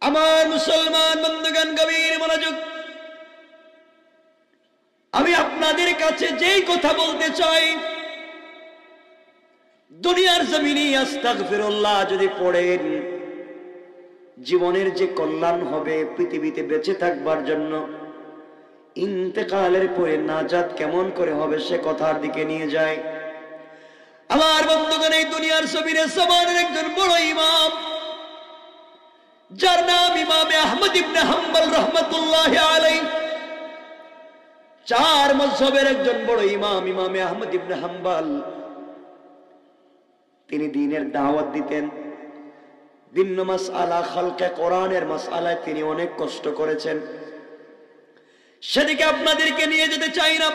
আমার মুসলমান বন্ধুগণ, গভীর মনোযোগ। আমি আপনাদের কাছে যেই কথা বলতে চাই, দুনিয়ার জমিনে আস্তাগফিরুল্লাহ যদি পড়েন, জীবনের যে কল্যাণ হবে পৃথিবীতে বেঁচে থাকবার জন্য, ইন্তেকালের পরে নাজাত কেমন করে হবে সে কথার দিকে নিয়ে যায়। আমার বন্ধুগণ, এই দুনিয়ার জমিনে সমানের একজন বড় ইমাম, যার নাম ইমামে আহমদ ইবনে হাম্বল রহমতুল্লাহি আলাইহি। চার মাযহাবের একজন বড় ইমাম ইমামে আহমদ ইবনে হাম্বল। তিনি দ্বীনের দাওয়াত দিতেন। ভিন্ন মাসআলা, খালকে কোরআনের মাসআলায় তিনি অনেক কষ্ট করেছেন। সেদিকে আপনাদেরকে নিয়ে যেতে চাই না।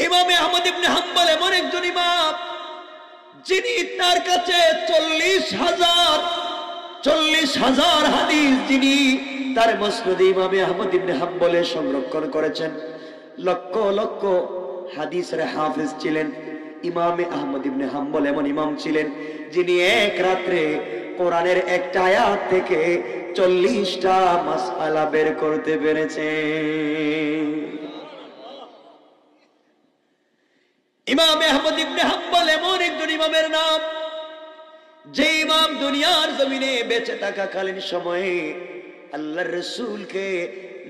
ইমামে আহমদ ইবনে হাম্বল এমন একজন ইমাম, যিনি তার কাছে 40,000 হাদিস যিনি তার মুসনাদে ইমামে আহমদ ইবনে হাম্বলে সংরক্ষণ করেছেন। লক্ষ লক্ষ হাদিসের হাফেজ ছিলেন। ইমামে আহমদ ইবনে হাম্বল এমন ইমাম ছিলেন যিনি এক রাত্রে কোরআনের একটা আয়াত থেকে 40টা মাসআলা বের করতে পেরেছেন। ইমামে আহমদ ইবনে হাম্বল এমন একজন ইমামের নাম, যে ইমাম দুনিয়ার জমিনে বেঁচে থাকাকালীন সময়ে আল্লাহর রাসূলকে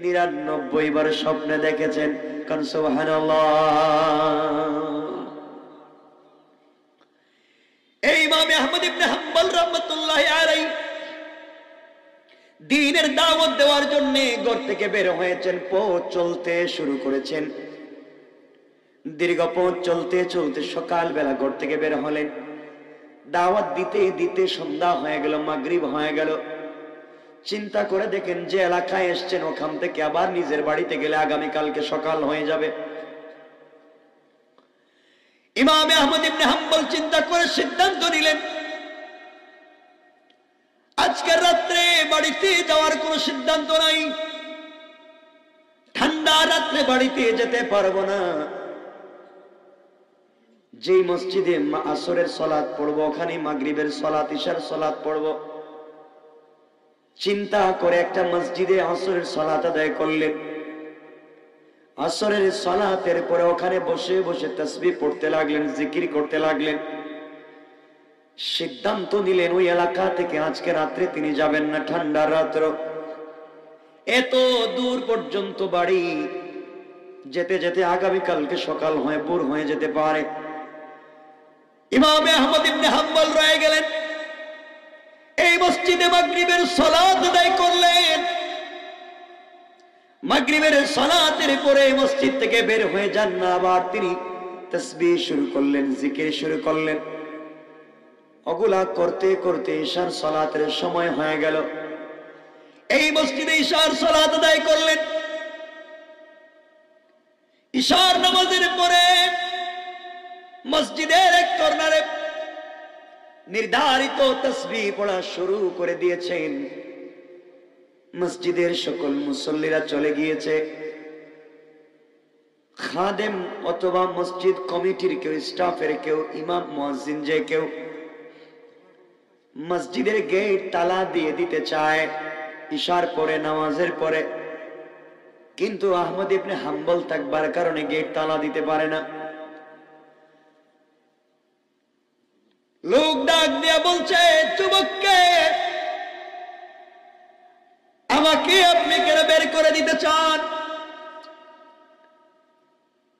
99 বার স্বপ্নে দেখেছেন। কারণ সুবহানাল্লাহ। এই ইমামে আহমদ ইবনে হাম্বল রাহমাতুল্লাহি আলাইহি দ্বীনের দাওয়াত দেওয়ার জন্য ঘর থেকে বের হয়েছেন, পথ চলতে শুরু করেছেন। দীর্ঘ পথ চলতে চলতে সকালবেলা ঘর থেকে বের হলেন। দাওয়াত দিতে দিতে সন্ধ্যা হয়ে গেল, মাগরিব হয়ে গেল। চিন্তা করে দেখেন, যে এলাকায় এসছেন ওখান থেকে আবার নিজের বাড়িতে গেলে আগামীকালকে সকাল হয়ে যাবে। ইমামে আহমদ ইবনে হাম্বল চিন্তা করে সিদ্ধান্ত নিলেন, আজকের রাত্রে বাড়িতে যাওয়ার কোনো সিদ্ধান্ত নাই। ঠান্ডা রাত্রে বাড়িতে যেতে পারবো না। যেই মসজিদে আসরের সালাত পড়বো, ওখানে মাগরিবের সালাত, ইশার সালাত পড়বো। চিন্তা করে একটা মসজিদে আসরের সালাত আদায় করলেন। আসরের সালাতের পরে ওখানে বসে বসে তাসবিহ পড়তে লাগলেন, জিকির করতে লাগলেন। সিদ্ধান্ত নিলেন ওই এলাকা থেকে আজকে রাত্রে তিনি যাবেন না। ঠান্ডা রাত্র, এত দূর পর্যন্ত বাড়ি, যেতে যেতে আগামীকালকে সকাল হয়ে ভোর হয়ে যেতে পারে। ইমামে আহমদ ইবনে হাম্বল রয়ে গেলেন। এই মসজিদে মাগরিবের সালাত আদায় করলেন। মাগরিবের সালাতের পরে মসজিদ থেকে বের হয়ে যান না, আবার তিনি তাসবিহ শুরু করলেন, জিকির শুরু করলেন। ওগুলা করতে করতে ইশার সালাতের সময় হয়ে গেল। এই মসজিদে ইশার সালাত আদায় করলেন। ইশার নামাজের পরে মসজিদের এক কর্নারে নির্ধারিত তাসবিহ পড়া শুরু করে দিয়েছেন। মসজিদের সকল মুসল্লিরা চলে গিয়েছে। খাদেম অথবা মসজিদ কমিটির কেউ, স্টাফের কেউ, ইমাম মুয়াজ্জিন যে কেউ মসজিদের গেট তালা দিয়ে দিতে চায় ইশার পরে, নামাজের পরে। কিন্তু আহমদ ইবনে হাম্বল থাকবার কারণে গেট তালা দিতে পারে না। লোক ডাক দিয়া বলছে, যুবককে আমাকে আপনি কেন বের করে দিতে চান?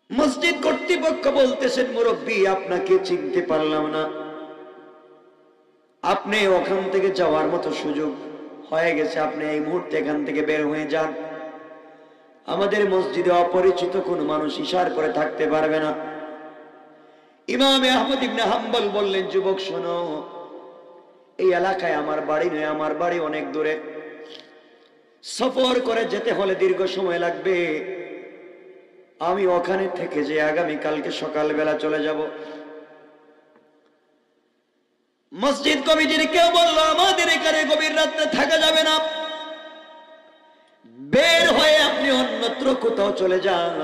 মসজিদ কর্তৃপক্ষ বলতেছেন, মুরব্বী আপনাকে চিনতে পারলাম না, আপনি ওখান থেকে যাওয়ার মতো সুযোগ হয়ে গেছে, আপনি এই মুহূর্তে এখান থেকে বের হয়ে যান। আমাদের মসজিদে অপরিচিত কোন মানুষ ইশার করে থাকতে পারবে না। ইমামে আহমদ ইবনে হাম্বল বললেন, যুবক শোনো, এই এলাকায় আমার বাড়ি নয়, আমার বাড়ি অনেক দূরে। সফর করে যেতে হলে দীর্ঘ সময় লাগবে। আমি ওখানে থেকে যে আগামীকালকে সকালবেলা চলে যাব। মসজিদ কমিটির কেউ বললো, আমাদের এখানে গভীর রাত্রে থাকা যাবে না, বের হয়ে আপনি অন্যত্র কোথাও চলে যান,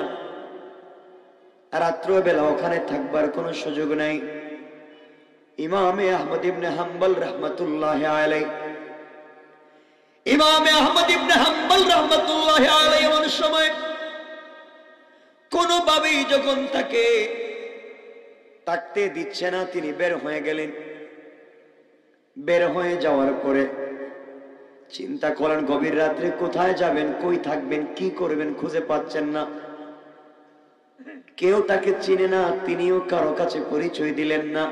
রাত্রবেলা ওখানে থাকবার কোনো সুযোগ নাই। ইমামে আহমদ ইবনে হাম্বল রাহমাতুল্লাহি আলাইহি ইমাম আহমদ ইবনে হাম্বল রাহমাতুল্লাহি আলাইহি এমন সময় কোনোভাবেই যখন তাকে থাকতে দিচ্ছে না, তিনি বের হয়ে গেলেন। বের হয়ে যাওয়ার পরে চিন্তা করেন গভীর রাত্রে কোথায় যাবেন, কই থাকবেন, কি করবেন, খুঁজে পাচ্ছেন না। কেউ তাকে চিনে না, তিনিও কারো কাছে পরিচয় দিলেন না।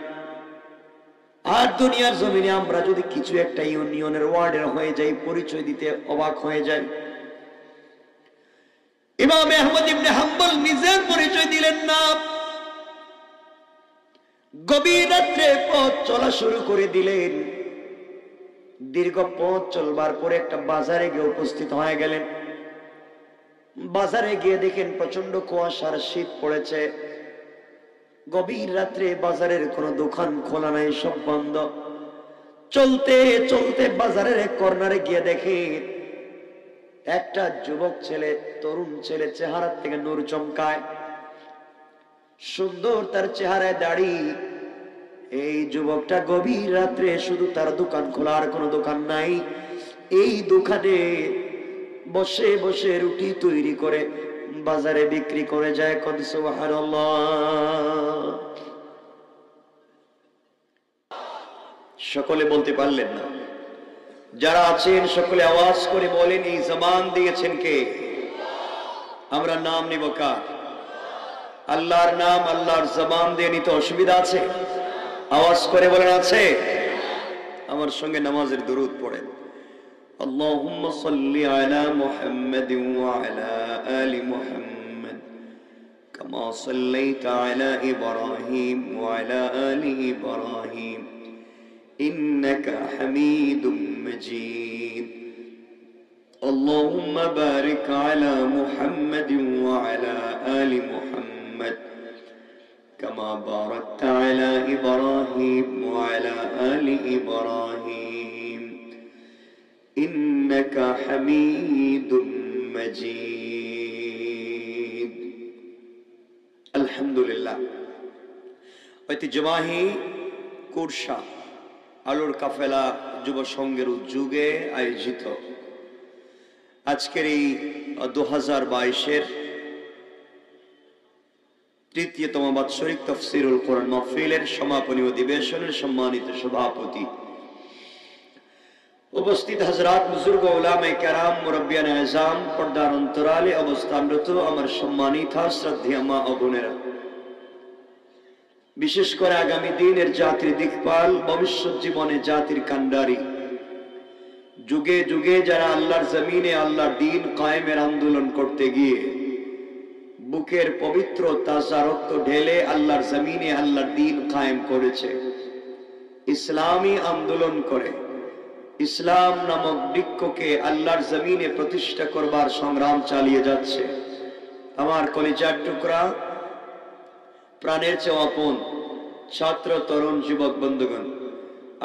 আর দুনিয়ার জমিনে আমরা যদি কিছু একটা ইউনিয়নের ওয়ার্ডের হয়ে যাই, পরিচয় দিতে অবাক হয়ে যায়। ইমাম আহমদ ইবনে হাম্বল নিজের পরিচয় দিলেন না। গভীর রাত্রে পথ চলা শুরু করে দিলেন। দীর্ঘ পথ চলবার পরে একটা বাজারে গিয়ে উপস্থিত হয়ে গেলেন। বাজারে গিয়ে দেখেন প্রচন্ড কুয়াশার শীত পড়েছে। গভীর রাত্রে বাজারের কোনো দোকান খোলা নাই, সব বন্ধ। চলতে চলতে বাজারের এক কর্নারে গিয়ে দেখে একটা যুবক ছেলে, তরুণ ছেলে, চেহারা থেকে নূর চমকায়, সুন্দর তার চেহারায় দাড়ি। এই যুবকটা গভীর রাত্রে শুধু তার দোকান খোলা, আর কোনো দোকান নাই, এই দোকানে বসে বসে রুটি তৈরি করে বাজারে বিক্রি করে যায়। কদ সুবহানাল্লাহ। সকলে বলতে পারলেন না। যারা আছেন সকলে আওয়াজ করে বলেন, এই জবান দিয়েছেন কে? আমরা নাম নিব কার? আল্লাহর নাম, আল্লাহর জবান দিয়ে নিতে অসুবিধা আছে? আওয়াজ করে বলেন আছে। আমার সঙ্গে নামাজের দুরূদ পড়েন। আল্লাহুম্মা সাল্লি আলা মুহাম্মাদিন ওয়া আলা আলি মুহাম্মাদ কামা সাল্লাইতা আলা ইব্রাহিম ওয়া আলা আলি ইব্রাহিম ইন্নাকা হামিদুম মাজিদ। আল্লাহুম্মা বারিক আলা মুহাম্মাদিন ওয়া আলা আলি মুহাম্মাদ كما باركت على إبراهيم وعلى آل إبراهيم إنك حميد مجيد। الحمد لله। ঐতিহ্যবাহী কুরসা আলোর কাফেলা যুব সংঘের উদ্যোগে আয়োজিত আজকের এই 2022-এর তৃতীয়তম বাৎসরিক তাফসীরুল কোরআন মাহফিলের সমাপনী অধিবেশনের সম্মানিত সভাপতি, উপস্থিত হযরত বুজুর্গ উলামায়ে কেরাম, মুরব্বিয়ানে আযম, পর্দার অন্তরালে অবস্থানরত আমার সম্মানিত শ্রদ্ধেয় মা ও বোনেরা, বিশেষ করে আগামী দিনের জাতির দিকপাল, ভবিষ্যৎ জীবনে জাতির কান্ডারি, যুগে যুগে যারা আল্লাহর জমিনে আল্লাহর দ্বীন কায়েমের আন্দোলন করতে গিয়ে বুকের পবিত্র তাজা রক্ত ঢেলে আল্লাহর জমিনে আল্লাহর দ্বীন কায়েম করেছে, ইসলামী আন্দোলন করে ইসলাম নামক বৃক্ষকে আল্লাহর জমিনে প্রতিষ্ঠা করবার সংগ্রাম চালিয়ে যাচ্ছে আমার কলিজার টুকরা, প্রাণের চেয়ে আপন ছাত্র, তরুণ, যুবক বন্ধুগণ,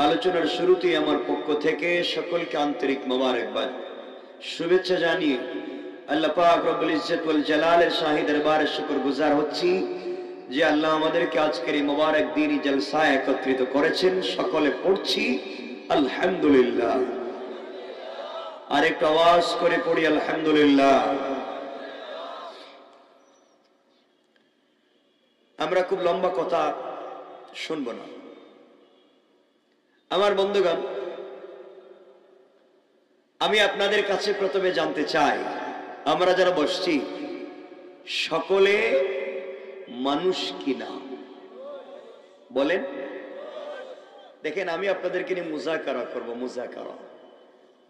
আলোচনার শুরুতেই আমার পক্ষ থেকে সকলকে আন্তরিক মোবারকবাদ, শুভেচ্ছা জানিয়ে আল্লাহ পাক রব্বুল ইজ্জত ওয়াল জালালের শাহী দরবারে শুকরগুজার হচ্ছি যে আল্লাহ আমাদেরকে আজকের এই মোবারক দ্বীনি জলসায় একত্রিত করেছেন। সকলে পড়ছি আলহামদুলিল্লাহ। আর একটু আওয়াজ করে পড়ি আলহামদুলিল্লাহ। আমরা খুব লম্বা কথা শুনবো না আমার বন্ধুগণ। আমি আপনাদের কাছে প্রথমে জানতে চাই, আমরা যারা বসছি সকলে মানুষ কিনা? বলেন। দেখেন, আমি আপনাদেরকে নিয়ে মুযাকারা করব। মুযাকারা,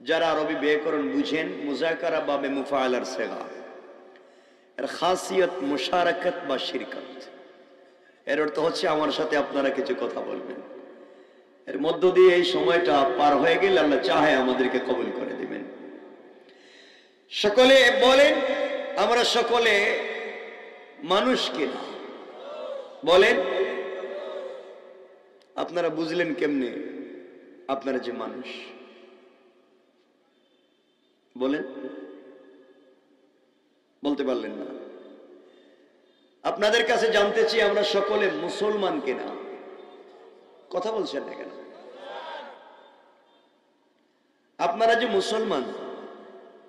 যারা আরবি ব্যাকরণ বুঝেন, মুযাকারা বাবে মুফাআলার সিগা, এর খাসিয়ত মুশারাকাত বা শিরকত। এর অর্থ হচ্ছে আমার সাথে আপনারা কিছু কথা বলবেন, এর মধ্য দিয়ে এই সময়টা পার হয়ে গেলে আল্লাহ চাহে আমাদেরকে কবুল করে দিবেন। সকলে বলেন, আমরা সকলে মানুষ কিনা? বলেন। আপনারা বুঝলেন কেমনে আপনারা যে মানুষ? বলেন। বলতে পারলেন না। আপনাদের কাছে জানতে চাই, আমরা সকলে মুসলমান কিনা? কথা বলছেন না কেন? আপনারা যে মুসলমান,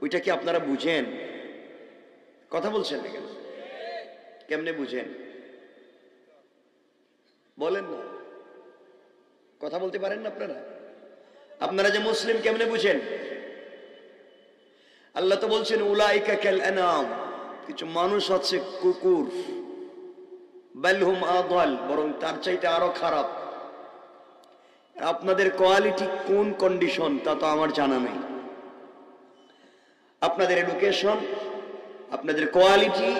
ওইটা কি আপনারা বুঝেন? কথা বলছেন না কেন? কেমনে বুঝেন বলেন না, কথা বলতে পারেন না আপনারা? আপনারা যে মুসলিম কেমনে বুঝেন? আল্লাহ তো বলছেন উলাইকা কাল আনাম, কিছু মানুষ আছে কুকুর, বাল হুম আদাল, বরং তার চাইতে আরো খারাপ। আপনাদের কোয়ালিটি কোন কন্ডিশন তা তো আমার জানা নেই। আপনাদের এডুকেশন, আপনাদের কোয়ালিটি,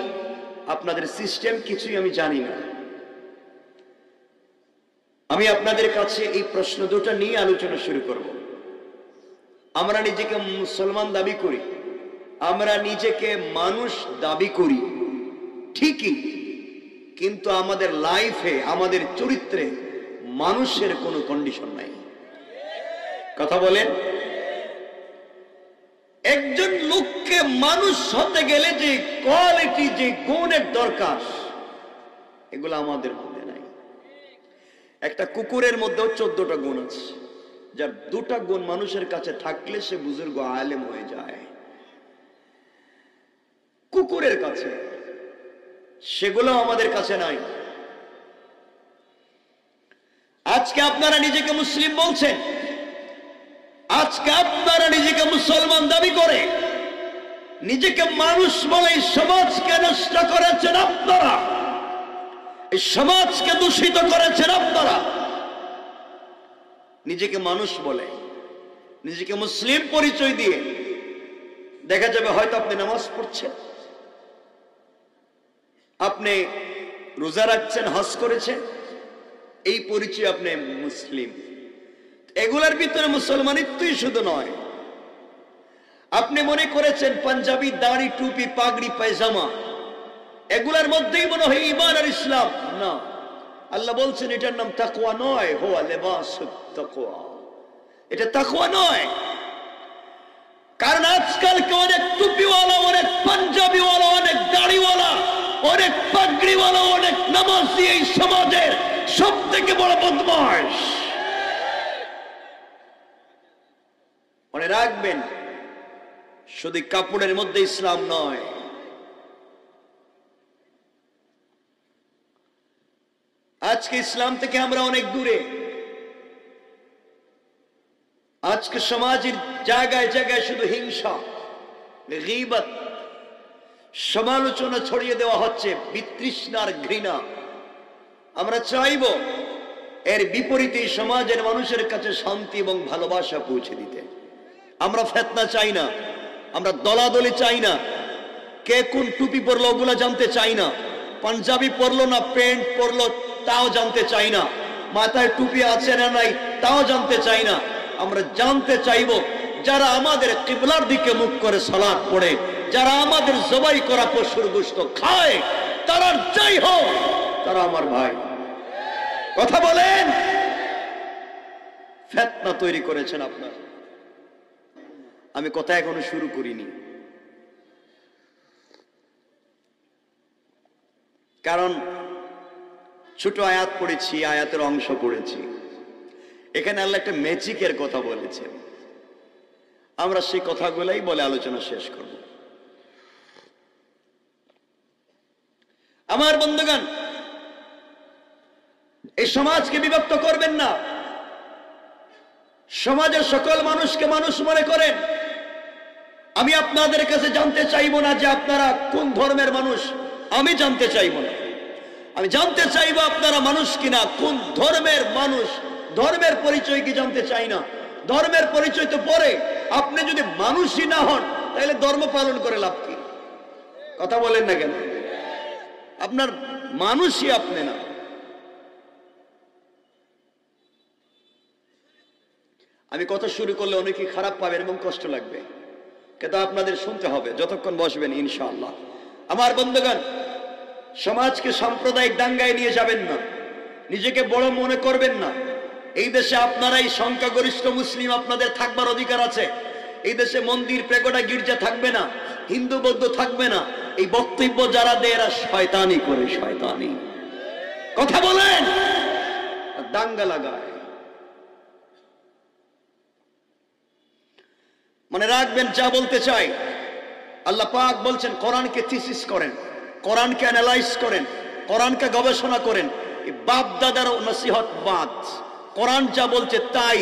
আপনাদের সিস্টেম কিছুই আমি জানি না। আমি আপনাদের কাছে এই প্রশ্ন দুটো নিয়ে আলোচনা শুরু করব। আমরা নিজেকে মুসলমান দাবি করি, আমরা নিজেকে মানুষ দাবি করি ঠিকই, কিন্তু আমাদের লাইফে, আমাদের চরিত্রে মানুষের কোনো কন্ডিশন নাই। কথা বলেন। একজন লোককে মানুষ হতে গেলে যে কোয়ালিটি, যে গুণের দরকার, এগুলো আমাদের মধ্যে নাই। একটা কুকুরের মধ্যেও 14টা গুণ আছে, যার 2টা গুণ মানুষের কাছে থাকলে সে বুজুর্গ আলেম হয়ে যায়। কুকুরের কাছে সেগুলো আমাদের কাছে নাই। আজকে আপনারা নিজেকে মুসলিম বলছেন, আজকে আপনারা নিজেকে মুসলমান দাবি করে নিজেকে মানুষ বলে এই সমাজকে নষ্ট করেছেন আপনারা, এই সমাজকে দূষিত করেছেন আপনারা। নিজেকে মানুষ বলে, নিজেকে মুসলিম পরিচয় দিয়ে দেখা যাবে হয়তো আপনি নামাজ পড়ছেন, আপনি রোজা রাখছেন, হজ করেছেন, এই পরিচয় আপনি মুসলিম। এগুলার ভিতরে মুসলমানিত্বই শুধু নয়, আপনি মনে করেছেন পাঞ্জাবি, দাড়ি, টুপি, পাগড়ি, পায়জামা, এগুলার মধ্যেই মনে হয় ঈমান আর ইসলাম। না, আল্লাহ বলছেন এটার নাম তাকওয়া নয়, হুয়া লিবাসুত তাকওয়া, এটা তাকওয়া নয়। কারণ আজকালকে অনেক টুপিওয়ালা, অনেক পাঞ্জাবিওয়ালা, অনেক দাড়িওয়ালা, অনেক পাগড়িওয়ালা, অনেক নামাজি এই সমাজের সব থেকে বড় বদমাশ। মনে রাখবেন, শুধু কাপড়ের মধ্যে ইসলাম নয়, আজকে ইসলাম থেকে আমরা অনেক দূরে। আজকে সমাজের জায়গায় জায়গায় শুধু হিংসা, গীবত, সমালোচনা ছড়িয়ে দেওয়া হচ্ছে, বিতৃষ্ণার ঘৃণা। আমরা চাইব এর বিপরীতে সমাজের মানুষের কাছে শান্তি এবং ভালোবাসা পৌঁছে দিতে। আমরা ফিতনা চাই না, আমরা দলাদলি চাই না, কে কোন টুপি পরলো ওগুলা জানতে চাই না, পাঞ্জাবি পরলো না প্যান্ট পরলো তাও জানতে চাই না, মাথায় টুপি আছে না নাই তাও জানতে চাই না। আমরা জানতে চাইব যারা আমাদের কিবলার দিকে মুখ করে সালাত পড়ে, যারা আমাদের জবাই করা পশুর গোশত খায়, তারা যাই হোক, তারা আমার ভাই। কথা বলেন। ফিতনা তৈরি করেছেন আপনারা। আমি কথা এখনো শুরু করিনি, কারণ ছোট আয়াত পড়েছি, আয়াতের অংশ পড়েছি। এখানে আল্লাহ একটা ম্যাজিকের কথা বলেছেন, আমরা সেই কথাগুলাই বলে আলোচনা শেষ করব। আমার বন্ধুগণ, এই সমাজকে বিভক্ত করবেন না। সমাজের সকল মানুষকে মানুষ মনে করেন। আমি আপনাদের কাছে জানতে চাইবো না যে আপনারা কোন ধর্মের মানুষ, আমি জানতে চাইবো না। আমি জানতে চাইবো আপনারা মানুষ কিনা, কোন ধর্মের মানুষ, ধর্মের পরিচয় কি জানতে চাই না। ধর্মের পরিচয় তো পরে, আপনি যদি মানুষই না হন তাহলে ধর্ম পালন করে লাভ কি? কথা বলেন না কেন? আপনার মানুষই আপনি না। আমি কথা শুরু করলে অনেকে খারাপ পাবেন এবং কষ্ট লাগবে, কিন্তু আপনাদের শুনতে হবে যতক্ষণ বসবেন ইনশাআল্লাহ। আমার বন্ধুগণ, সমাজকে সাম্প্রদায়িক দাঙ্গায় নিয়ে যাবেন না, নিজেকে বড় মনে করবেন না। এই দেশে আপনারাই সংখ্যাগরিষ্ঠ মুসলিম, আপনাদের থাকবার অধিকার আছে। এই দেশে মন্দির, পেগোডা, গির্জা থাকবে না, হিন্দু বৌদ্ধ থাকবে না। এই বক্তব্য যারা দেয় এরা শয়তানি করে, শয়তানি। কথা বলেন, দাঙ্গা লাগায়। মনে রাখবেন যা বলতে চাই, আল্লাহ পাক বলছেন কোরআনকে থিসিস করেন, কোরআনকে অ্যানালাইজ করেন, কোরআনকে গবেষণা করেন। এই বাপ দাদার নসিহত বাদ। কোরআন যা বলছে তাই,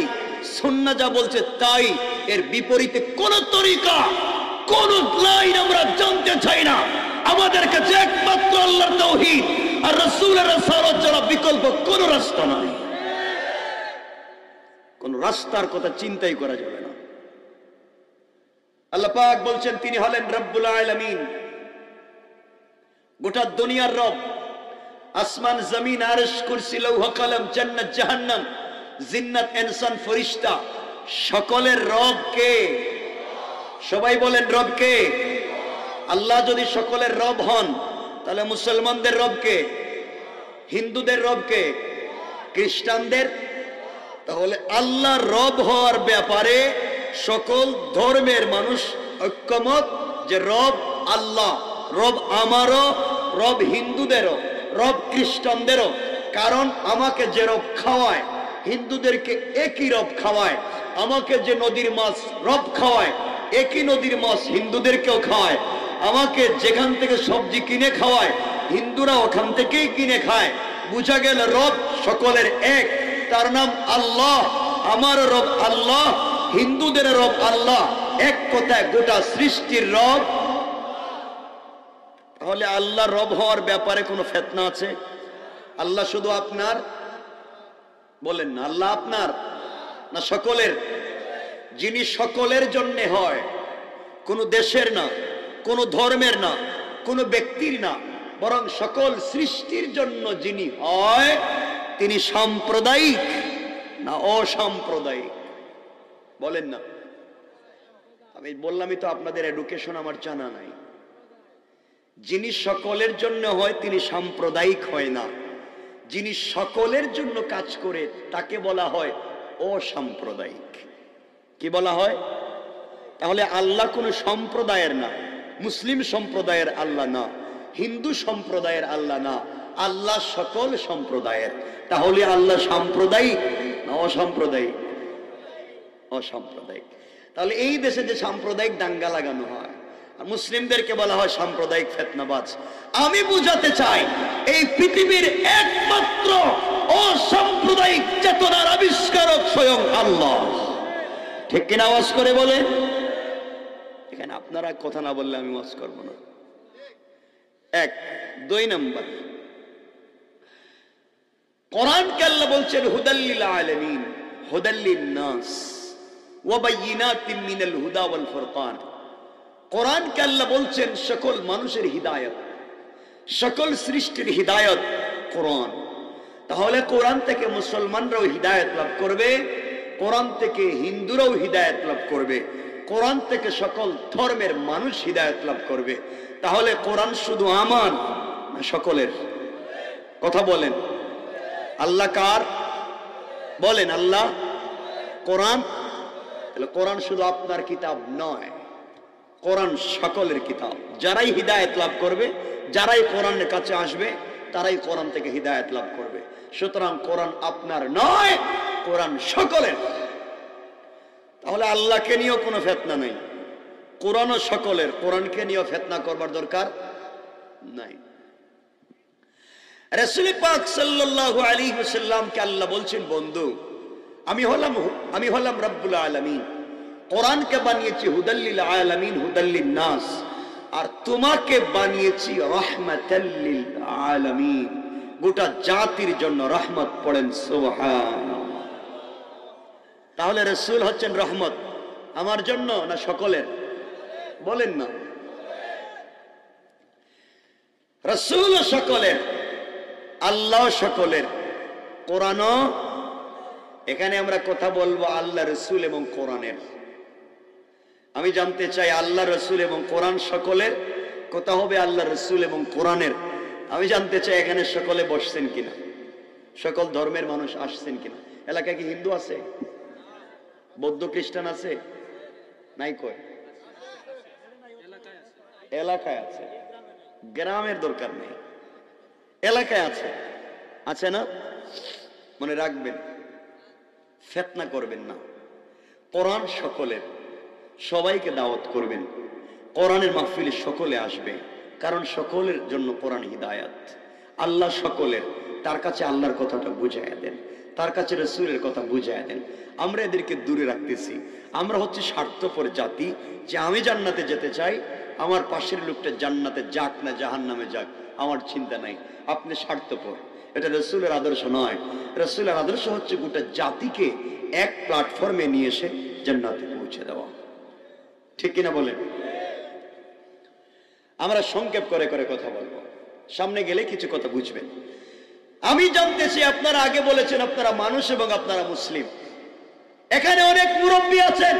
সুন্নাহ যা বলছে তাই, এর বিপরীতে কোন তরিকা, কোন লাইন আমরা জানতে চাই না। আমাদের কাছে একমাত্র আল্লাহর তাওহীদ আর রাসূলের রিসালাত ছাড়া বিকল্প কোন রাস্তা নাই। কোন রাস্তার কথা চিন্তাই করা যাবে না। আল্লাহ পাক বলছেন তিনি হলেন রব্বুল আলামিন, গোটা দুনিয়ার রব। আসমান জমিন আরশ কুরসি লৌহ কলম জান্নাত জাহান্নাম জিন্নাত ইনসান ফেরেশতা সকলের রব কে? সবাই বলেন রব কে? আল্লাহ যদি সকলের রব হন তাহলে মুসলমানদের রব কে? হিন্দুদের রব কে? খ্রিস্টানদের? তাহলে আল্লাহ রব হওয়ার ব্যাপারে সকল ধর্মের মানুষ ঐক্যমত যে রব আল্লাহ। রব আমারও, রব হিন্দুদেরও, রব খ্রিস্টানদেরও। কারণ আমাকে যে রব খাওয়ায়, হিন্দুদেরকে একই রব খাওয়ায়। আমাকে যে নদীর মাছ রব খাওয়ায়, একই নদীর মাছ হিন্দুদেরকেও খাওয়ায়। আমাকে যেখান থেকে সবজি কিনে খাওয়ায়, হিন্দুরা ওখান থেকেই কিনে খায়। বুঝা গেল রব সকলের এক, তার নাম আল্লাহ। আমার রব আল্লাহ, হিন্দুদের রব আল্লাহ। এক কথায় গোটা সৃষ্টির রব। তাহলে আল্লাহ রব হওয়ার ব্যাপারে কোনো ফিতনা আছে? আল্লাহ শুধু আপনার? বলেন না, আল্লাহ আপনার না সকলের? যিনি সকলের জন্য হয়, কোনো দেশের না, কোনো ধর্মের না, কোনো ব্যক্তির না, বরং সকল সৃষ্টির জন্য যিনি হয় তিনি সাম্প্রদায়িক না অসাম্প্রদায়িক? বলেন না। আমি বললামই তো আপনাদের এডুকেশন আমার জানা নাই। যিনি সকলের জন্য হয় তিনি সাম্প্রদায়িক হয় না। যিনি সকলের জন্য কাজ করে তাকে বলা হয় অসাম্প্রদায়িক। কি বলা হয়? তাহলে আল্লাহ কোনো সম্প্রদায়ের না, মুসলিম সম্প্রদায়ের আল্লাহ না, হিন্দু সম্প্রদায়ের আল্লাহ না, আল্লাহ সকল সম্প্রদায়ের। তাহলে আল্লাহ সাম্প্রদায়িক না অসাম্প্রদায়িক? অসাম্প্রদায়িক। তাহলে এই দেশে যে সাম্প্রদায়িক দাঙ্গা লাগানো হয় আর মুসলিমদেরকে বলা হয় সাম্প্রদায়িক ফিতনাবাজ। আমি বুঝাতে চাই এই পৃথিবীর একমাত্র অসাম্প্রদায়িক চেতনার আবিষ্কারক স্বয়ং আল্লাহ। ঠিক কিনা? আওয়াজ করে বলে। এখানে আপনারা কথা না বললে আমি ওয়াজ করব না। এক। দুই নম্বর, কোরআনকে আল্লাহ বলছেন হুদাল্লিল আলামিন, হুদাল্লিন নাস ওয়া বাইয়িনাতিন মিনাল হুদা ওয়াল ফুরকান। কোরআনকে আল্লাহ বলছেন সকল মানুষের হিদায়াত, সকল সৃষ্টির হিদায়াত কোরআন। তাহলে কোরআন থেকে মুসলমানরাও হিদায়াত লাভ করবে, কোরআন থেকে হিন্দুরাও হিদায়াত লাভ করবে, কোরআন থেকে সকল ধর্মের মানুষ হিদায়াত লাভ করবে। তাহলে কোরআন শুধু আমার না সকলের? কথা বলেন। আল্লাহ কার? বলেন আল্লাহ। কোরআন? তাহলে কোরআন শুধু আপনার কিতাব নয়, কোরআন সকলের কিতাব। যারাই হিদায়াত লাভ করবে, যারাই কোরআনের কাছে আসবে, তারাই কোরআন থেকে হিদায়াত লাভ করবে। সুতরাং কোরআন আপনার নয়, কোরআন সকলের। তাহলে আল্লাহকে নিয়েও কোনো ফিতনা নেই, কোরআনও সকলের। কোরআনকে নিয়েও ফিতনা করবার দরকার নাই। রাসূল পাক সাল্লাল্লাহু আলাইহি ওয়াসাল্লামকে আল্লাহ বলছেন, বন্ধু আমি হলাম রব্বুল আলামিন। কোরআনকে বানিয়েছি হুদাল্লিল আলামিন, হুদাল্লিন নাস, আর তোমাকে বানিয়েছি রাহমাতাল লিল আলামিন, গোটা জাতির জন্য রহমত। পড়েন সুবহানাল্লাহ। তাহলে রাসূল হচ্ছেন রহমত আমার জন্য না সকলের? বলেন না। রাসূল সকলের, আল্লাহ সকলের, কোরআনও। এখানে আমরা কথা বলবো আল্লাহ, রাসূল এবং কোরআনের। আমি জানতে চাই আল্লাহ, রাসূল এবং কোরআন সকলের, কথা হবে আল্লাহ, রাসূল এবং কোরআনের। আমি জানতে চাই এখানে সকলে বসছেন কিনা, সকল ধর্মের মানুষ আসছেন কিনা। এলাকায় কি হিন্দু আছে? বৌদ্ধ খ্রিস্টান আছে? নাই কয়? এলাকায় আছে, গ্রামের দরকার নেই, এলাকায় আছে। আছে না? মনে রাখবেন, ফিতনা করবেন না। কোরআন সকলের, সবাইকে দাওয়াত করবেন, কোরআনের মাহফিলে সকলে আসবে, কারণ সকলের জন্য কোরআন হিদায়াত। আল্লাহ সকলের, তার কাছে আল্লাহর কথাটা বুঝাইয়া দেন, তার কাছে রাসূলের কথা বুঝাইয়া দেন। আমরা এদেরকে দূরে রাখতেছি। আমরা হচ্ছে স্বার্থপর জাতি, যে আমি জান্নাতে যেতে চাই, আমার পাশের লোকটা জান্নাতে যাক না জাহান্নামে যাক আমার চিন্তা নাই। আপনি স্বার্থপর, এটা রাসূলের আদর্শ নয়। রাসূলের আদর্শ হচ্ছে গোটা জাতিকে এক প্ল্যাটফর্মে নিয়ে এসে জান্নাতে পৌঁছে দেওয়া। ঠিক কিনা বলেন? আমরা সংক্ষেপ করে করে কথা বলবো, সামনে গেলে কিছু কথা বুঝবেন। আমি জানতেছি আপনারা আগে বলেছেন আপনারা মানুষ এবং আপনারা মুসলিম। এখানে অনেক মুরব্বী আছেন,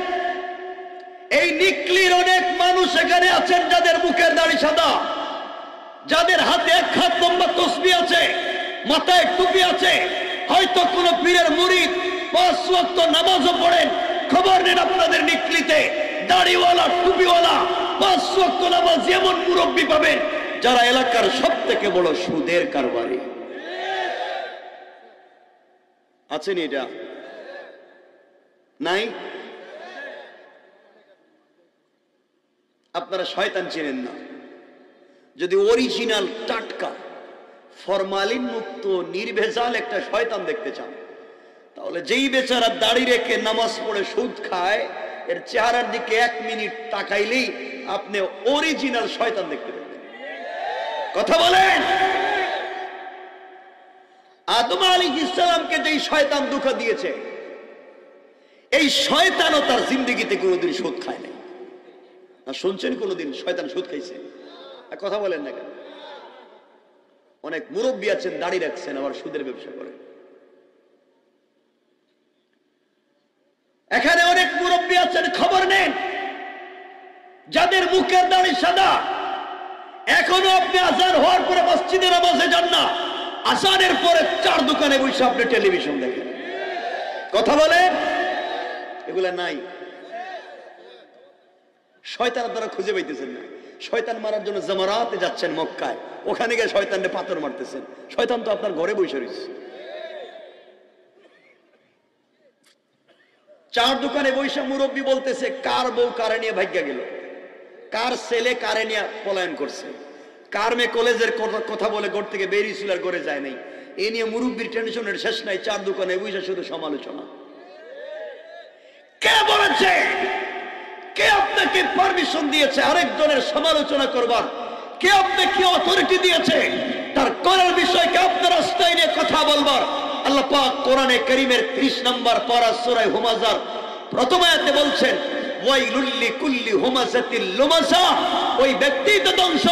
এই নিকলির অনেক মানুষ এখানে আছেন যাদের মুখের দাড়ি সাদা, যাদের হাতে এক হাত লম্বা তসবিহ আছে, মাথায় টুপি আছে, হয়তো কোন পীরের মুরিদ, 5 ওয়াক্ত নামাজও পড়েন। খবর নেন আপনাদের নিকলিতে দাড়িওয়ালা টুপিওয়ালা 5 ওয়াক্ত নামাজ এমন মুরব্বী পাবেন যারা এলাকার সবথেকে বড় সুদের কারবারি। আছেন? এটা নাই? আপনারা শয়তান চেনেন না। যদি অরিজিনাল টাটকা ফরমালিন মুক্ত নির্ভেজাল একটা শয়তান দেখতে চান, তাহলে যেই বেচারা দাড়ি রেখে নামাজ পড়ে সুদ খায়, এর চেহারার দিকে 1 মিনিট তাকাইলেই আপনি অরিজিনাল শয়তান দেখতে পাবেন। কথা বলেন? আদম আলাইহিস সালামকে যেই শয়তান ধোঁকা দিয়েছে, এই শয়তানও তার জিন্দেগিতে কোনোদিন সুদ খায় নাই। না শুনছেন কোনোদিন শয়তান সুদ খাইছে? কথা বলেন না কেন? অনেক মুরব্বী আছেন দাড়ি রাখছেন, আবার সুদের ব্যবসা করেন। এখানে অনেক মুরব্বী আছেন, খবর নেন, যাদের মুখের দাড়ি সাদা, এখনো আপনি আজান হওয়ার পরে মসজিদে নামাজে যান না, আজানের পরে 4 দোকানে বসে আপনি টেলিভিশন দেখেন। কথা বলেন? এগুলা নাই। শয়তান আপনারা খুঁজে পাইতেছেন না। শয়তান মারার জন্য জামারাতে যাচ্ছেন মক্কায়, ওখানে গিয়ে শয়তানকে পাথর মারতেছেন। শয়তান তো আপনার ঘরে বসে রয়েছে। 4 দোকানে বৈশা মুরব্বী বলতেছে কার বউ কারে নিয়ে ভাগ্যা গেল, কার ছেলে কারে নিয়ে পলায়ন করছে, কার মেয়ে কলেজের কথা বলে ঘর থেকে বেরিয়েছিল আর ঘরে যায় নাই। এ নিয়ে মুরব্বীর টেনশনের শেষ নাই। 4 দোকানে বৈশা শুধু সমালোচনা। কে বলেছে? কে আপনাকে পারমিশন দিয়েছে আরেকজনের সমালোচনা করবার? কে আপনাকে অথরিটি দিয়েছে তার করার বিষয়কে আপনার রাস্তায় নিয়ে কথা বলবার? আল্লাহ পাক কোরআনে কারীমের 30 নম্বর পারা সূরা হুমাযার প্রথম আয়াতে বলছেন, ওয়াইলুল লিকুল্লি হুমাযাতিল লুমাযা, ওই ব্যক্তি তো ধ্বংস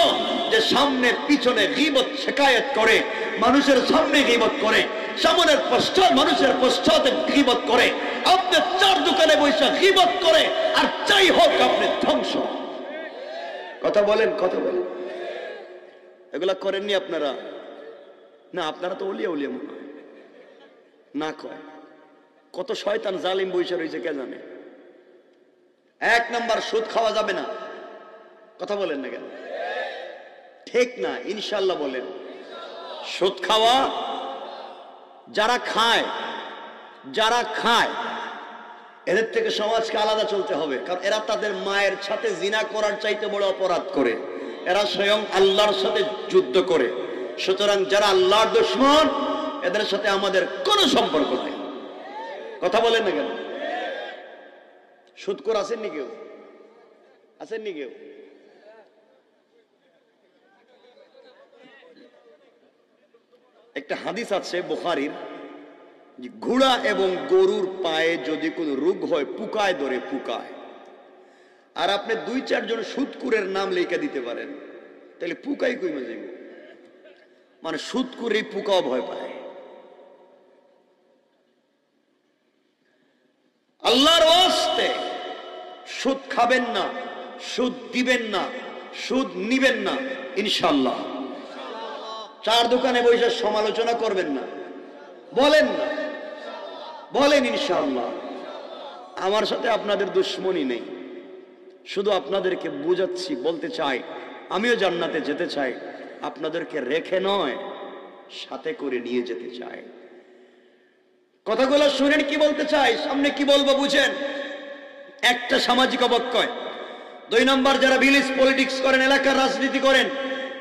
যে সামনে পিছনে গীবত শিকায়ত করে, মানুষের সামনে গীবত করে, সামনের পশ্চাৎ মানুষের পশ্চাতে গীবত করে। আপনি 4 দোকানে বসে গীবত করে আর চাই হোক আপনি ধ্বংস। কথা বলেন? কথা বলেন? এগুলা করেননি আপনারা? না, আপনারা তো ওলিয়া ওলিয়া মনে হয় না। কয় কত শয়তান জালিম বসে রয়েছে কে জানে। 1 নাম্বার সুদ খাওয়া যাবে না। কথা বলেন না কেন? ঠিক না? ইনশাআল্লাহ বলেন। সুদ খাওয়া, যারা খায় এদের থেকে সমাজকে আলাদা চলতে হবে, কারণ এরা তাদের মায়ের সাথে জিনা করার চাইতে বড় অপরাধ করে। এরা স্বয়ং আল্লাহর সাথে যুদ্ধ করে। সুতরাং যারা আল্লাহর দুশমন, এদের সাথে আমাদের কোনো সম্পর্ক নাই। কথা বলেন না কেন? সুদখোর আছেননি কেউ? আছেননি কেউ? একটা হাদিস আছে বুখারীর, যে ঘোড়া এবং গরুর পায়ে যদি কোনো রোগ হয়, পুকায় ধরে, পুকায়, আর আপনি 2-4 জন সুদখোরের নাম লিখে দিতে পারেন, তাহলে পুকাই কইমা যাইব। মানে সুদখোর এই পুকাও ভয় পায়। আল্লাহর ওয়াস্তে সুদ খাবেন না, সুদ দিবেন না, সুদ নিবেন না ইনশাআল্লাহ। 4 দোকানে বসে সমালোচনা করবেন না, বলেন না, বলেন ইনশাআল্লাহ। আমার সাথে আপনাদের দুশ্মনী নেই, শুধু আপনাদেরকে বুঝাচ্ছি, বলতে চাই আমিও জান্নাতে যেতে চাই, আপনাদেরকে রেখে নয়, সাথে করে নিয়ে যেতে চাই। কথাগুলো শুনেন কি বলতে চাই, সামনে কি বলবো বুঝেন। একটা সামাজিক অবক্ষয়। 2 নম্বর, যারা ভিলেজ পলিটিক্স করেন, এলাকার রাজনীতি করেন,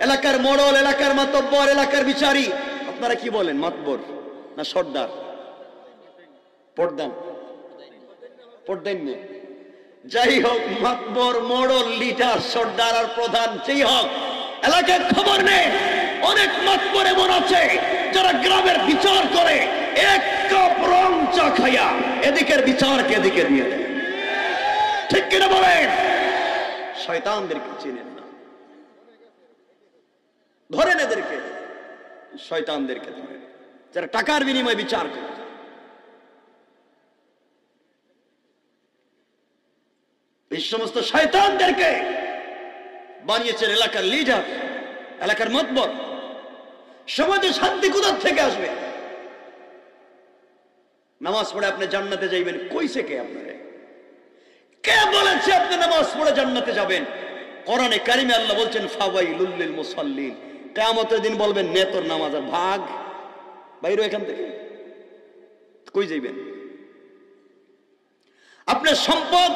এলাকার মোড়ল, এলাকার মাতব্বর, এলাকার বিচারী, আপনারা কি বলেন, মাতব্বর না সর্দার? পর্দান, যাই হোক, মাতব্বর, মোড়ল, লিডার, সর্দার আর প্রধান যেই হোক, এলাকার খবর নেই। অনেক মাতব্বর এমন আছে যারা গ্রামের বিচার করে, এক কাপ রং চা খাইয়া এদিকের বিচারকে এদিকে দিয়ে দেয়। ঠিক কিনা বলেন? শয়তানদেরকে চিনেন না, ধরেন এদেরকে, শয়তানদেরকে ধরেন, যারা টাকার বিনিময়ে বিচার করে। এই সমস্ত শয়তানদেরকে বানিয়েছেন এলাকার লিডার, এলাকার মাতব্বর। সমাজে শান্তি কোথা থেকে আসবে? নামাজ পড়ে আপনি জান্নাতে যাইবেন, কইছে কে আপনারে? কে বলেছে আপনি নামাজ পড়ে জান্নাতে যাবেন? কোরআনে কারিমে আল্লাহ বলছেন ফাওয়াইলুল লিল মুসাল্লিন। কিয়ামতের দিন বলবেন নে তোর নামাজ, আর ভাগ বাইরে এখান থেকে, কই যাইবেন? আপনার সম্পদ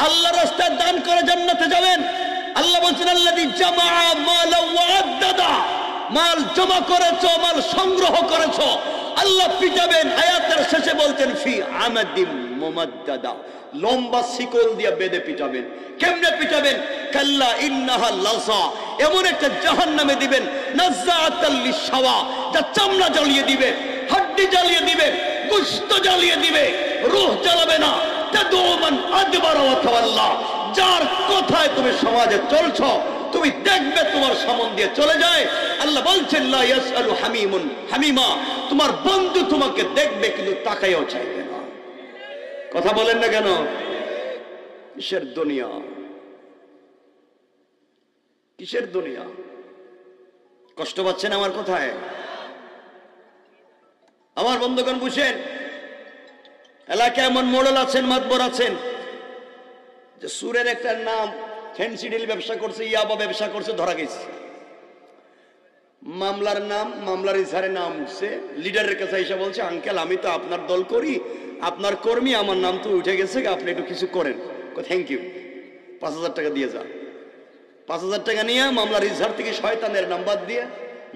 আল্লাহর রাস্তায় দান করে জান্নাতে যাবেন। আল্লাহ বলছেন আল্লাযী জামাআ মালা ওয়া আদ্দাদা, মাল জমা করেছো, মাল সংগ্রহ করেছো, আল্লাহ পিটাবেন। আয়াতের শেষে বলছেন ফি আমাদিম মুমাদ্দাদা, লম্বা শিকল দিয়ে বেঁধে পিটাবেন। কেমনে পিটাবেন? কাল্লা ইন্নাহা লাযা, এমন একটা জাহান্নামে দিবেন, নাযাআতাল লিশাওয়া, যা চামড়া জ্বালিয়ে দিবে, হাড্ডি জ্বালিয়ে দিবে, গোশত জ্বালিয়ে দিবে, রূহ জ্বালাবে না। তাদুমান আদবারা ওয়া তাওয়াল্লা, যার কথায় তুমি সমাজে চলছো, তুমি দেখবে তোমার সামনে দিয়ে চলে যায়। আল্লাহ বলছেন লা ইয়াসআলু হামিমুন হামিমা, তোমার বন্ধু তোমাকে দেখবে কিন্তু তাকায়ও চাইবে না। কথা বলেন না কেন? কিসের দুনিয়া, কিসের দুনিয়া? কষ্ট পাচ্ছেন আমার কথায়? আমার বন্ধুগণ বুঝেন, এলাকায় এমন মোড়ল আছেন, মাতবর আছেন, যে সুরের একটা নাম, ফেন্সিডিল ব্যবসা করছে, ইয়াবা ব্যবসা করছে, ধরা গেছে। মামলার নাম, মামলার ইজহারে নাম উঠছে, লিডারের কাছে এসে বলছে আঙ্কেল আমি তো আপনার দল করি, আপনার কর্মী, আমার নাম তো উঠে গেছে, আপনি একটু কিছু করেন। থ্যাংক ইউ, 5000 টাকা দিয়ে যান। 5000 টাকা নিয়ে মামলার ইজহার থেকে শয়তানের নাম বাদ দিয়ে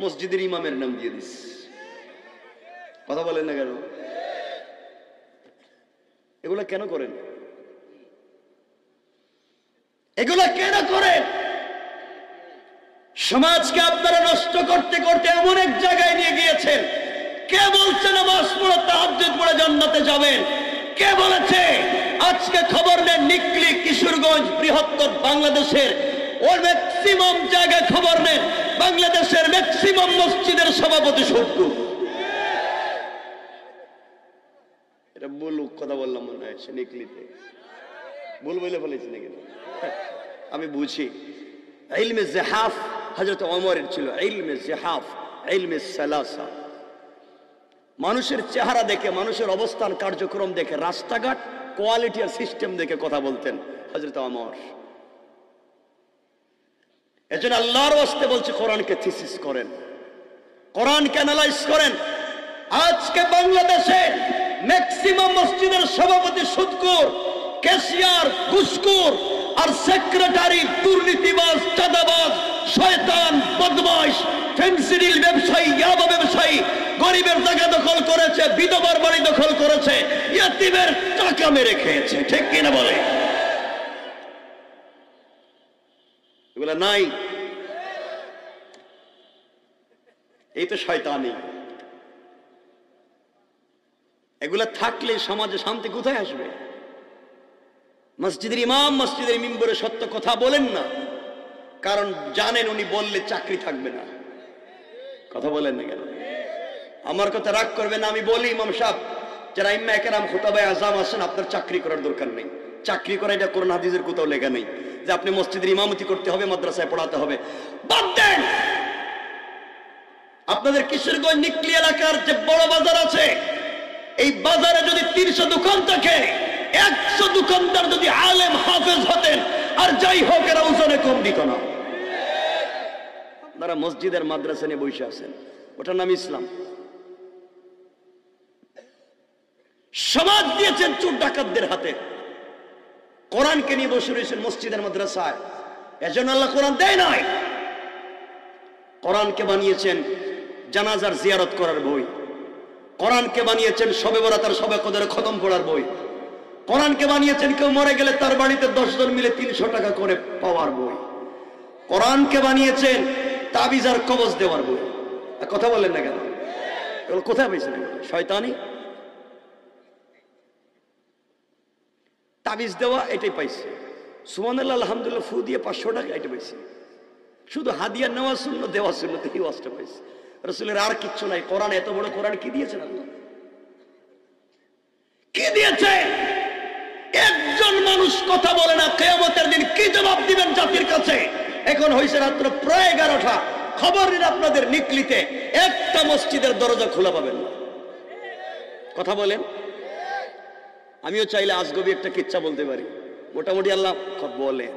মসজিদের ইমামের নাম দিয়ে দিস। কথা বলেন না কেন? এগুলা কেন করেন? এগুলা কেন করেন? সমাজকে আপনারা নষ্ট করতে করতে এমন এক জায়গায় নিয়ে গিয়েছেন। কে বলছে নামাজ পড়ে তাহাজ্জুদ পড়ে জান্নাতে যাবেন? কে বলেছে? আজকে খবর নেন, নিকলি, কিশোরগঞ্জ, বৃহত্তর বাংলাদেশের ওর ম্যাক্সিমাম জায়গায় খবর নেন, বাংলাদেশের ম্যাক্সিমাম মসজিদের সভাপতি শত্রু। এটা বলুক, কথা বললাম মনে হয় সে নিকলিতে ভুল বলে ফেলেছি নাকি? আমি বুঝি ইলমে জিহাফ হযরত ওমরের ছিল, ইলমে জিহাফ, ইলমে সালাসা। মানুষের চেহারা দেখে, মানুষের অবস্থান কার্যক্রম দেখে, রাস্তাঘাট, কোয়ালিটি আর সিস্টেম দেখে কথা বলতেন হযরত ওমর। এজন্য আল্লাহর ওয়াস্তে বলছে কোরআনকে থিসিস করেন, কোরআনকে অ্যানালাইজ করেন। আজকে বাংলাদেশে ম্যাক্সিমাম মসজিদের সভাপতি সুদখোর, ক্যাশিয়ার ঘুষখোর, আর সেক্রেটারি দুর্নীতিবাজ, চাঁদাবাজ, শয়তান, বদমাইশ, ফেন্সিডিল ব্যবসায়ী, ইয়াবা ব্যবসায়ী, গরিবের জায়গা দখল করেছে, বিধবার বাড়ি দখল করেছে, ইয়াতিমের টাকা মেরে খেয়েছে। ঠিক কিনা বলে? এগুলা নাই? এই তো শয়তানি। এগুলা থাকলে সমাজে শান্তি কোথায় আসবে? মসজিদের ইমাম মসজিদের মিম্বরে সত্য কথা বলেন না, কারণ জানেন উনি বললে চাকরি থাকবে না। কথা বলেন না কেন? আমার কথা রাগ করবে না, আমি বলি ইমাম সাহেব, যারা ইম্মা একরাম খুতাবায়ে আযম আছেন, আপনার চাকরি করার দরকার নেই। চাকরি করা এটা কোরআন হাদিসের কোথাও লেখা নেই যে আপনি মসজিদের ইমামতি করতে হবে, মাদ্রাসায় পড়াতে হবে। বাদ দেন। আপনাদের কিশোরগঞ্জ নিকলি এলাকার যে বড় বাজার আছে, এই বাজারে যদি 300 দোকান থাকে, 100 দোকানদার যদি আলেম হাফেজ হতেন, আর যাই হোক এরা ওজনে কম দিত না। আপনারা মসজিদের মাদ্রাসা নিয়ে বসে আছেন, ওটার নাম ইসলাম। সমাজ দিয়েছেন চোর ডাকাতদের হাতে। কোরআনকে নিয়ে বসে রয়েছেন মসজিদের মাদ্রাসায়। এজন্য আল্লাহ কোরআন দেয় নাই। কোরআনকে বানিয়েছেন জানাজার জিয়ারত করার বই, কোরআনকে বানিয়েছেন শবে বরাতের শবে কদরে খতম পড়ার বই, কোরআনকে বানিয়েছেন কেউ মরে গেলে তার বাড়িতে 10 জন মিলে 300 টাকা করে পাওয়ার বই, কোরআনকে বানিয়েছেন তাবিজ আর কবজ দেওয়ার বই। কথা বলেন না কেন? এগুলো কোথায় পাইছেন? শয়তানি তাবিজ দেওয়া এটাই পাইছে। সুবহানাল্লাহ আলহামদুলিল্লাহ ফু দিয়ে 500 টাকা এটা পাইছে। শুধু হাদিয়া নেওয়া শূন্য দেওয়া শূন্য থেকে ওয়াজটা পাইছে। রাসূলের আর কিচ্ছু নাই। কোরআন এত বড় কোরআন কি দিয়েছেন আল্লাহ? কি দিয়েছে? একজন মানুষ কথা বলে না। কিয়ামতের দিন কি জবাব দিবেন জাতির কাছে? এখন হইছে রাত্র প্রায় 11টা। খবর নিন আপনাদের নিকলিতে একটা মসজিদের দরজা খোলা পাবেন না। কথা বলেন। আমিও চাইলে আজগবি একটা কিচ্ছা বলতে পারি, মোটামুটি আল্লাহ বলেন।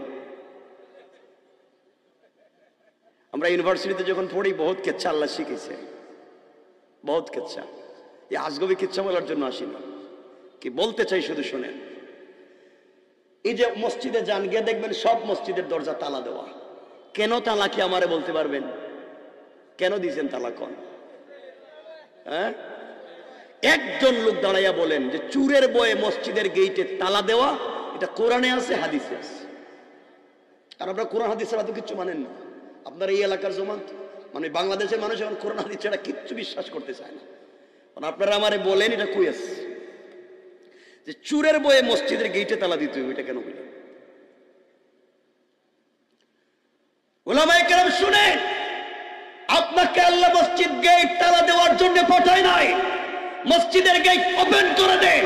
আমরা ইউনিভার্সিটিতে যখন পড়ি বহুত কিচ্ছা আল্লাহ শিখেছে, বহুত কিচ্ছা। এই আজগবি কিচ্ছা বলার জন্য আসিনি, কি বলতে চাই শুধু শোনেন। এই যে মসজিদে যান, গিয়ে দেখবেন সব মসজিদের দরজা তালা দেওয়া। কেন তালা কি আমারে বলতে পারবেন? কেন দিয়েছেন তালা? কোন হ্যাঁ? একজন লোক দাঁড়াইয়া বলেন যে চুরের বয়ে মসজিদের গেইটে তালা দেওয়া, এটা কোরআনে আছে, হাদিসে আছে। আর আপনারা কোরআন হাদিসের এত কিচ্ছু মানেন না। আপনার এই এলাকার জমান মানে বাংলাদেশের মানুষ এখন কোরআন হাদিস ছাড়া কিচ্ছু বিশ্বাস করতে চায় না। আপনারা আমারে বলেন এটা কই আছে যে চুরের বয়ে মসজিদের গেইটে তালা দিতে হবে? এটা কেন বললেন? উলামায়ে কেরাম শুনেন, আপনাকে আল্লাহ মসজিদ গেট তালা দেওয়ার জন্য পাঠায় নাই। মসজিদের গেট ওপেন করে দেন,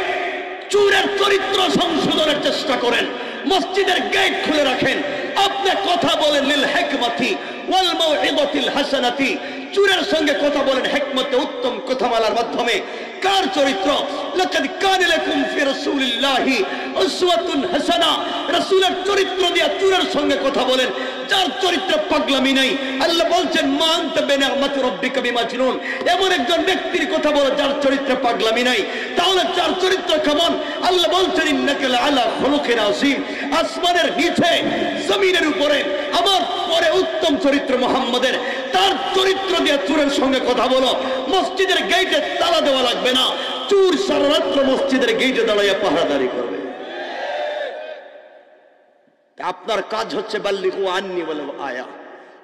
চুরের চরিত্র সংশোধনের চেষ্টা করেন, মসজিদের গেট খুলে রাখেন। আপনি কথা বলেন লিল হিকমতি ওয়াল মাউইযাতিল হাসানাতি, চুরের সঙ্গে কথা বলেন হিকমতে উত্তম কথা বলার মাধ্যমে। কার চরিত্র? লাকাদ কানা লাকুম ফি রাসূলিল্লাহি উসওয়াতুন হাসানা, রাসূলের চরিত্র দিয়ে চুরের সঙ্গে কথা বলেন, যার চরিত্রে পাগলামি নাই। আল্লাহ বলছেন মা আনতা বিনিআমাতি রাব্বিকা বিমাজনুন, এমন একজন ব্যক্তির কথা বলে যার চরিত্রে পাগলামি নাই। তাহলে যার চরিত্র কেমন? আল্লাহ বলছেন ইন্নাকা লাআলা খুলুকিন আযীম, আসমানের নিচে জমিনের উপরে আমার পরে উত্তম চরিত্র মুহাম্মাদের, তার চরিত্র দিয়ে চুরের সঙ্গে কথা বলো। মসজিদের গেটে তালা দেওয়া লাগবে না, চুর সারা রাত্র মসজিদের গেটে দাঁড়াইয়া পাহারাদারি করবে। আপনার কাজ হচ্ছে বাল্লিগু আন্নি ওয়ালাউ আয়া,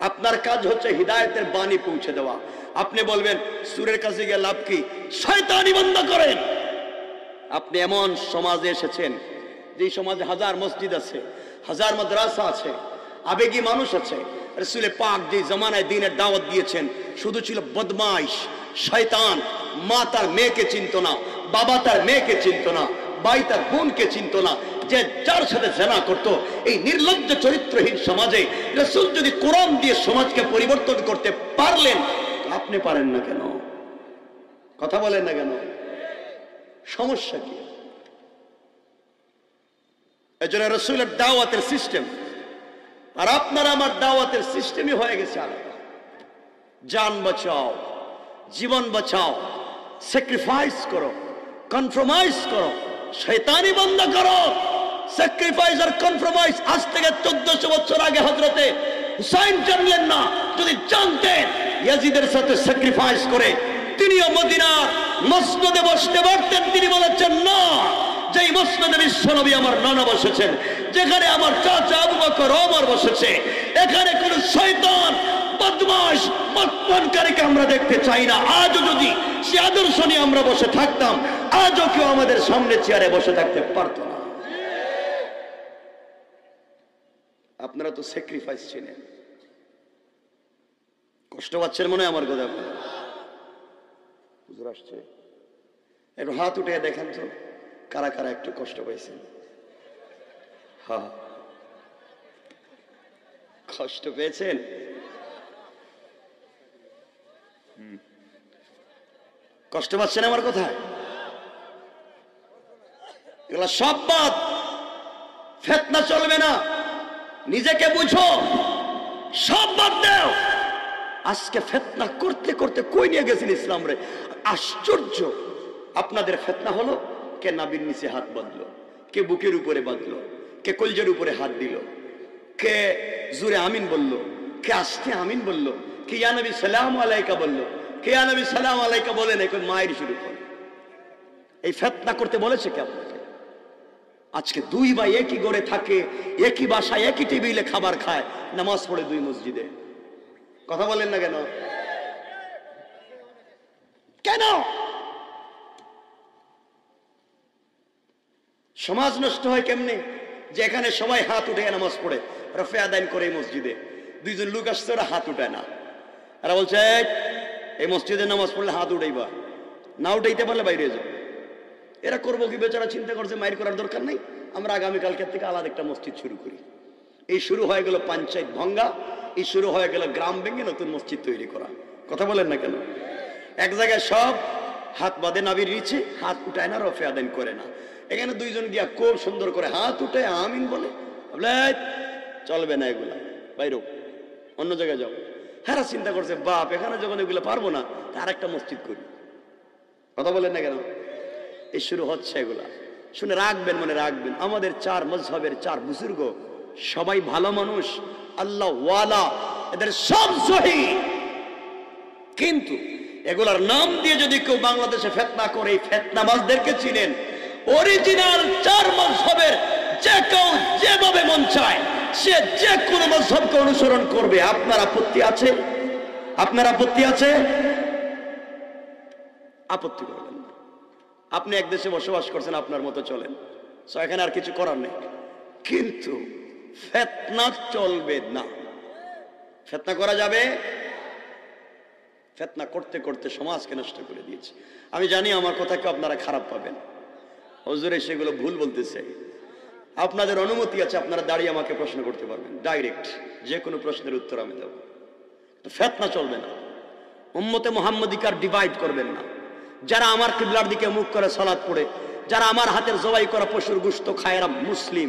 আপনার কাজ হচ্ছে হিদায়াতের বাণী পৌঁছে দেওয়া। আপনি বলবেন সুরের কাছে গিয়ে লাভ কি? শয়তানি বন্ধ করেন। আপনি এমন সমাজে এসেছেন যে সমাজে হাজার মসজিদ আছে, হাজার মাদ্রাসা আছে, আবেগী মানুষ আছে। রাসূল পাক যে জামানায় দ্বীনের দাওয়াত দিয়েছেন শুধু ছিল বদমাইশ, শয়তান। মা তার মেয়েকে চিনত না, বাবা তার মেয়েকে চিনত না, ভাই তার বোনকে চিনত না, যে যার সাথে জেনা করত। এই নির্লজ্জ চরিত্রহীন সমাজে রাসূল যদি কোরআন দিয়ে সমাজকে পরিবর্তন করতে পারলেন, আপনি পারেন না কেন? কথা বলেন না কেন? সমস্যা কি? এজন্য রাসূলের দাওয়াতের সিস্টেম আর আপনার আমার দাওয়াতের সিস্টেমই হয়ে গেছে আলাদা। জান বাঁচাও, জীবন বাঁচাও, স্যাক্রিফাইস করো, কম্প্রোমাইজ করো, শয়তানি বন্ধ করো। স্যাক্রিফাইস আর কম্প্রোমাইজ আজ থেকে 1400 বছর আগে হযরতে হুসাইন জানলেন না। যদি জানতেন ইয়াজিদের সাথে স্যাক্রিফাইস করে তিনিও মদিনার মসনদে বসতে পারতেন। তিনি বলেছেন না, যেই মসনদে বিশ্বনবী আমার নানা বসেছেন, যেখানে আমার চাচা আবু বকর ওমর বসেছে, এখানে কোন শয়তান বদমাশ মদপানকারীকে আমরা দেখতে চাই না। আজও যদি সে আদর্শ নিয়ে আমরা বসে থাকতাম, আজও কেউ আমাদের সামনে চেয়ারে বসে থাকতে পারত না। আপনারা তো স্যাক্রিফাইস ছিলেন। কষ্ট পাচ্ছেন মনে হয় আমার কথা? হুজুর আসছে, একটু হাত উঠে দেখেন তো কারা কারা একটু কষ্ট পাইছেন। হ্যাঁ, কষ্ট পেয়েছেন? কষ্ট পাচ্ছেন আমার কথায়? এগুলা সব বাদ, ফিতনা চলবে না। নিজেকে বুঝো, সব বাদ দাও। আজকে ফিতনা করতে করতে কই নিয়ে গেছেন ইসলাম রে। আশ্চর্য, আপনাদের ফিতনা হলো কে নাবির নিচে হাত বাঁধলো, কে বুকের উপরে বাঁধলো, কে কলজের উপরে হাত দিল, কে জোরে আমিন বলল, কে আস্তে আমিন বলল, কে ইয়া নবী সালাম আলাইকা বলল, কে ইয়া নবী সালাম আলাইকা বলেন, এখন মায়ের শুরু করে। এই ফিতনা করতে বলেছে কে আপনাকে? আজকে দুই ভাই একই ঘরে থাকে, একই বাসায় একই টেবিলে খাবার খায়, নামাজ পড়ে দুই মসজিদে। কথা বলেন না কেন? কেন? সমাজ নষ্ট হয় কেমনে? যে এখানে সবাই হাত উঠে নামাজ পড়ে, রফে আদায় করে মসজিদে, দুইজন লোক আসছে, ওরা হাত উঠায় না। এরা বলছে এই মসজিদে নামাজ পড়লে হাত উঠাইবা, না উঠাইতে পারলে বাইরে যাও। এরা করবো কি? বেচারা চিন্তা করছে মাইর করার দরকার নাই, আমরা আগামীকালকের থেকে আলাদা একটা মসজিদ শুরু করি। এই শুরু হয়ে গেল পঞ্চায়েত ভঙ্গা, এই শুরু হয়ে গেল গ্রাম ভেঙে নতুন মসজিদ তৈরি করা। কথা বলেন না কেন? এক জায়গায় সব হাত বাঁধে নাবির নিচে, হাত উঠায় না, রফে আদান করে না। এখানে দুইজন গিয়া খুব সুন্দর করে হাত উঠে আমিন বলে, চলবে না এগুলা, বাইরেও অন্য জায়গায় যাও। হ্যাঁ, চিন্তা করছে বাপ এখানে যখন এগুলো পারবো না, আর একটা মসজিদ করি। কথা বলেন না কেন? এই শুরু হচ্ছে এগুলা। শুনে রাখবেন, মনে রাখবেন, আমাদের চার মজহবের চার বুজুর্গ সবাই ভালো মানুষ, আল্লাহ ওয়ালা, এদের সব সহি। কিন্তু এগুলার নাম দিয়ে যদি কেউ বাংলাদেশে ফিতনা করে, এই ফিতনাবাজদেরকে চিনেন। অরিজিনাল চার মজহবের যে কেউ যেভাবে মন চায় সে যে কোনো মজহবকে অনুসরণ করবে। আপনার আপত্তি আছে? আপনার আপত্তি আছে? আপত্তি করবেন না। আপনি এক দেশে বসবাস করছেন, আপনার মতো চলেন, সো এখানে আর কিছু করার নেই। কিন্তু ফিতনা চলবে না। ফিতনা করা যাবে? ফিতনা করতে করতে সমাজকে নষ্ট করে দিয়েছে। আমি জানি আমার কথা কেউ আপনারা খারাপ পাবেন, হুজুরে সেগুলো ভুল বলতেছে। আপনাদের অনুমতি আছে, আপনারা দাঁড়িয়ে আমাকে প্রশ্ন করতে পারবেন, ডাইরেক্ট যে কোনো প্রশ্নের উত্তর আমি দেব। তো ফিতনা চলবে না। উম্মতে মুহাম্মদীকে ডিভাইড করবেন না। যারা আমার কিবলার দিকে মুখ করে সালাত পড়ে, যারা আমার হাতের জবাই করা পশুর গোশত খায়, এরা মুসলিম।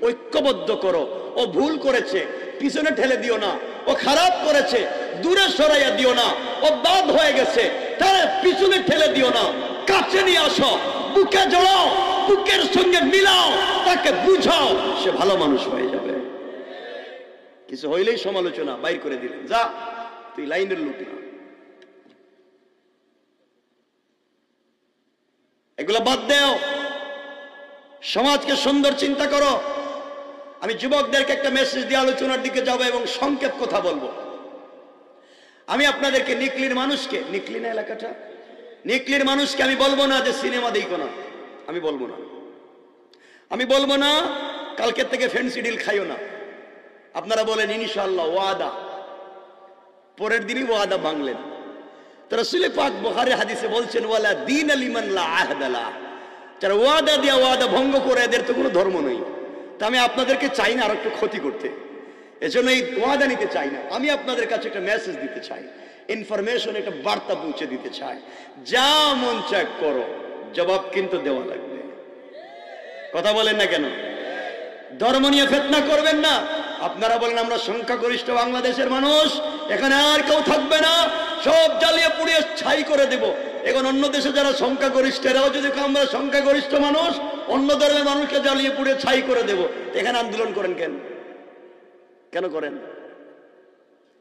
ঐক্যবদ্ধ করো। ও ভুল করেছে, পিছনে ঠেলে দিও না। ও খারাপ করেছে, দূরে সরাইয়া দিও না। ও বাদ হয়ে গেছে, তার পিছনে ঠেলে দিও না, কাছে নিয়ে আসো, বুকে জড়াও, বুকের সঙ্গে মিলাও, তাকে বুঝাও, সে ভালো মানুষ হয়ে যাবে। কিছু হইলেই সমালোচনা বাইর করে দিলেন, যা তুই লাইনের লোক না। এগুলো বাদ দাও, সমাজকে সুন্দর চিন্তা করো। আমি যুবকদেরকে একটা মেসেজ দিয়ে আলোচনার দিকে যাব এবং সংক্ষেপ কথা বলবো। আমি আপনাদেরকে নিকলির মানুষকে, নিকলি না এলাকাটা, নিকলির মানুষকে আমি বলবো না যে সিনেমা দেখো না, আমি বলবো না। আমি বলবো না কালকের থেকে ফ্যান্সি ডিল খাইও না। আপনারা বলেন ইনশাআল্লাহ ওয়াদা, পরের দিনই ওয়াদা ভাঙলেন। তো রাসূল পাক বুখারী হাদিসে বলছেন ওয়ালা দীন লিমান লা আহদ লা, যারা ওয়াদা দিয়া ওয়াদা ভঙ্গ করে এদের তো কোনো ধর্ম নেই। তা আমি আপনাদেরকে চাই না আর একটু ক্ষতি করতে, এজন্য এই ওয়াদা নিতে চাই না। আমি আপনাদের কাছে একটা মেসেজ দিতে চাই, ইনফরমেশন, একটা বার্তা পৌঁছে দিতে চাই। যা মন চায় করো, জবাব কিন্তু দেওয়া লাগবে। কথা বলেন না কেন? ধর্ম নিয়ে ফিতনা করবেন না। আপনারা বলেন আমরা সংখ্যাগরিষ্ঠ বাংলাদেশের মানুষ, এখানে আর কেউ থাকবে না, সব জ্বালিয়ে পুড়িয়ে ছাই করে দেব। এখন অন্য দেশে যারা সংখ্যাগরিষ্ঠ, এরাও যদি আমরা সংখ্যাগরিষ্ঠ মানুষ, অন্য ধর্মের মানুষকে জ্বালিয়ে পুড়িয়ে ছাই করে দেব, এখানে আন্দোলন করেন কেন? কেন করেন?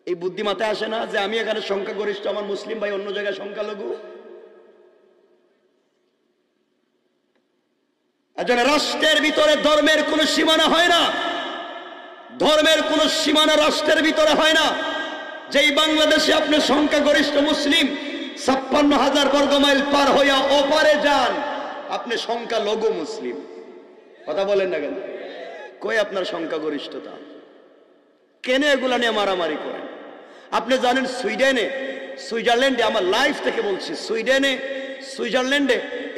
এই বুদ্ধি মাথায় আসে না যে আমি এখানে সংখ্যাগরিষ্ঠ, আমার মুসলিম ভাই অন্য জায়গায় সংখ্যালঘু? একজন রাষ্ট্রের ভিতরে ধর্মের কোনো সীমানা হয় না, ধর্মের কোনো সীমানা রাষ্ট্রের ভিতরে হয় না। যেই বাংলাদেশে আপনি সংখ্যাগরিষ্ঠ মুসলিম 56,000 বর্গ মাইল পার হইয়া ওপারে যান, আপনি সংখ্যালঘু মুসলিম। কথা বলেন না কেন? কই আপনার সংখ্যাগরিষ্ঠতা? কেন এগুলা নিয়ে মারামারি করেন? আপনি জানেন সুইডেনে, সুইজারল্যান্ডে, আমার লাইফ থেকে বলছি, সুইডেনে, সুইজারল্যান্ডে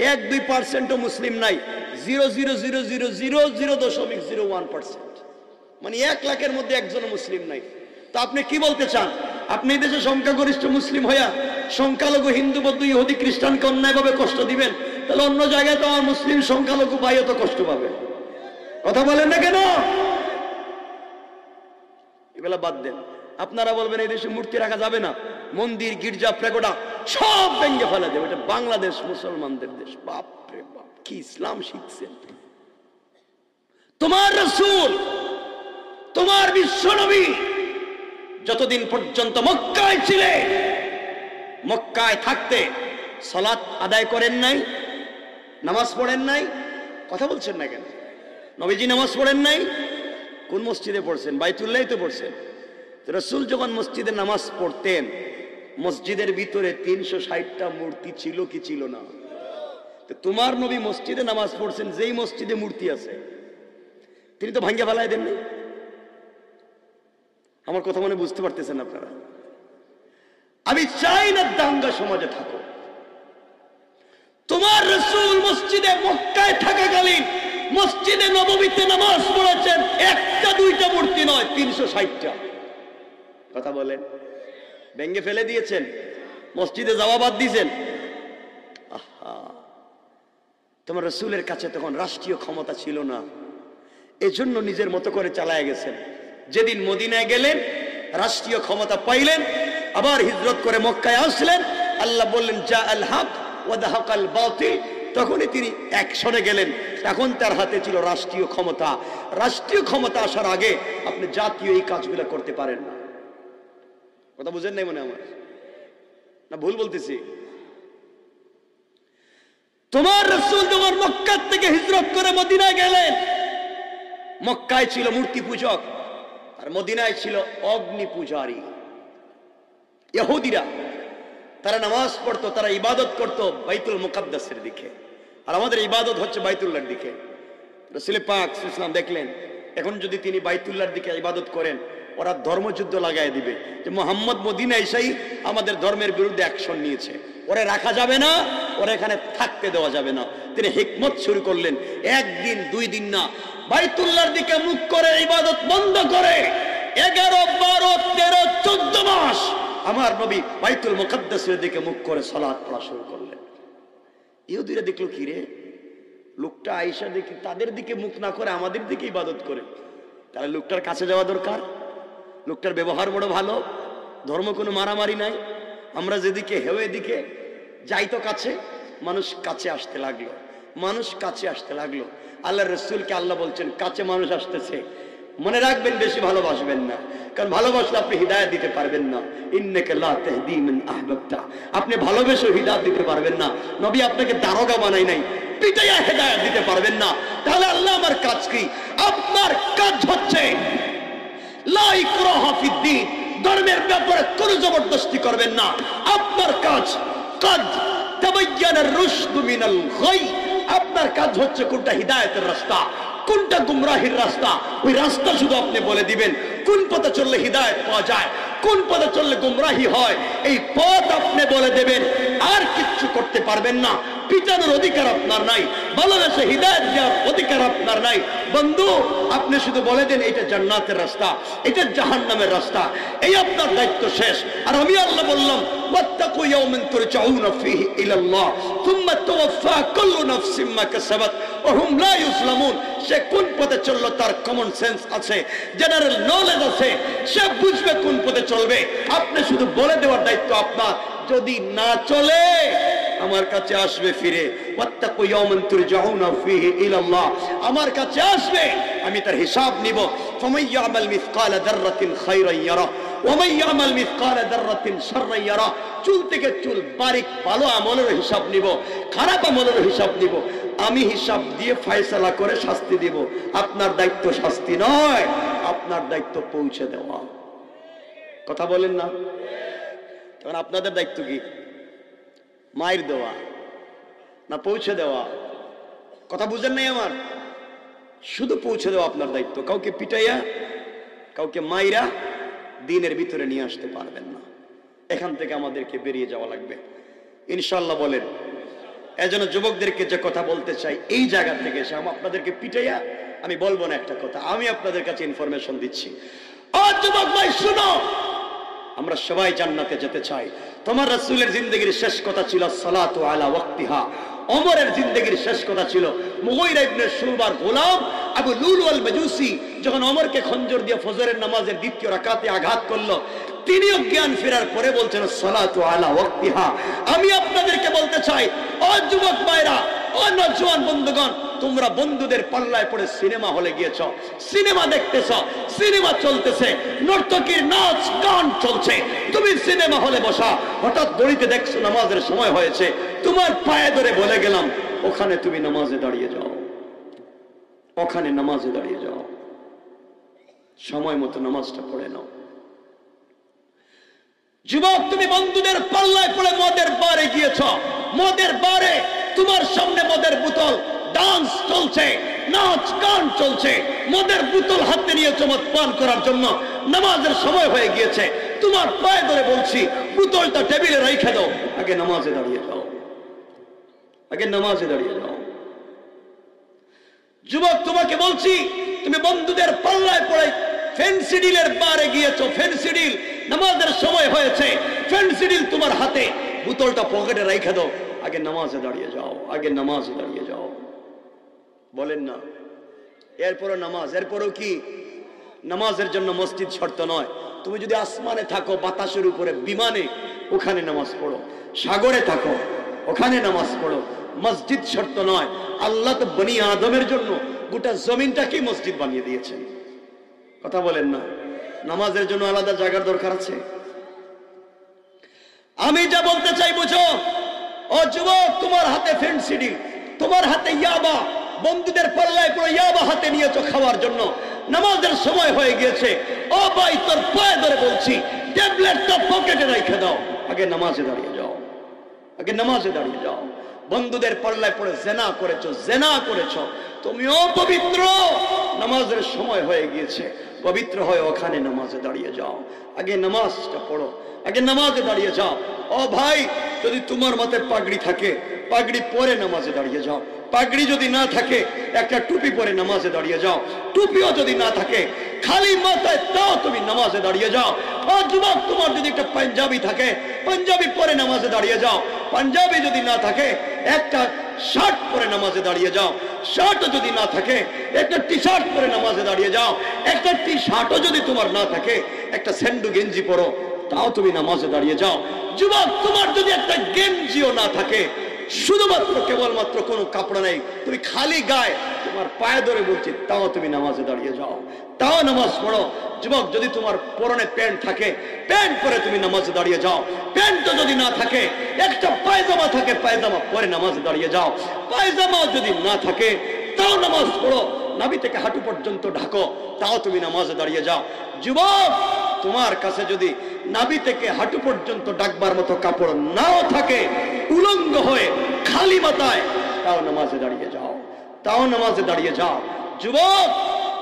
1-2% মুসলিম নাই, 0.0000001%, মানে 1 লাখের মধ্যে একজন মুসলিম নাই। তা আপনি কি বলতে চান? আপনি দেশে সংখ্যাগরিষ্ঠ মুসলিম হইয়া সংখ্যালঘু হিন্দু, বৌদ্ধ, ইহুদি, খ্রিস্টানকে অন্যায়ভাবে কষ্ট দিবেন? তাহলে অন্য জায়গায় তো আমার মুসলিম সংখ্যালঘু ভাইও তো কষ্ট পাবে। কথা বলেন না কেন? এগুলা বাদ দেন। আপনারা বলবেন এই দেশে মূর্তি রাখা যাবে না, মন্দির, গির্জা, প্রেগোডা সব ভেঙে ফেলা যাবে, এটা বাংলাদেশ মুসলমানদের দেশ। বাপ রে বাপ, কি ইসলাম শিখছেন! তোমার রাসূল, তোমার বিশ্বনবী যতদিন পর্যন্ত মক্কায় ছিলেন, মক্কায় থাকতে সালাত আদায় করেন নাই, নামাজ পড়েন নাই? কথা বলছেন না কেন? নবীজি নামাজ পড়েন নাই? কোন মসজিদে পড়ছেন? বাইতুল্লাহই তো পড়ছেন। রাসূল যখন মসজিদে নামাজ পড়তেন, মসজিদের ভিতরে 360টা মূর্তি ছিল কি ছিল না? তো তোমার নবী মসজিদে নামাজ পড়ছেন, যেই মসজিদে মূর্তি আছে তিনি তো ভাঙ্গে ফেলায় দেননি। আমার কথা মনে বুঝতে পারতেছেন আপনারা? আমি চাই না দাঙ্গা সমাজে থাকো। তোমার রাসূল মসজিদে মক্কায় থাকাকালীন মসজিদে নববীতে নামাজ পড়েছেন, একটা দুইটা মূর্তি নয়, 360টা। কথা বলেন, ভেঙ্গে ফেলে দিয়েছেন, মসজিদে যাওয়া বাদ দিয়েছেন। আহা, তোমার রাসূলের কাছে তখন রাষ্ট্রীয় ক্ষমতা ছিল না, এজন্য নিজের মতো করে চালায় গেছেন। যেদিন মদিনায় গেলেন, রাষ্ট্রীয় ক্ষমতা পাইলেন, আবার হিজরত করে মক্কায় আসলেন, আল্লাহ বললেন জা আল হক ওয়া যাহাকাল বাতিল, তখনই তিনি অ্যাকশনে গেলেন। তখন তার হাতে ছিল রাষ্ট্রীয় ক্ষমতা। রাষ্ট্রীয় ক্ষমতা আসার আগে আপনি জাতীয় এই কাজগুলো করতে পারেন না। কথা বুঝেন নাই মনে আমার? না ভুল বলতেছি? তোমার রাসূল যখন মক্কা থেকে হিজরত করে মদিনায় গেলেন, মক্কায় ছিল মূর্তি পূজক আর মদিনায় ছিল অগ্নি পূজারী। ইহুদিরা তারা নামাজ পড়তো, তারা ইবাদত করত বাইতুল মুকাদ্দাসের দিকে, আর আমাদের ইবাদত হচ্ছে বাইতুল্লাহর দিকে। রাসূল পাক সাল্লাল্লাহু আলাইহি ওয়াসাল্লাম দেখলেন, এখন যদি তিনি বাইতুল্লাহর দিকে ইবাদত করেন, ওরা ধর্মযুদ্ধ লাগাই দিবে যে মুহাম্মদ মদিনা এসেই আমাদের ধর্মের বিরুদ্ধে অ্যাকশন নিয়েছে, ওরা রাখা যাবে না, ওরা এখানে থাকতে দেওয়া যাবে না। তিনি হিকমত শুরু করলেন, একদিন দুই দিন না, বাইতুল্লাহর দিকে মুখ করে ইবাদত বন্ধ করে 11, 12, 13, 14 মাস আমার নবী বাইতুল মুকাদ্দাসের দিকে মুখ করে সালাত পড়া শুরু করলেন। ইহুদিরা দেখলো কি রে, লোকটা আয়েশা দেখি তাদের দিকে মুখ না করে আমাদের দিকে ইবাদত করে, তাহলে লোকটার কাছে যাওয়া দরকার। লোকটার ব্যবহার বড় ভালো, ধর্ম কোনো মারামারি নাই, আমরা যেদিকে হেও এদিকে যাই তো কাছে। মানুষ কাছে আসতে লাগলো, মানুষ কাছে আসতে লাগলো। আল্লাহ রাসূলকে আল্লাহ বলছেন কাছে মানুষ আসতেছে, মনে রাখবেন বেশি ভালোবাসবেন না, কারণ ভালোবাসলে আপনি হিদায়াত দিতে পারবেন না। ইন্নাকা লা তাহদি মান আহবাবতা, আপনি ভালোবেসে হিদায়াত দিতে পারবেন না। নবী আপনাকে দারোগা বানাই নাই, পিটাইয়া হিদায়াত দিতে পারবেন না। তাহলে আল্লাহ আমার কাজ কি? আপনার কাজ হচ্ছে লা ইকরাহা ফিদ্দীন, ধর্মের ব্যাপারে কোনো জবরদস্তি করবেন না। আপনার কাজ কাদ তাবায়্যানার রুশদু মিনাল গাই, আপনার কাজ হচ্ছে কোনটা হিদায়াতের রাস্তা, কোনটা গুমরাহির রাস্তা, ওই রাস্তা শুধু আপনি বলে দিবেন। কোন পথে চললে হিদায়াত পাওয়া যায়, কোন পথে চললে গুমরাহি হয়, এই পথ আপনি বলে দেবেন। আর কিচ্ছু করতে পারবেন না। পিটানোর অধিকার আপনার নাই, ভালোবেসে হিদায়াত দেওয়ার অধিকার আপনার নাই। বন্ধু, আপনি শুধু বলে দেন এটা জান্নাতের রাস্তা, এটা জাহান্নামের রাস্তা, এই আপনার দায়িত্ব শেষ। আর আমি আল্লাহ বললাম ওয়াত্তাকু ইয়াওমান তুরজাউনা ফীহি ইলাল্লাহ সুম্মা তুওয়াফা কুল্লু নাফসিন মা কাসাবাত ওয়া হুম লা ইউজলামুন। সে কোন পথে চললো তার কমন সেন্স আছে, জেনারেল নলেজ আছে, সে বুঝবে কোন পথে চলবে। আপনি শুধু বলে দেওয়ার দায়িত্ব আপনার। যদি না চলে আমার কাছে আসবে ফিরে, ওয়াত্তাকু ইয়াওমান তুরজাউনা ফীহি ইলাল্লাহ, আমার কাছে আসবে, আমি তার হিসাব নিব। ফামান ইয়ামাল মিসকালা যাররাতিন খায়রান ইয়ারা ওয়া মান ইয়ামাল মিসকালা যাররাতিন শাররান ইয়ারা। চুল থেকে চুল বারিক ভালো আমলের হিসাব নিব, খারাপ আমলের হিসাব নিব। আমি হিসাব দিয়ে ফয়সালা করে শাস্তি দিব। আপনার দায়িত্ব শাস্তি নয়, আপনার দায়িত্ব পৌঁছে দেওয়া। কথা বলেন না? তখন আপনাদের দায়িত্ব কি? মায়ের দেওয়া না পৌঁছে দেওয়া? কথা বুঝেন নাই আমার? শুধু পৌঁছে দেওয়া আপনার দায়িত্ব। কাউকে পিটাইয়া, কাউকে মাইরা দিনের ভিতরে নিয়ে আসতে পারবেন না। এখান থেকে আমাদেরকে বেরিয়ে যাওয়া লাগবে ইনশাআল্লাহ। বলেন। এজন্য যুবকদেরকে যে কথা বলতে চাই, এই জায়গা থেকে এসে আমি আপনাদেরকে পিটাইয়া আমি বলবো না একটা কথা, আমি আপনাদের কাছে ইনফরমেশন দিচ্ছি। ও যুবক ভাই শুনো, আমরা সবাই জান্নাতে যেতে চাই। তোমার রাসূলের জিন্দেগীর শেষ কথা ছিল সালাতু আলা ওয়াক্তিহা। ওমরের জিন্দেগীর শেষ কথা ছিল মুগীরা ইবনে শুবার গোলাম আবু লুলু আল মাজুসি যখন ওমরকে খঞ্জর দিয়ে ফজরের নামাজের দ্বিতীয় রাকাতে আঘাত করলো, তিনিও জ্ঞান ফেরার পরে বলছেন সালাতু আলা ওয়াক্তিহা। আমি আপনাদেরকে বলতে চাই, ও যুবক ভাইরা, ও নওজোয়ান বন্ধুগণ, তোমরা বন্ধুদের পাল্লায় পড়ে সিনেমা হলে গিয়েছ, সিনেমা দেখতেছ, সিনেমা চলতেছে, নর্তকীর নাচ গান চলছে, তুমি সিনেমা হলে বসা, হঠাৎ ঘড়িতে দেখছো নামাজের সময় হয়েছে, তোমার পায়ে ধরে বলে গেলাম ওখানে তুমি নামাজে দাঁড়িয়ে যাও, ওখানে নামাজে দাঁড়িয়ে যাও, সময় মতো নামাজটা পড়ে নাও। যুবক, তুমি বন্ধুদের পাল্লায় পড়ে মদের বারে গিয়েছ, মদের বারে তোমার সামনে মদের বোতল, ডান্স চলছে, নাচ গান চলছে, মদের বোতল হাতে নিয়েছো মদ পান করার জন্য, নামাজের সময় হয়ে গিয়েছে, তোমার পায়ে ধরে বলছি বোতলটা টেবিলে রেখে দাও, আগে নামাজে দাঁড়িয়ে যাও, আগে নামাজে দাঁড়িয়ে যাও। যুবক, তোমাকে বলছি তুমি বন্ধুদের পাল্লায় পড়ে ফেন্সিডিলের বারে গিয়েছো, ফেন্সিডিল, নামাজের সময় হয়েছে, ফেন্সিডিল তোমার হাতে, বোতলটা পকেটে রেখে দাও, আগে নামাজে দাঁড়িয়ে যাও, আগে নামাজে দাঁড়িয়ে যাও। বলেন না? এরপরও নামাজ, এরপরও কি? নামাজের জন্য মসজিদ শর্ত নয়। তুমি যদি আসমানে থাকো, বাতাসের উপরে, বিমানে, ওখানে নামাজ পড়ো, সাগরে থাকো, ওখানে নামাজ পড়ো, মসজিদ শর্ত নয়। আল্লাহ তো বনি আদমের জন্য গোটা জমিনটাকে মসজিদ বানিয়ে দিয়েছেন। কথা বলেন না? নামাজের জন্য আলাদা জায়গার দরকার আছে? আমি যা বলতে চাই বুঝো। ও যুবক, তোমার হাতে ফেন্সিডিল, তোমার হাতে ইয়াবা, বন্ধুদের পাল্লায় পড়ে ইয়াবা হাতে নিয়েছো খাওয়ার জন্য, নামাজের সময় হয়ে গিয়েছে, ও ভাই তোর পায়ে ধরে বলছি ট্যাবলেটটা পকেটে রেখে দাও, আগে নামাজে দাঁড়িয়ে যাও, আগে নামাজে দাঁড়িয়ে যাও। বন্ধুদের পাল্লায় পড়ে জেনা করেছো, জেনা করেছো, তুমি অপবিত্র, নামাজের সময় হয়ে গিয়েছে, পবিত্র হয়ে ওখানে নামাজে দাঁড়িয়ে যাও, আগে নামাজটা পড়ো, আগে নামাজে দাঁড়িয়ে যাও। ও ভাই, যদি তোমার মাথায় পাগড়ি থাকে, পাগড়ি পরে নামাজে দাঁড়িয়ে যাও, পাগড়ি যদি না থাকে একটা টুপি পরে নামাজে দাঁড়িয়ে যাও, টুপিও যদি না থাকে খালি মাথায়, তাও তুমি নামাজে দাঁড়িয়ে যাও। ও যুবক, তোমার যদি একটা পাঞ্জাবি থাকে, পাঞ্জাবি পরে নামাজে দাঁড়িয়ে যাও, পাঞ্জাবি যদি না থাকে একটা শার্ট পরে নামাজে দাঁড়িয়ে যাও, শার্টও যদি না থাকে একটা টি শার্ট পরে নামাজে দাঁড়িয়ে যাও, একটা টি শার্টও যদি তোমার না থাকে একটা স্যান্ডু গেঞ্জি পরো, তাও তুমি নামাজে দাঁড়িয়ে যাও। যুবক, তোমার যদি একটা গেঞ্জিও না থাকে, শুধুমাত্র কেবলমাত্র কোনো কাপড় নেই, তুমি খালি গায়ে, তোমার পায়ে ধরে বলছি, তাও তুমি নামাজে দাঁড়িয়ে যাও, তাও নামাজ পড়ো। যুবক, যদি তোমার পরনে প্যান্ট থাকে, প্যান্ট পরে তুমি নামাজে দাঁড়িয়ে যাও, প্যান্টও যদি না থাকে একটা পায়জামা থাকে, পায়জামা পরে নামাজে দাঁড়িয়ে যাও, পায়জামাও যদি না থাকে তাও নামাজ পড়ো, নাভি থেকে হাঁটু পর্যন্ত ঢাকো, তাও তুমি নামাজে দাঁড়িয়ে যাও। যুবক, তোমার কাছে যদি নাভি থেকে হাঁটু পর্যন্ত ডাকবার মতো কাপড় নাও থাকে, উলঙ্গ হয়ে খালি মাথায়, তাও নামাজে দাঁড়িয়ে যাও, তাও নামাজে দাঁড়িয়ে যাও। যুবক,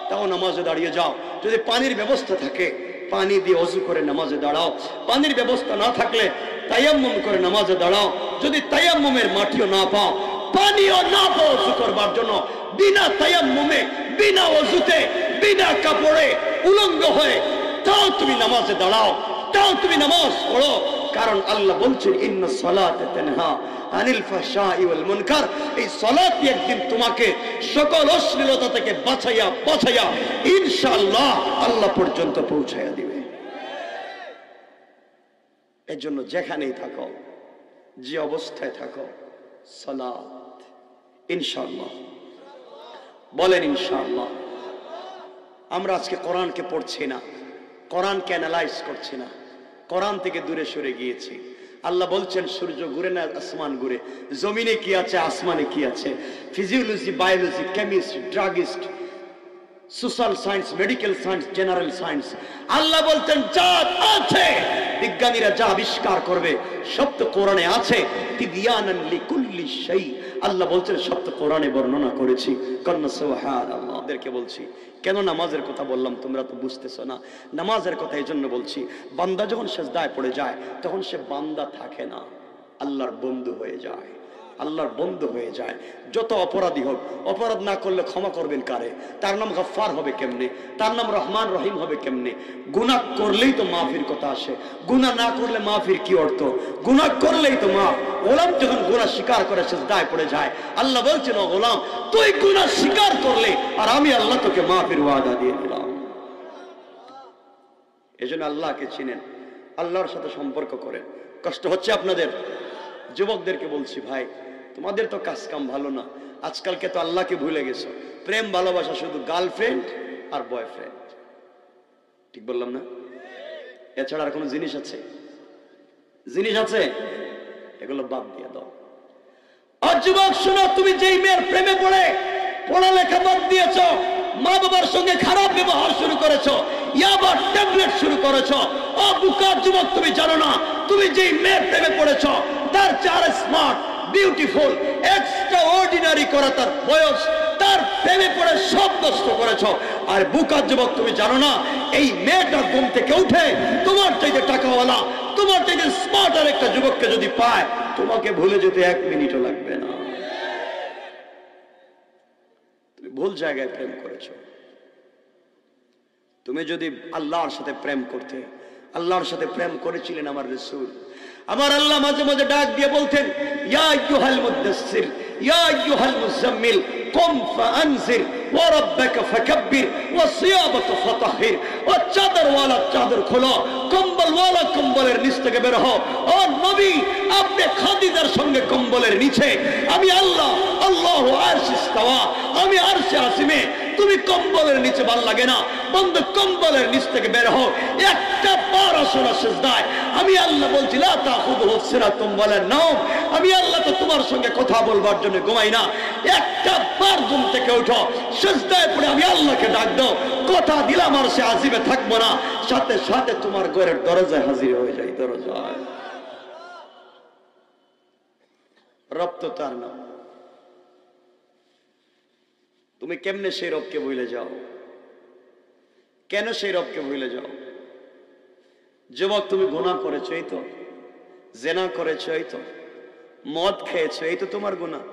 তাও নামাজে দাঁড়িয়ে যাও। যদি পানির ব্যবস্থা থাকে, পানি দিয়ে ওযু করে নামাজে দাঁড়াও, পানির ব্যবস্থা না থাকলে তায়াম্মুম করে নামাজে দাঁড়াও, যদি তায়াম্মুমের মাটিও না পাও, পানিও না পাও ওযু করবার জন্য, বিনা তায়াম্মুমে, বিনা ওযুতে, বিনা কাপড়ে, উলঙ্গ হয়ে তাও তুমি নামাজে দাঁড়াও, তাও তুমি নামাজ পড়ো। কারণ আল্লাহ বলছেন ইন্নাস সালাতা তানহা আনিল ফাহশাই ওয়াল মুনকার, এই সালাতই একদিন তোমাকে সকল অশ্লীলতা থেকে বাঁচাইয়া বাঁচাইয়া ইনশাআল্লাহ আল্লাহ পর্যন্ত পৌঁছাইয়া দিবে। এর জন্য যেখানেই থাকো, যে অবস্থায় থাকো, সালাত ইনশাআল্লাহ, বলেন ইনশাআল্লাহ। আমরা আজকে কোরআনকে পড়ছি না, কোরআনকে অ্যানালাইজ করছি না, কোরআন থেকে দূরে সরে গিয়েছি। আল্লাহ বলছেন সূর্য ঘুরে না, আসমান ঘুরে, জমিনে কি আছে, আসমানে কি আছে, physiology, biology, chemist, druggist, social science, medical science, general science, Allah বলছেন যা আছে, বিজ্ঞানীরা যা আবিষ্কার করবে সব তো কোরআনে আছে। তিবিয়ানান লিকুল্লি শাই, আল্লাহ বলছেন সব তো কোরআনে বর্ণনা করেছি। কন্না সুবহানাল্লাহ। আপনাদেরকে বলছি কেন নামাজের কথা বললাম, তোমরা তো বুঝতেছো না। নামাজের কথা এই জন্য বলছি, বান্দা যখন সিজদায় পড়ে যায় তখন সে বান্দা থাকে না, আল্লাহর বন্ধু হয়ে যায়, আল্লাহর বন্ধু হয়ে যায়। যত অপরাধী হোক, অপরাধ না করলে ক্ষমা করবেন কারে? তার নাম গফফার হবে কেমনে? তার নাম রহমান রহিম হবে কেমনে? গুনাহ করলেই তো মাফির কথা আসে, গুনাহ না করলে মাফির কি অর্থ? গুনাহ করলেই তো মাফ। গোলাম যখন গুনাহ স্বীকার করে সিজদায় পড়ে যায়, আল্লাহ বলছেন ও গোলাম তুই গুনাহ স্বীকার করলে আর আমি আল্লাহ তোকে মাফির ওয়াদা দিয়ে দিলাম। এজন্য আল্লাহকে চিনেন, আল্লাহর সাথে সম্পর্ক করেন। কষ্ট হচ্ছে আপনাদের? যুবকদেরকে বলছি ভাই, তোমাদের তো কাজ কাম ভালো না, আজকালকে তো আল্লাহকে ভুলে গেছো, প্রেম ভালোবাসা শুধু গার্লফ্রেন্ড আর বয়ফ্রেন্ড। ঠিক বললাম না? এছাড়া আর কোনো জিনিস আছে? জিনিস আছে? এগুলো বাদ দিয়ে দাও। আর যুবক শোনো, তুমি যেই মেয়ের প্রেমে পড়ে পড়ালেখা বাদ দিয়েছ, মা বাবার সঙ্গে খারাপ ব্যবহার শুরু করেছো, ইয়াবার ট্যাবলেট শুরু করেছো, ও বুকার যুবক তুমি জানো না তুমি যেই মেয়ের প্রেমে পড়েছ তার চার স্মার্ট, বিউটিফুল, এক্সট্রা অর্ডিনারি করা তার বয়স, তার প্রেমে পড়ে সব নষ্ট করেছ। আর বুকার যুবক তুমি জানো না এই মেয়েটা ঘুম থেকে উঠে তোমার চাইতে টাকাওয়ালা, তোমার চাইতে স্মার্ট আর একটা যুবককে যদি পায়, তোমাকে ভুলে যেতে 1 মিনিটও লাগবে না। তুমি ভুল জায়গায় প্রেম করেছো। তুমি যদি আল্লাহর সাথে প্রেম করতে, আল্লাহর সাথে প্রেম করেছিলেন আমার রাসূল, আমার আল্লাহ মাঝে মাঝে ডাক দিয়ে বলতেন, ইয়া আইয়ুহাল মুদাসসির ইয়া আইয়ুহাল মুজাম্মিল কুম ফাআনজির ওয়া রাব্বাকা ফাকাব্বির ওয়া সিয়াবাকা ফাতাহির। ও চাদরওয়ালা চাদর খোলো, কম্বলওয়ালা কম্বলের নিচ থেকে বের হও। ও নবী, আপনি খাদিজার সঙ্গে কম্বলের নিচে, আমি আল্লাহ, আল্লাহু আরশে ইস্তাওয়া, আমি আরশে আসিমে, তুমি কম্বলের নিচে ভালো লাগে না বন্ধু, কম্বলের নিচ থেকে বের হও, একটা বার আসো না সিজদায়। আমি আল্লাহ বলছি লা তাখুযুহু সিরাতুম ওয়ালা নাওম, আমি আল্লাহ তো তোমার সঙ্গে কথা বলবার জন্য ঘুমাই না, একটা বার ঘুম থেকে উঠো, সিজদায় পড়ে আমি আল্লাহকে ডাক দাও, কথা দিলাম আর সে আজিবে থাকবো না, সাথে সাথে তোমার ঘরের দরজায় হাজির হয়ে যাই। দরজায় রব তো তার নাম। তুমি কেমনে সেই রবকে ভুলে যাও? কেন সেই রবকে ভুলে যাও? যুবক, তুমি গুনাহ করেছো, এই তো জেনা করেছো, এই তো মদ খেয়েছো, এই তো তোমার গুনাহ।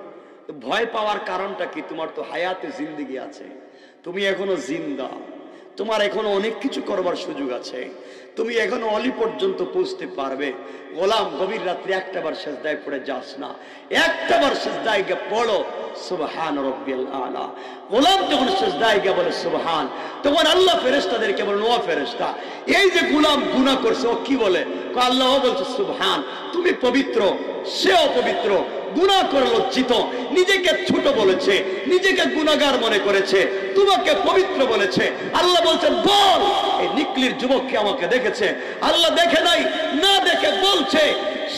ভয় পাওয়ার কারণটা কি? তোমার তো হায়াতে জিন্দেগি আছে, তুমি এখনো জিন্দা, তোমার এখনো অনেক কিছু করবার সুযোগ আছে, তুমি এখনো অলি পর্যন্ত পৌঁছতে পারবে। গোলাম, গভীর রাত্রে একটাবার সিজদায় পড়ে যাস না, একটাবার সিজদায় গিয়ে পড়ো সুবহান রাব্বিয়াল আলা। গোলাম যখন সিজদায় গিয়ে বলে সুবহান, তখন আল্লাহ ফেরেশতাদেরকে বলেন, ও ফেরেশতা, এই যে গোলাম গুনাহ করছে ও কি বলে? আল্লাহ বলছে সুবহান, তুমি পবিত্র, সেও পবিত্র, গুনাহ করে লজ্জিত, নিজেকে ছোট বলেছে, নিজেকে গুনাহগার মনে করেছে, তোমাকে পবিত্র বলেছে। আল্লাহ বলছেন বল, এই নিকলির যুবককে আমাকে দেখেছে? আল্লাহ দেখে নাই, না দেখে বলছে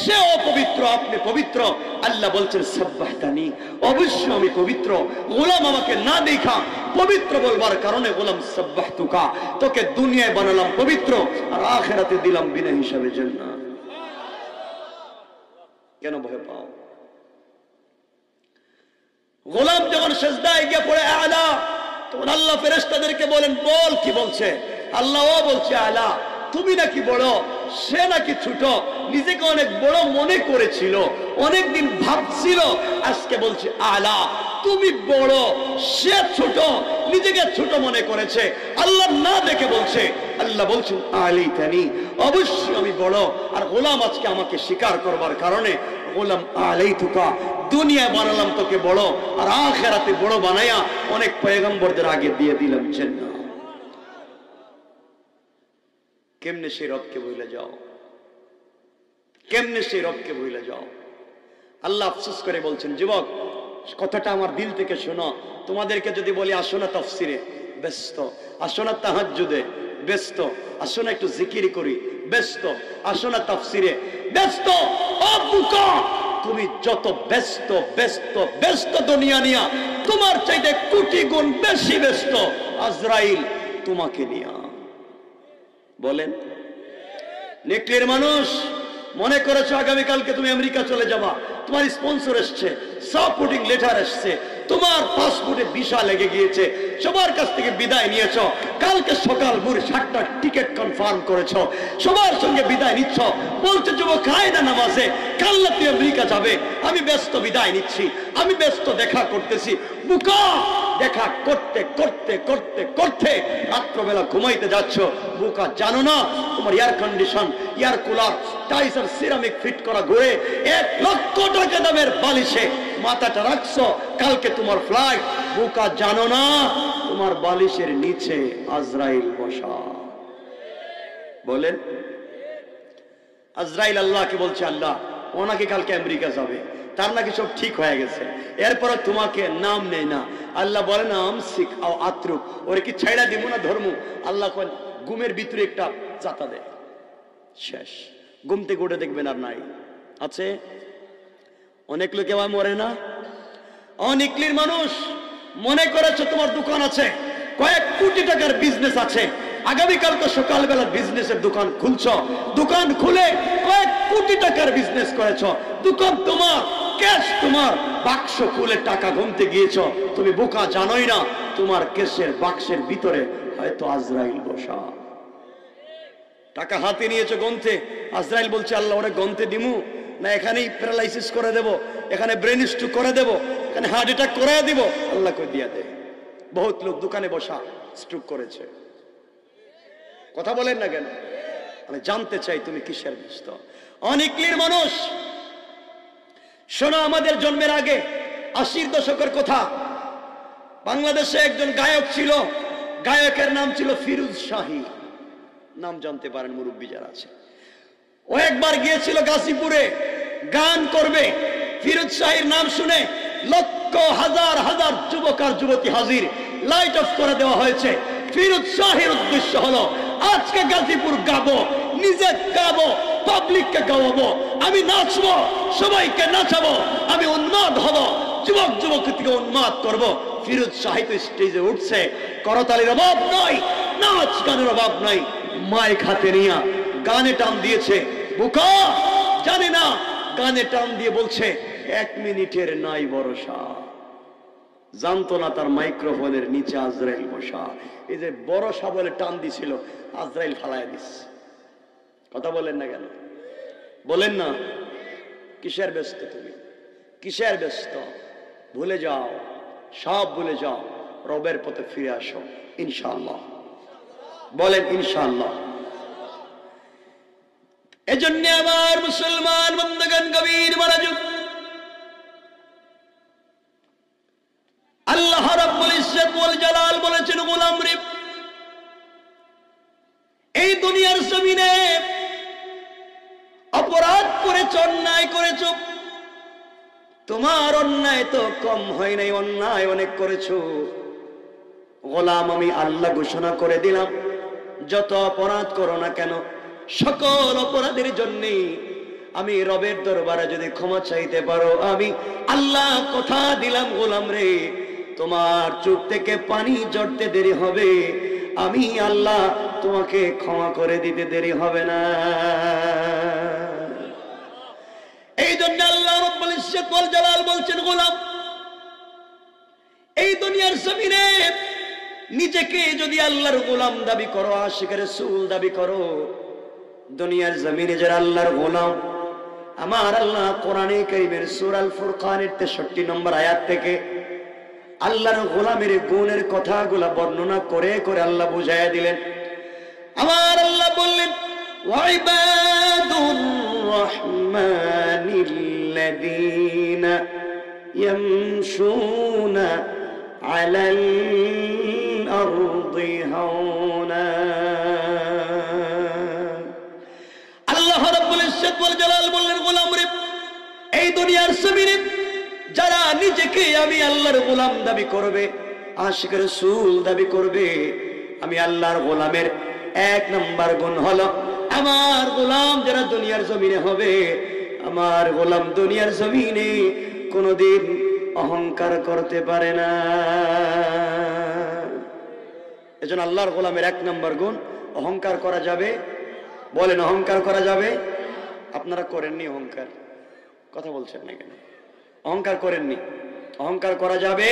সে অপবিত্র, আপনি পবিত্র। আল্লাহ বলছেন সাব্বাহতানি, অবশ্যই আমি পবিত্র। গোলাম আমাকে না দেখা পবিত্র বলবার কারণে গোলাম সাব্বাহতুকা, তোকে দুনিয়ায় বানালাম পবিত্র আর আখিরাতে দিলাম বিনা হিসাবে জান্নাত। কেন ভয় পাও? গোলাম যখন সিজদায় গিয়ে পড়ে আলা, তখন আল্লাহ ফেরেশতাদেরকে বলেন বল কি বলছে? আল্লাহ ও বলছে আলা, তুমি নাকি বড়, সে নাকি ছোট, নিজেকে অনেক বড় মনে করেছিল, অনেকদিন ভাবছিল, আজকে বলছে আলা তুমি বড়, সে ছোট, নিজেকে ছোট মনে করেছে। আল্লাহ না দেখে বলছে, আল্লাহ বলছেন আলাইতানি, অবশ্যই আমি বড়। আর গোলাম আজকে আমাকে স্বীকার করবার কারণে গোলাম আলাইতুকা, দুনিয়ায় বানালাম তোকে বড় আর আখিরাতে বড় বানায়া অনেক পয়গম্বরদের আগে দিয়ে দিলাম জান্নাত। কেমনে সেই রবকে ভুলে যাও? কেমনে সেই রবকে ভুলে যাও? আল্লাহ আফসোস করে বলছেন, যুবক কথাটা আমার দিল থেকে শোনো, তোমাদেরকে যদি বলি আসো না তাফসিরে, ব্যস্ত, আসো না তাহাজ্জুদে, ব্যস্ত, আসো না একটু জিকির করি, ব্যস্ত, আসো না তাফসিরে, ব্যস্ত। ও বুকা, তুমি যত ব্যস্ত ব্যস্ত ব্যস্ত দুনিয়া নিয়া, তোমার চাইতে কোটি গুণ বেশি ব্যস্ত আজরাইল তোমাকে নিয়া। বলেন নেকলের মানুষ, মনে করেছো আগামীকালকে তুমি আমেরিকা চলে যাবা, তোমার স্পন্সর এসছে, সাপোর্টিং লেটার এসছে, তোমার পাসপোর্টে ভিসা লেগে গিয়েছে, সবার কাছ থেকে বিদায় নিয়েছো, কালকে সকাল ভোর 7টার টিকিট কনফার্ম করেছো, সবার সঙ্গে বিদায় নিচ্ছ, বলছো যুবক কায়দা নামাজে কাল রাতে আমেরিকা যাবে, আমি ব্যস্ত বিদায় নিচ্ছি, আমি ব্যস্ত দেখা করতেছি। বুকা, দেখা করতে করতে করতে করতে রাত্রবেলা ঘুমাইতে যাচ্ছ। বুকা, জানো না তোমার এয়ার কন্ডিশন, এয়ার কুলার, টাইসার সিরামিক ফিট করা ঘুরে 1 লক্ষ টাকা দামের বালিশে মাথাটা রাখছো, কালকে তোমার ফ্লাইট। বুকা, জানো না তোমার বালিশের নিচে আজরাইল বসা। বলেন আজরাইল আল্লাহকে বলছে, আল্লাহ ও নাকি কালকে আমেরিকা যাবে, তার নাকি সব ঠিক হয়ে গেছে, এরপরে তোমাকে নাম নেই না। আল্লাহ বলে না আমসিক আও আত্রুক, ওরে কি ছাইড়া দিব না ধর্ম? আল্লাহ কয় ঘুমের ভিতরে একটা চাতা দেয়, শেষ। ঘুম থেকে উঠে দেখবেন আর নাই। আছে অনেক লোকে আবার মরে না। অনেকলির মানুষ মনে করেছে তোমার দোকান আছে, কয়েক কোটি টাকার বিজনেস আছে, আগামীকাল তো সকালবেলা বিজনেসের দোকান খুলছ, দোকান খুলে কয়েক কোটি টাকার বিজনেস করেছ, দোকান তোমার, ক্যাশ তোমার, বাক্স খুলে টাকা গুনতে গিয়েছ, তুমি বোকা জানোই না তোমার ক্যাশের বাক্সের ভিতরে হয়তো আজরাইল বসা। টাকা হাতে নিয়েছো গন্তে, আজরাইল বলছে আল্লাহ ওরে গন্তে দিমু না এখানেই প্যারালাইসিস করে দেব, এখানে ব্রেন স্ট্রোক করে দেব, এখানে হার্ট অ্যাটাক করে দিব? আল্লাহ কই দিয়া দে। বহুত লোক দোকানে বসা স্ট্রোক করেছে। কথা বলেন না কেন? আমি জানতে চাই তুমি কিসের ব্যস্ত। অনেকলির মানুষ শোনো, আমাদের জন্মের আগে 80-র দশকের কথা, বাংলাদেশে একজন গায়ক ছিল, গায়কের নাম ছিল ফিরোজ শাহী। নাম জানতে পারেন মুরব্বী যারা আছে। ও একবার গিয়েছিল গাজীপুরে গান করবে। ফিরোজ শাহীর নাম শুনে লক্ষ হাজার হাজার যুবক আর যুবতী হাজির, লাইট অফ করে দেওয়া হয়েছে। ফিরোজ শাহীর উদ্দেশ্য হলো আজকে গাজীপুর গাবো, নিজে গাবো, পাবলিককে গাওয়াবো, আমি নাচবো, সবাইকে নাচাবো, আমি উন্মাদ হব, যুবক যুবতীকে উন্মাদ করব। ফিরোজ শাহী তো স্টেজে উঠছে, করতালির অভাব নাই, নাচ গানের অভাব নাই, মাইক হাতে নিয়ে গানে টান দিয়েছে। বোকা জানে না, গানে টান দিয়ে বলছে 1 মিনিটের নাই ভরসা। জানতো না তার মাইক্রোফোনের নিচে আজরাইল বসা। এই যে ভরসা বলে টান দিছিল, আজরাইল ফালায় দিস। কথা বলেন না কেন? বলেন না কিসের ব্যস্ত তুমি? কিসের ব্যস্ত? ভুলে যাও, সব ভুলে যাও, রবের পথে ফিরে আসো ইনশাআল্লাহ। বলেন ইনশাআল্লাহ। এজন্য আমার মুসলমান বন্ধুগণ গভীর মনোযোগ। আল্লাহ রাব্বুল ইজ্জত ওয়াল জালাল বলেছেন, গোলাম রে, এই দুনিয়ার জমিনে অপরাধ করেছ, অন্যায় করেছ, তোমার অন্যায় তো কম হয় নাই, অন্যায় অনেক করেছো। গোলাম আমি আল্লাহ ঘোষণা করে দিলাম, যত অপরাধ করো না কেন, সকল অপরাধের জন্য আমি রবের দরবারে যদি ক্ষমা চাইতে পারো, আমি আল্লাহ কথা দিলাম গোলাম রে, তোমার চোখ থেকে পানি ঝরতে দেরি হবে, আমি আল্লাহ তোমাকে ক্ষমা করে দিতে দেরি হবে না। এই জন্য আল্লাহ রাব্বুল ইজ্জত ওয়াল জালাল বলছেন, গোলাম এই দুনিয়ার জমিনে নিজেকে যদি আল্লাহর গোলাম দাবি করো, আশিক রাসূল দাবি করো, দুনিয়ার জমিনে যারা আল্লাহর গোলাম, আমার আল্লাহ কোরআনে কারীমের সূরা আল ফুরকানের 63 নম্বর আয়াত থেকে আল্লাহর গোলামের গুণের কথাগুলো বর্ণনা করে করে আল্লাহ বুঝাইয়া দিলেন। আমার আল্লাহ বললেন, ওয়াইবাদুর রহমানিল্লাযীনা ইয়ামশুনা আলাল আরদি হাওনা। আল্লাহ রাব্বুল ইজ্জত ওয়াল জালাল বললেন, গোলাম রে, এই দুনিয়ার জমিনে যারা নিজেকে আমি আল্লাহর গোলাম দাবি করবে, আশিক রাসূল দাবি করবে, আমি আল্লাহর গোলামের 1 নম্বর গুণ হলো, আমার গোলাম যারা দুনিয়ার জমিনে হবে, আমার গোলাম দুনিয়ার জমিনে কোনদিন অহংকার করতে পারে না। এজন্য আল্লাহর গোলামের 1 নম্বর গুণ, অহংকার করা যাবে। বলেন অহংকার করা যাবে? আপনারা করেননি অহংকার, কথা বলছেন না কেন? অহংকার করেননি, অহংকার করা যাবে।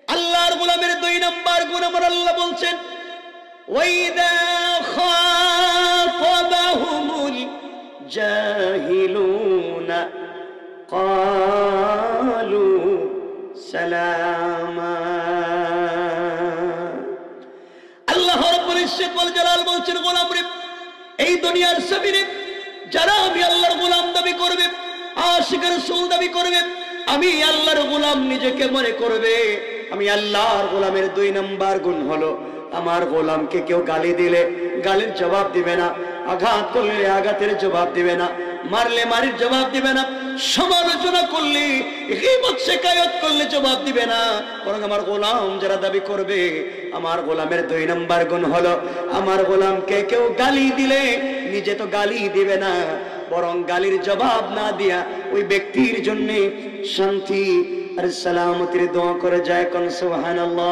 আল্লাহর গোলামের 2 নম্বর গুণ আমার আল্লাহ বলছেন, ওয়াইদা খাতাবাহুমুল জাহিলুনা ক্বালু সালামা। আল্লাহ রাব্বুল ইজ্জত ওয়াল জালাল বলছেন, গোলাম রে, এই দুনিয়ার জমিনে যারা আমি আল্লাহর গোলাম দাবি করবে, আশিক রাসূল দাবি করবে, আমি আল্লাহর গোলাম নিজেকে মনে করবে, আমি আল্লাহর গোলামের 2 নম্বর গুণ হলো, আমার গোলামকে কেউ গালি দিলে গালির জবাব দিবে না, আঘাত করলে আঘাতের জবাব দিবে না, মারলে মারির জবাব দিবে না, সমালোচনা করলে গীবত শিকায়ত করলে জবাব দিবে না, বরং আমার গোলাম যারা দাবি করবে, আমার গোলামের 2 নম্বর গুণ হলো আমার গোলামকে কেউ গালি দিলে নিজে তো গালি দিবে না, বরং গালির জবাব না দিয়া ওই ব্যক্তির জন্য শান্তি আর সালামতির দোয়া করে যায়। কোন সুবহানাল্লাহ।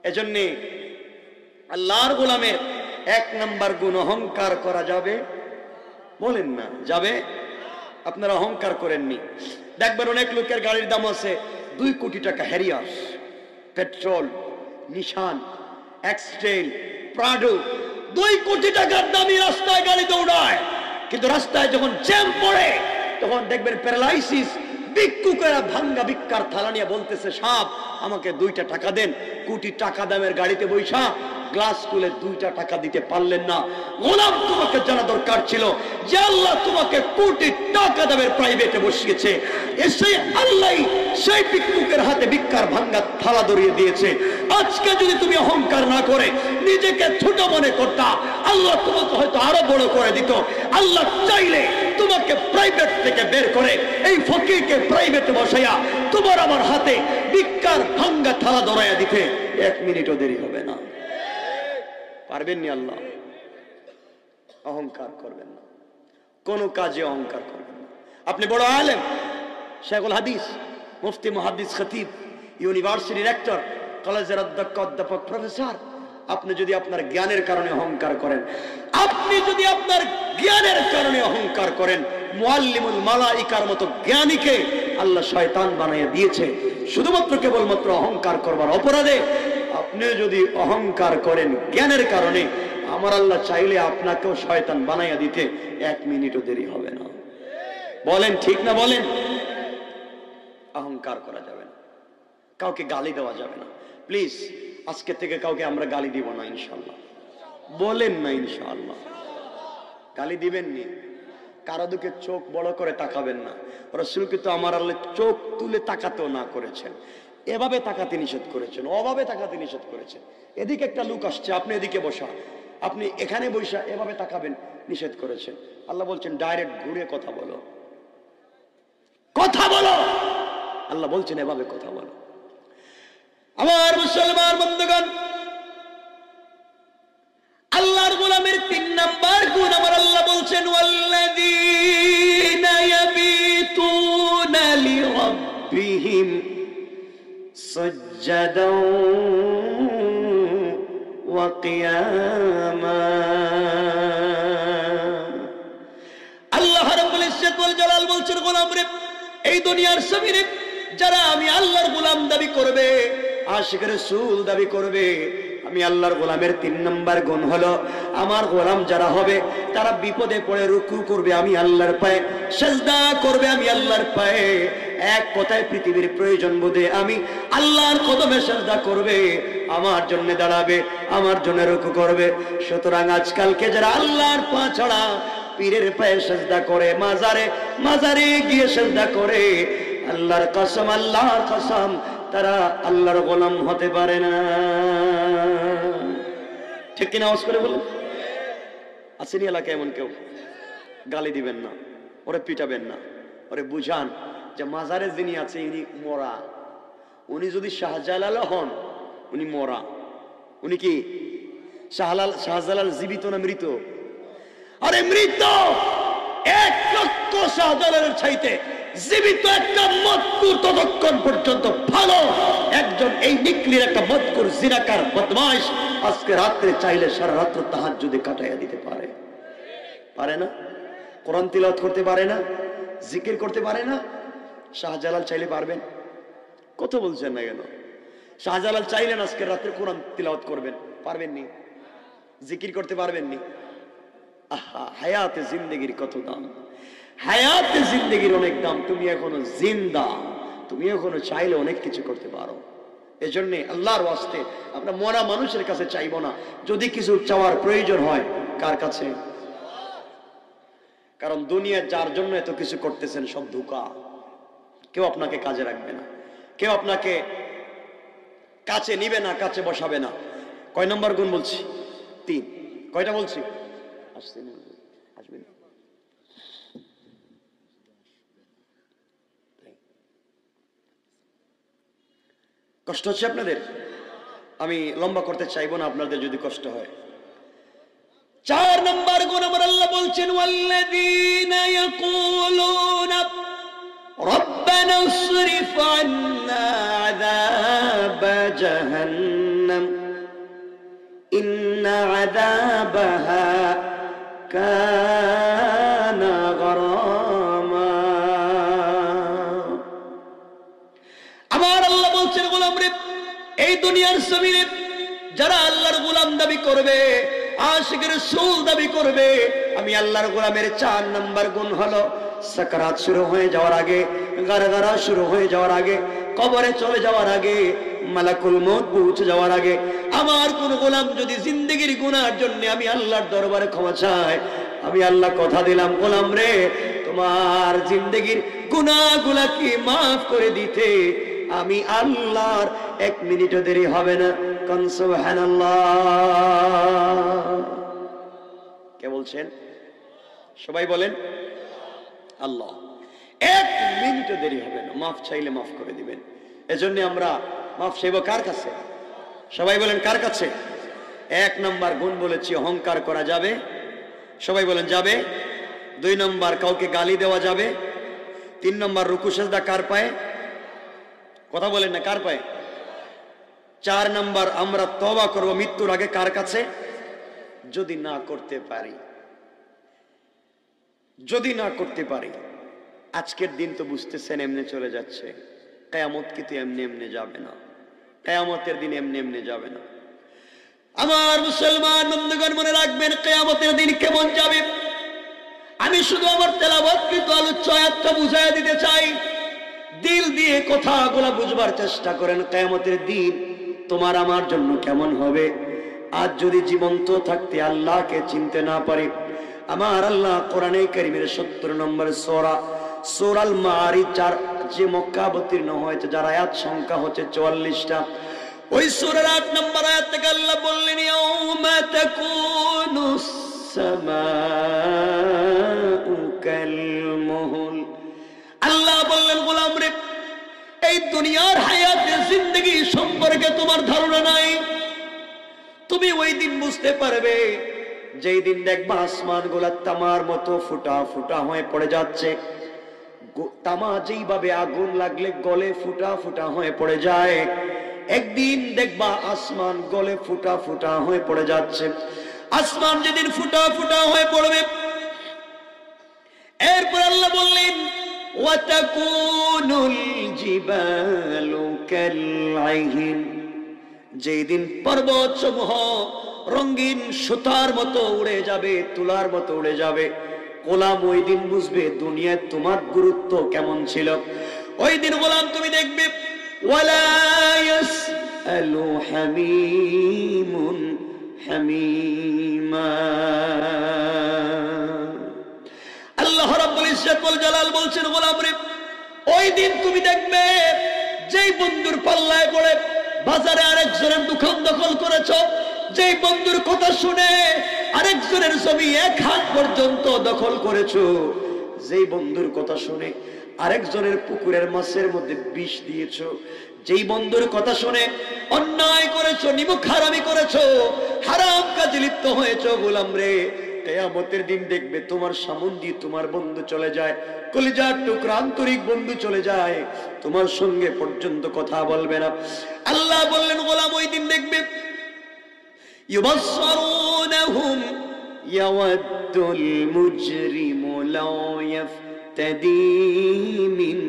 এজন্য আল্লাহর গোলামের 1 নম্বর গুণ অহংকার করা যাবে, বলেন না যাবে? আপনারা অহংকার করেননি। দেখবেন অনেক লোকের গাড়ির দাম আছে 2 কোটি টাকা, হ্যারিয়াস, পেট্রোল, নিশান, এক্সটেল, প্রাডো, 2 কোটি টাকার দামি রাস্তায় গাড়ি দৌড়ায়, কিন্তু রাস্তায় যখন জ্যাম পড়ে তখন দেখবেন প্যারালাইসিস, ভিক্ষুকেরা ভাঙ্গা ভিক্ষার থালা নিয়ে বলতেছে, সাপ আমাকে 2টা টাকা দেন। কোটি টাকা দামের গাড়িতে বৈশা গ্লাস খুলে 2টা টাকা দিতে পারলেন না। গোলাম, তোমাকে জানা দরকার ছিল যে আল্লাহ তোমাকে কোটি টাকা দামের প্রাইভেটে বসিয়েছে, এসে আল্লাহ সেই ভিক্ষুকের হাতে ভিক্ষার ভাঙ্গা থালা ধরিয়ে দিয়েছে। আজকে যদি তুমি অহংকার না করে নিজেকে ছোট মনে করতা, আল্লাহ তোমাকে হয়তো আরো বড় করে দিত। আল্লাহ চাইলে তোমাকে প্রাইভেট থেকে বের করে এই ফকিরকে প্রাইভেটে বসাইয়া তোমার আমার হাতে ভিক্ষার ভাঙ্গা থালা ধরাইয়া দিতে 1 মিনিটও দেরি হবে না। পারবেন নি? আল্লাহ অহংকার করবেন না, কোন কাজে অহংকার করবেন না। আপনি বড় আলেম, শেখুল হাদিস, মুফতি, মুহাদ্দিস, খতিব, ইউনিভার্সিটি রেক্টর, কলেজের অধ্যক্ষ, অধ্যাপক, প্রফেসর, আপনি যদি আপনার জ্ঞানের কারণে অহংকার করেন, আপনি যদি আপনার জ্ঞানের কারণে অহংকার করেন, মুআল্লিমুল মালাইকার মতো জ্ঞানীকে আল্লাহ শয়তান বানিয়ে দিয়েছে শুধুমাত্র কেবলমাত্র অহংকার করবার অপরাধে। আপনি যদি অহংকার করেন জ্ঞানের কারণে, আমার আল্লাহ চাইলে আপনাকেও শয়তান বানাইয়া দিতে 1 মিনিটও দেরি হবে না। বলেন ঠিক না? বলেন। অহংকার করা যাবে না, কাউকে গালি দেওয়া যাবে না। প্লিজ আজকে থেকে কাউকে আমরা গালি দিব না ইনশাআল্লাহ। বলেন না ইনশাআল্লাহ। গালি দিবেন নি, কারো দিকে চোখ বড় করে তাকাবেন না। রাসূল কিন্তু আমার আল্লাহ চোখ তুলে তাকাতেও না করেছেন, এভাবে তাকাতে নিষেধ করেছেন, ওভাবে তাকাতে নিষেধ করেছেন। এদিকে একটা লোক আসছে, আপনি এদিকে বসা, আপনি এখানে বসা এভাবে তাকাবেন নিষেধ করেছেন। আল্লাহ বলছেন ডাইরেক্ট ঘুরে কথা বলো, কথা বলো। আল্লাহ বলছেন এভাবে কথা বলো। আমার মুসলমান বন্ধুগণ, আল্লাহর গোলামের 3 নাম্বার গুণ আমার আল্লাহ বলছেন, ওয়াল্লাযীনা ইয়াবিতুনা লিরাব্বিহিম সাজ্জাদাও ওয়া কিয়ামা। আল্লাহ রাব্বুল ইজ্জত ওয়াল জালাল বলছেন, গোলামরে, এই দুনিয়ার জমিনে যারা আমি আল্লাহর গোলাম দাবি করবে, আশিক রাসূল দাবি করবে, আমি আল্লাহর গোলামের 3 নম্বর গুণ হলো আমার গোলাম যারা হবে তারা বিপদে পড়ে রুকু করবে আমি আল্লাহর পায়ে, সিজদা করবে আমি আল্লাহর পায়ে, এক কথায় পৃথিবীর প্রয়োজন বোধে আমি আল্লাহর কদমে সিজদা করবে, আমার জন্য দাঁড়াবে, আমার জন্য রুকু করবে। সুতরাং আজকালকে যারা আল্লাহর পা ছাড়া পীরের পায়ে সিজদা করে, মাজারে গিয়ে সিজদা করে, আল্লাহর কসম, আল্লাহর কসম, তারা আল্লাহর গোলাম হতে পারে না। ঠিক কিনা? আওয়াজ করে বলুন। আসেনি এলাকায় এমন কেউ? গালি দিবেন না, ওরে পিটাবেন না, ওরে বুঝান যে মাজারে যিনি আছে ইনি মরা। উনি যদি শাহজালাল হন, উনি মরা। উনি কি শাহজালাল জীবিত না মৃত? আরে মৃত। 1 লক্ষ শাহজালালের চাইতে জীবিত একটা মজকুর ততক্ষণ পর্যন্ত ভালো। একজন এই নিকলির একটা মজকুর জিনাকার বদমাইশ আজকে রাত্রে চাইলে সারা রাত্র তাহাজ্জুদে কাটাইয়া দিতে পারে। পারে না? কোরআন তিলাওয়াত করতে পারে না, জিকির করতে পারে না। শাহজালাল চাইলে পারবেন? কত বলছেন না কেন? শাহজালাল চাইলেন আজকে রাত্রে কোরআন তিলাওয়াত করবেন, পারবেননি? জিকির করতে পারবেননি? আহা, হায়াতে জিন্দেগির কত দাম, হায়াতে জিন্দেগির অনেক দাম। তুমি এখনো জিন্দা, তুমি এখনো চাইলে অনেক কিছু করতে পারো। এজন্য আল্লাহর ওয়াস্তে আমরা মরা মানুষের কাছে চাইবো না। যদি কিছু চাওয়ার প্রয়োজন হয়, কার কাছে? কারণ দুনিয়া যার জন্য এত কিছু করতেছেন সব ধোঁকা। কেউ আপনাকে কাজে রাখবে না, কেউ আপনাকে কাছে নিবে না, কাছে বসাবে না। কয় নম্বর গুণ বলছি? 3। কয়টা বলছি? আসছেন, আসবেন। কষ্ট হচ্ছে আপনাদের? আমি লম্বা করতে চাইবো না আপনাদের যদি কষ্ট হয়। 4 নম্বর গুণ আমার আল্লাহ বলছেন, ওয়াল্লাযীনা ইয়াকুলুনা রব্বানা ইসরিফ আন্না আযাব জাহান্নাম ইন্না আযাবাহা কানা গরামা। আমার আল্লাহ বলছেন, গোলাম রে, এই দুনিয়ার জমিনে যারা আল্লাহর গোলাম দাবি করবে, আশিক রাসূল দাবি করবে, আমি আল্লাহর গোলামের 4 নম্বর গুণ হলো সাকারাত শুরু হয়ে যাওয়ার আগে, গারগারা শুরু হয়ে যাওয়ার আগে, কবরে চলে যাওয়ার আগে, মালাকুল মউত পৌঁছে যাওয়ার আগে আমার কোন গোলাম যদি জিন্দেগির গুনার জন্য আমি আল্লাহর দরবারে ক্ষমা চাই, আমি আল্লাহ কথা দিলাম, গোলাম রে তোমার জিন্দেগির গুনাহগুলা কি মাফ করে দিতে আমি আল্লাহর 1 মিনিটও দেরি হবে না। কোন সুবহানাল্লাহ। কে বলছেন? সবাই বলেন আল্লাহ। 1 মিনিটও দেরি হবে না, মাফ চাইলে মাফ করে দিবেন। এজন্য আমরা মাফ চাইব কার কাছে? সবাই বলেন কার কাছে? 1 নম্বর গুণ বলেছি, অহংকার করা যাবে। সবাই বলেন যাবে। 2 নম্বর কাউকে গালি দেওয়া যাবে। 3 নম্বর রুকু সেজদা কার পায়ে? কথা বলেন না, কার পায়ে? 4 নম্বর আমরা তওবা করব মৃত্যুর আগে কার কাছে? যদি না করতে পারি, যদি না করতে পারি। আজকের দিন তো বুঝতেছেন এমনি চলে যাচ্ছে, কিয়ামত কিন্তু এমনি এমনি যাবে না, কিয়ামতের দিন এমনি এমনি যাবে না। আমার মুসলমান বন্ধুগণ মনে রাখবেন, কিয়ামতের দিন কেমন যাবে। আমি শুধু আমার তেলাওয়াতকৃত আলোচ্য আয়াতটা বুঝাইয়া দিতে চাই, দিল দিয়ে কথাগুলো বুঝবার চেষ্টা করেন। কিয়ামতের দিন তোমার আমার জন্য কেমন হবে। আজ যদি জীবন্ত থাকতে আল্লাহকে চিনতে না পারি, আমার আল্লাহ কোরআনে কারীমের 70 নম্বর সূরা সূরাল মাআরিজ, যে মক্কা অবতীর্ণ হয়েছে, যার আয়াত সংখ্যা হচ্ছে 44টা, ওই সূরার 8 নম্বর আয়াত থেকে আল্লাহ বললেন, ইয়াউমা তাকুনুস সামাউ কাল মুহল। আল্লাহ বললেন, গোলাম রে, এই দুনিয়ার হায়াতে জিন্দেগি সম্পর্কে তোমার ধারণা নাই। তুমি ওই দিন বুঝতে পারবে যেই দিন দেখবা আসমান গুলা তামার মতো ফুটা ফুটা হয়ে পড়ে যাচ্ছে। তামা যেইভাবে আগুন লাগলে গলে ফুটা ফুটা হয়ে পড়ে যায়, একদিন দেখবা আসমান গলে ফুটা ফুটা হয়ে পড়ে যাচ্ছে। আসমান যেদিন ফুটা ফুটা হয়ে পড়বে, এরপর আল্লাহ বললেন, ওয়াতাকুনুল জিবালু কালআইহিন, যেই দিন পর্বত সমূহ রঙিন সুতার মতো উড়ে যাবে, তুলার মতো উড়ে যাবে। গোলাম ওই দিন বুঝবে দুনিয়ায় তোমার গুরুত্ব কেমন ছিল। ওই দিন গোলাম তুমি দেখবে, ওয়ালা ইয়াসআলু হামীমুন হামীমা। আল্লাহ রাব্বুল ইজ্জত ওয়াল জালাল বলছেন, গোলাম রে, ওই দিন তুমি দেখবে যেই বন্ধুর পাল্লায় পড়ে বাজারে আরেকজনের দোকান দখল করেছো, যেই বন্ধুর কথা শুনে আরেকজনের জমি 1 হাত পর্যন্ত দখল করেছো, যেই বন্ধুর কথা শুনে আরেকজনের পুকুরের মাছের মধ্যে বিষ দিয়েছো, যেই বন্ধুর কথা শুনে অন্যায় করেছো, নিমুখ হারামি করেছো, হারাম কাজে লিপ্ত হয়েছো, গোলাম রে, কিয়ামতের দিন দেখবে তোমার সামনে দিয়ে তোমার বন্ধু চলে যায়, কলিজার টুকরা আন্তরিক বন্ধু চলে যায়, তোমার সঙ্গে পর্যন্ত কথা বলবে না। আল্লাহ বললেন, গোলাম ওই দিন দেখবে, ইউবাসসারুনহুম ইয়াওয়াদ্দুল মুজরিমু লাউ ইফতাদি মিন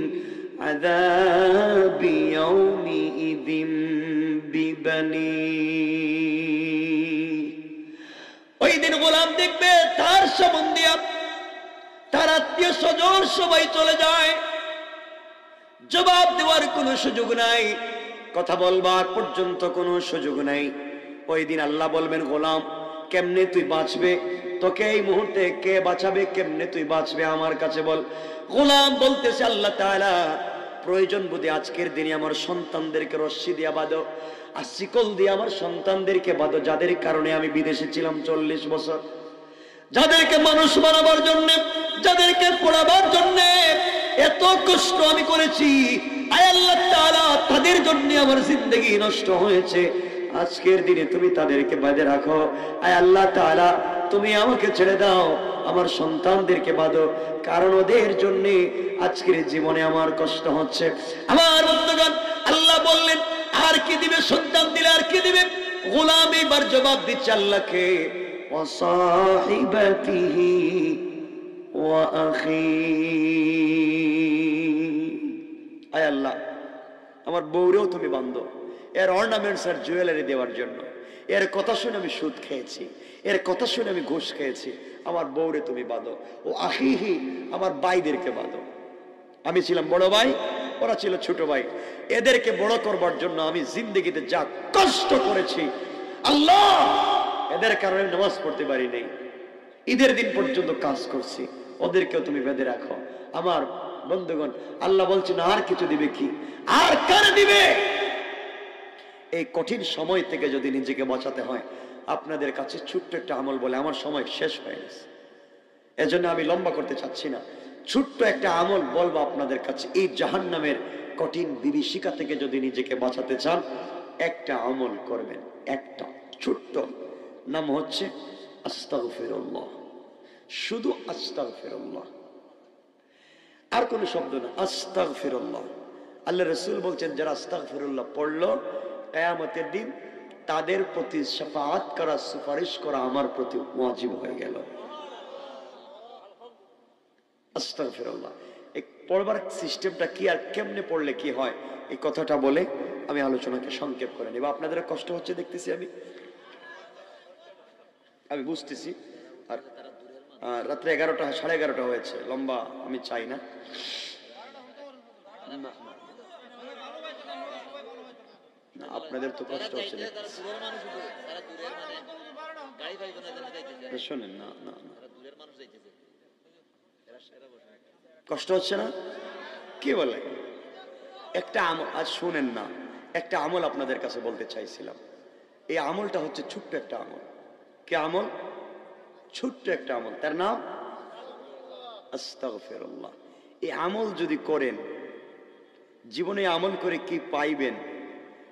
আযাবি ইয়াউমিইযিন বিবানি। ওই দিন গোলাম দেখবে তার সম্বন্ধে তার আত্মীয় স্বজন সবাই চলে যায়, জবাব দেওয়ার কোনো সুযোগ নাই, কথা বলবার পর্যন্ত কোনো সুযোগ নাই। ওই দিন আল্লাহ বলবেন, গোলাম কেমনে তুই বাঁচবে, তোকে এই মুহূর্তে কে বাঁচাবে, কেমনে তুই বাঁচবে আমার কাছে বল। গোলাম বলতেছে, আল্লাহ তাআলা, প্রয়োজন বুঝে আজকের দিনে আমার সন্তানদেরকে রশ্মি দিয়া বাঁধো, আর শিকল দিয়ে আমার সন্তানদেরকে বাঁধো, যাদের কারণে আমি বিদেশে ছিলাম 40 বছর, যাদেরকে মানুষ বানাবার জন্য, যাদেরকে পড়াবার জন্য এত কষ্ট আমি করেছি, আয় আল্লাহ তাআলা তাদের জন্য আমার জিন্দেগি নষ্ট হয়েছে। আজকের দিনে তুমি তাদেরকে বাঁধে রাখো। আয় আল্লাহ তাআলা তুমি আমাকে ছেড়ে দাও, আমার সন্তানদেরকে বাঁধো, কারণ ওদের জন্য আজকের জীবনে আমার কষ্ট হচ্ছে। আমার বন্ধুগণ, আল্লাহ বললেন আর কি দিবে? সন্তান দিলে আর কি দিবে? গোলাম এবার জবাব দিচ্ছে আল্লাহকে, ওয়াসাহিবাতিহি ওয়া আখি। আয় আল্লাহ আমার বউরেও তুমি বাঁধো, এর অর্নামেন্টস আর জুয়েলারি দেওয়ার জন্য। এর কথা শুনে আমি সুদ খেয়েছি, এর কথা শুনে আমি ঘুষ খেয়েছি, আমার বউরে তুমি বাঁধো। ও আখিহি, আমার ভাইদেরকে বাঁধো। আমি ছিলাম বড় ভাই, ওরা ছিল ছোট ভাই, এদেরকে বড় করবার জন্য আমি জিন্দগিতে যা কষ্ট করেছি আল্লাহ, এদের কারণে নামাজ পড়তে পারি নাই, ঈদের দিন পর্যন্ত কাজ করছি, ওদেরকেও তুমি বেঁধে রাখো। আমার বন্ধুগণ, আল্লাহ বলছেন আর কিছু দিবে কি? আর কার দিবে? এই কঠিন সময় থেকে যদি নিজেকে বাঁচাতে হয়, আপনাদের কাছে ছোট্ট একটা আমল বলে, আমার সময় শেষ হয়ে গেছে, এজন্য আমি লম্বা করতে চাচ্ছি না। ছোট্ট একটা আমল বলবো আপনাদের কাছে, এই জাহান্নামের কঠিন বিভীষিকা থেকে যদি নিজেকে বাঁচাতে চান, একটা আমল করবেন, একটা ছোট্ট, নাম হচ্ছে আস্তাগফিরুল্লাহ। শুধু আস্তাগফিরুল্লাহ, আর কোনো শব্দ না, আস্তাগফিরুল্লাহ। আল্লাহ রাসূল বলছেন যারা আস্তাগফিরুল্লাহ পড়লো, কিয়ামতের দিন তাদের প্রতি শাফাআত করা, সুপারিশ করা আমার প্রতি ওয়াজিব হয়ে গেল। আস্তাগফিরুল্লাহ। এই পড়বার সিস্টেমটা কি আর কেমনে পড়লে কি হয়, এই কথাটা বলে আমি আলোচনাকে সংক্ষেপ করে নেব। আপনাদের কষ্ট হচ্ছে দেখতেছি, আমি বুঝতেছি। আর রাত্রে 11টা 11:30 হয়েছে, লম্বা আমি চাই না। আপনাদের তো কষ্ট হচ্ছে, শোনেন না, না কষ্ট হচ্ছে না? কি বলে একটা আমল, আজ শুনেন না, একটা আমল আপনাদের কাছে বলতে চাইছিলাম। এই আমলটা হচ্ছে ছোট্ট একটা আমল। কি আমল? ছোট্ট একটা আমল, তার নাম আস্তাগফিরুল্লাহ। এই আমল যদি করেন, জীবনে আমল করে কি পাইবেন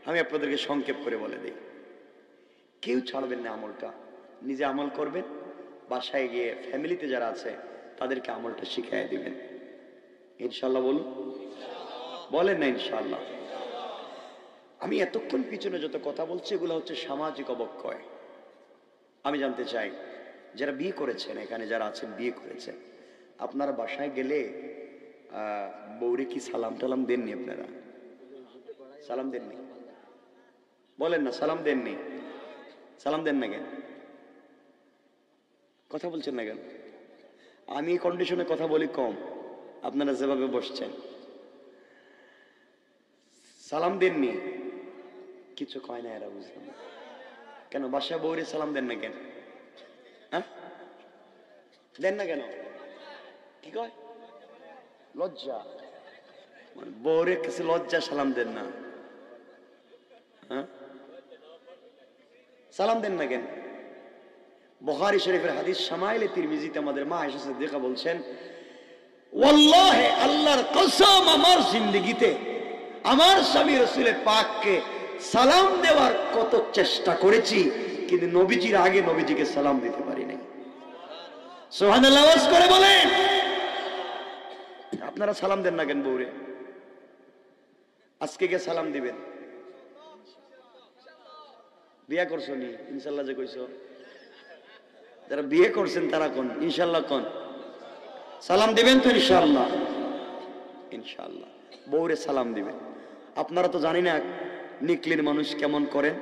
আমি আপনাদেরকে সংক্ষেপ করে বলে দিই। কেউ ছাড়বেন না আমলটা, নিজে আমল করবেন, বাসায় গিয়ে ফ্যামিলিতে যারা আছে তাদেরকে আমলটা শিখিয়ে দিবেন। ইনশাআল্লাহ বলুন, বলেন না ইনশাআল্লাহ? আমি এতক্ষণ পিছনে যত কথা বলছি এগুলো হচ্ছে সামাজিক অবক্ষয়। আমি জানতে চাই যারা বিয়ে করেছেন, এখানে যারা আছেন বিয়ে করেছেন, আপনারা বাসায় গেলে বউরে কি সালাম টালাম দেননি? আপনারা সালাম দেননি? বলেন না, সালাম দেননি? সালাম দেন না কেন? কথা বলছেন না কেন? আমি এই কন্ডিশনে কথা বলি কম, আপনারা যেভাবে বসছেন। সালাম দেননি, কিছু কয় না এরা, বুঝলাম কেন? বাসায় বউরে সালাম দেন না কেন? হ্যাঁ দেন না কেন? কি কয়? লজ্জা, বউরে কিছু লজ্জা সালাম দেন না? হ্যাঁ সালাম দেন না কেন? বুখারী শরীফের হাদিস শামাইলে তিরমিজিতে আমাদের মা আয়েশা সিদ্দিকা বলছেন, ওয়াল্লাহি আল্লাহর কসম, আমার জিন্দেগিতে আমার স্বামী রাসূলের পাককে সালাম দেওয়ার কত চেষ্টা করেছি, কিন্তু নবীজির আগে নবীজিকে সালাম দিতে পারি নাই। সুবহানাল্লাহ আওয়াজ করে বলেন। আপনারা সালাম দেন না কেন বউরে? আজকে কে সালাম দিবেন? বিয়ে করছো নি? ইনশাআল্লাহ যে কইছো, যারা বিয়ে করছেন তারা কোন ইনশাআল্লাহ কোন সালাম দিবেন তো? ইনশাআল্লাহ, ইনশাআল্লাহ বউরে সালাম দিবেন। আপনারা তো জানি না নিকলির মানুষ কেমন করেন,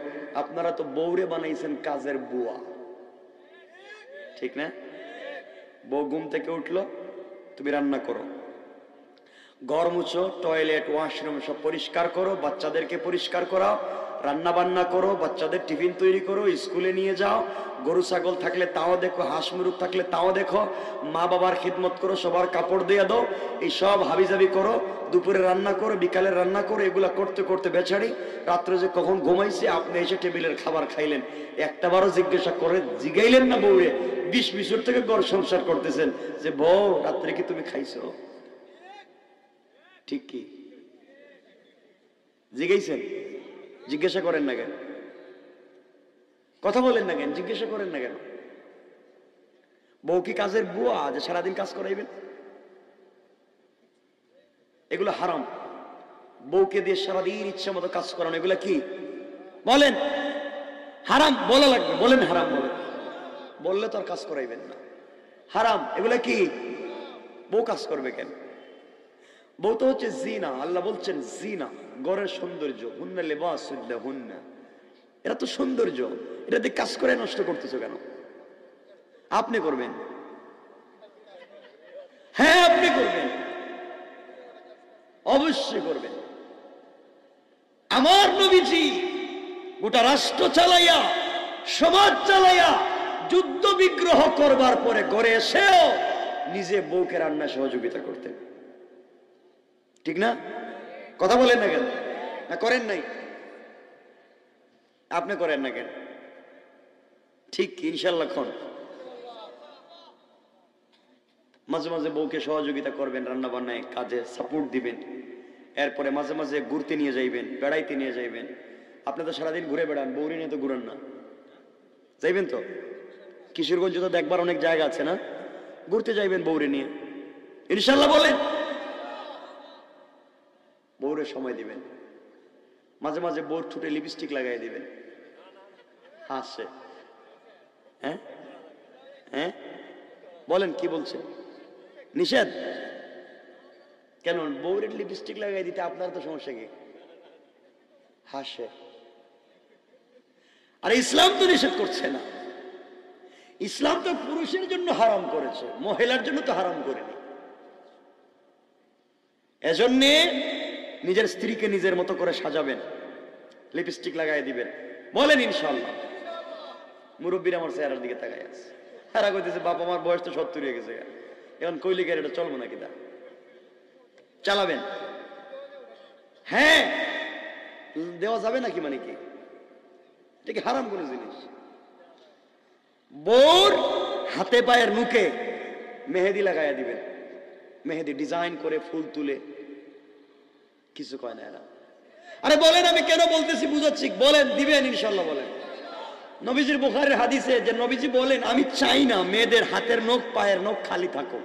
আপনারা তো বউরে বানাইছেন কাজের বুয়া, ঠিক না? বউ ঘুম থেকে উঠলো, তুমি রান্না করো, ঘর মুছো, টয়লেট ওয়াশরুম সব পরিষ্কার করো, বাচ্চাদেরকে পরিষ্কার করাও, রান্না বান্না করো, বাচ্চাদের টিফিন তৈরি করো, স্কুলে নিয়ে যাও, গরু ছাগল থাকলে তাও দেখো, হাঁস মুরগ থাকলে তাও দেখো, মা বাবার খিদমত করো, সবার কাপড় দিয়ে দাও, এই সব হাবিজাবি করো, দুপুরে রান্না করো, বিকালে রান্না করো, এগুলা করতে করতে বেচারি রাত্রে যে কখন ঘুমাইছে আপনি এসে টেবিলের খাবার খাইলেন, একটাবারও জিজ্ঞাসা করে জিগাইলেন না বউরে? 20 বছর থেকে ঘর সংসার করতেছেন যে বউ রাত্রে কি তুমি খাইছো? ঠিক কি জিজ্ঞাসেন? জিজ্ঞাসা করেন না কেন? কথা বলেন না কেন? জিজ্ঞাসা করেন না কেন? বউ কি কাজের বুয়া যে সারাদিন কাজ করাইবেন? এগুলো হারাম। বউকে দিয়ে সারাদিন ইচ্ছা মতো কাজ করানো এগুলা কি বলেন? হারাম বলা লাগবে, বলেন হারাম বলেন। বললে তো আর কাজ করাইবেন না, হারাম। এগুলা কি? বউ কাজ করবে কেন? বউ তো হচ্ছে জিনা। আল্লাহ বলছেন জিনা, গড়ের সৌন্দর্য। হুন্না লিবাসুল হুন্না, এরা তো সৌন্দর্য, এটা দিয়ে কাজ করে নষ্ট করতেছো কেন? আপনি করবেন, হ্যাঁ আপনি করবেন, অবশ্যই করবেন। আমার নবীজি গোটা রাষ্ট্র চালাইয়া, সমাজ চালাইয়া, যুদ্ধ বিগ্রহ করবার পরে ঘরে এসেও নিজে বউকে রান্না সহযোগিতা করতেন। ঠিক না? কথা বলেন না কেন? না করেন নাই? আপনি করেন না কেন? ঠিক ইনশাল্লাহ খন মাঝে মাঝে বউকে সহযোগিতা করবেন, রান্না বান্নায় কাজে সাপোর্ট দিবেন। এরপরে মাঝে মাঝে ঘুরতে নিয়ে যাইবেন, বেড়াইতে নিয়ে যাইবেন। আপনি তো সারাদিন ঘুরে বেড়ান, বউরি নিয়ে তো ঘুরান না, যাইবেন তো? কিশোরগঞ্জ তো দেখবার অনেক জায়গা আছে না? ঘুরতে যাইবেন বউরি নিয়ে, ইনশাল্লাহ বলেন। বউরে সময় দিবেন, মাঝে মাঝে বউর ঠোঁটে লিপস্টিক লাগাই দিবেন, হাসে। হ্যাঁ হ্যাঁ বলেন, কি বলছে? নিষেধ কেন? বউরের লিপস্টিক লাগাই দিতে আপনার তো সমস্যা কি? হাসে। আর ইসলাম তো নিষেধ করছে না, ইসলাম তো পুরুষের জন্য হারাম করেছে, মহিলার জন্য তো হারাম করেনি। এজন্যে নিজের স্ত্রীকে নিজের মতো করে সাজাবেন, লিপস্টিক লাগাই দিবেন, বলেন ইনশাআল্লাহ। মুরব্বীর আমার চেহারার দিকে তাকাই আছে, তারা কইতেছে বাপ আমার বয়স তো 70 হয়ে গেছে, এখন কইলি গাড়িটা চলবো নাকি? দা চালাবেন? হ্যাঁ দেওয়া যাবে নাকি? মানে কি এটা কি হারাম কোন জিনিস? বউর হাতে পায়ের নুকে মেহেদি লাগাইয়া দিবেন, মেহেদি ডিজাইন করে ফুল তুলে। কিছু কয় না এরা। আরে বলেন, আমি কেন বলতেছি বুঝাচ্ছি, বলেন দিবেন ইনশাল্লাহ বলেন। নবীজির বুখারীর হাদিসে যে নবীজি বলেন, আমি চাই না মেয়েদের হাতের নখ পায়ের নখ খালি থাকুক।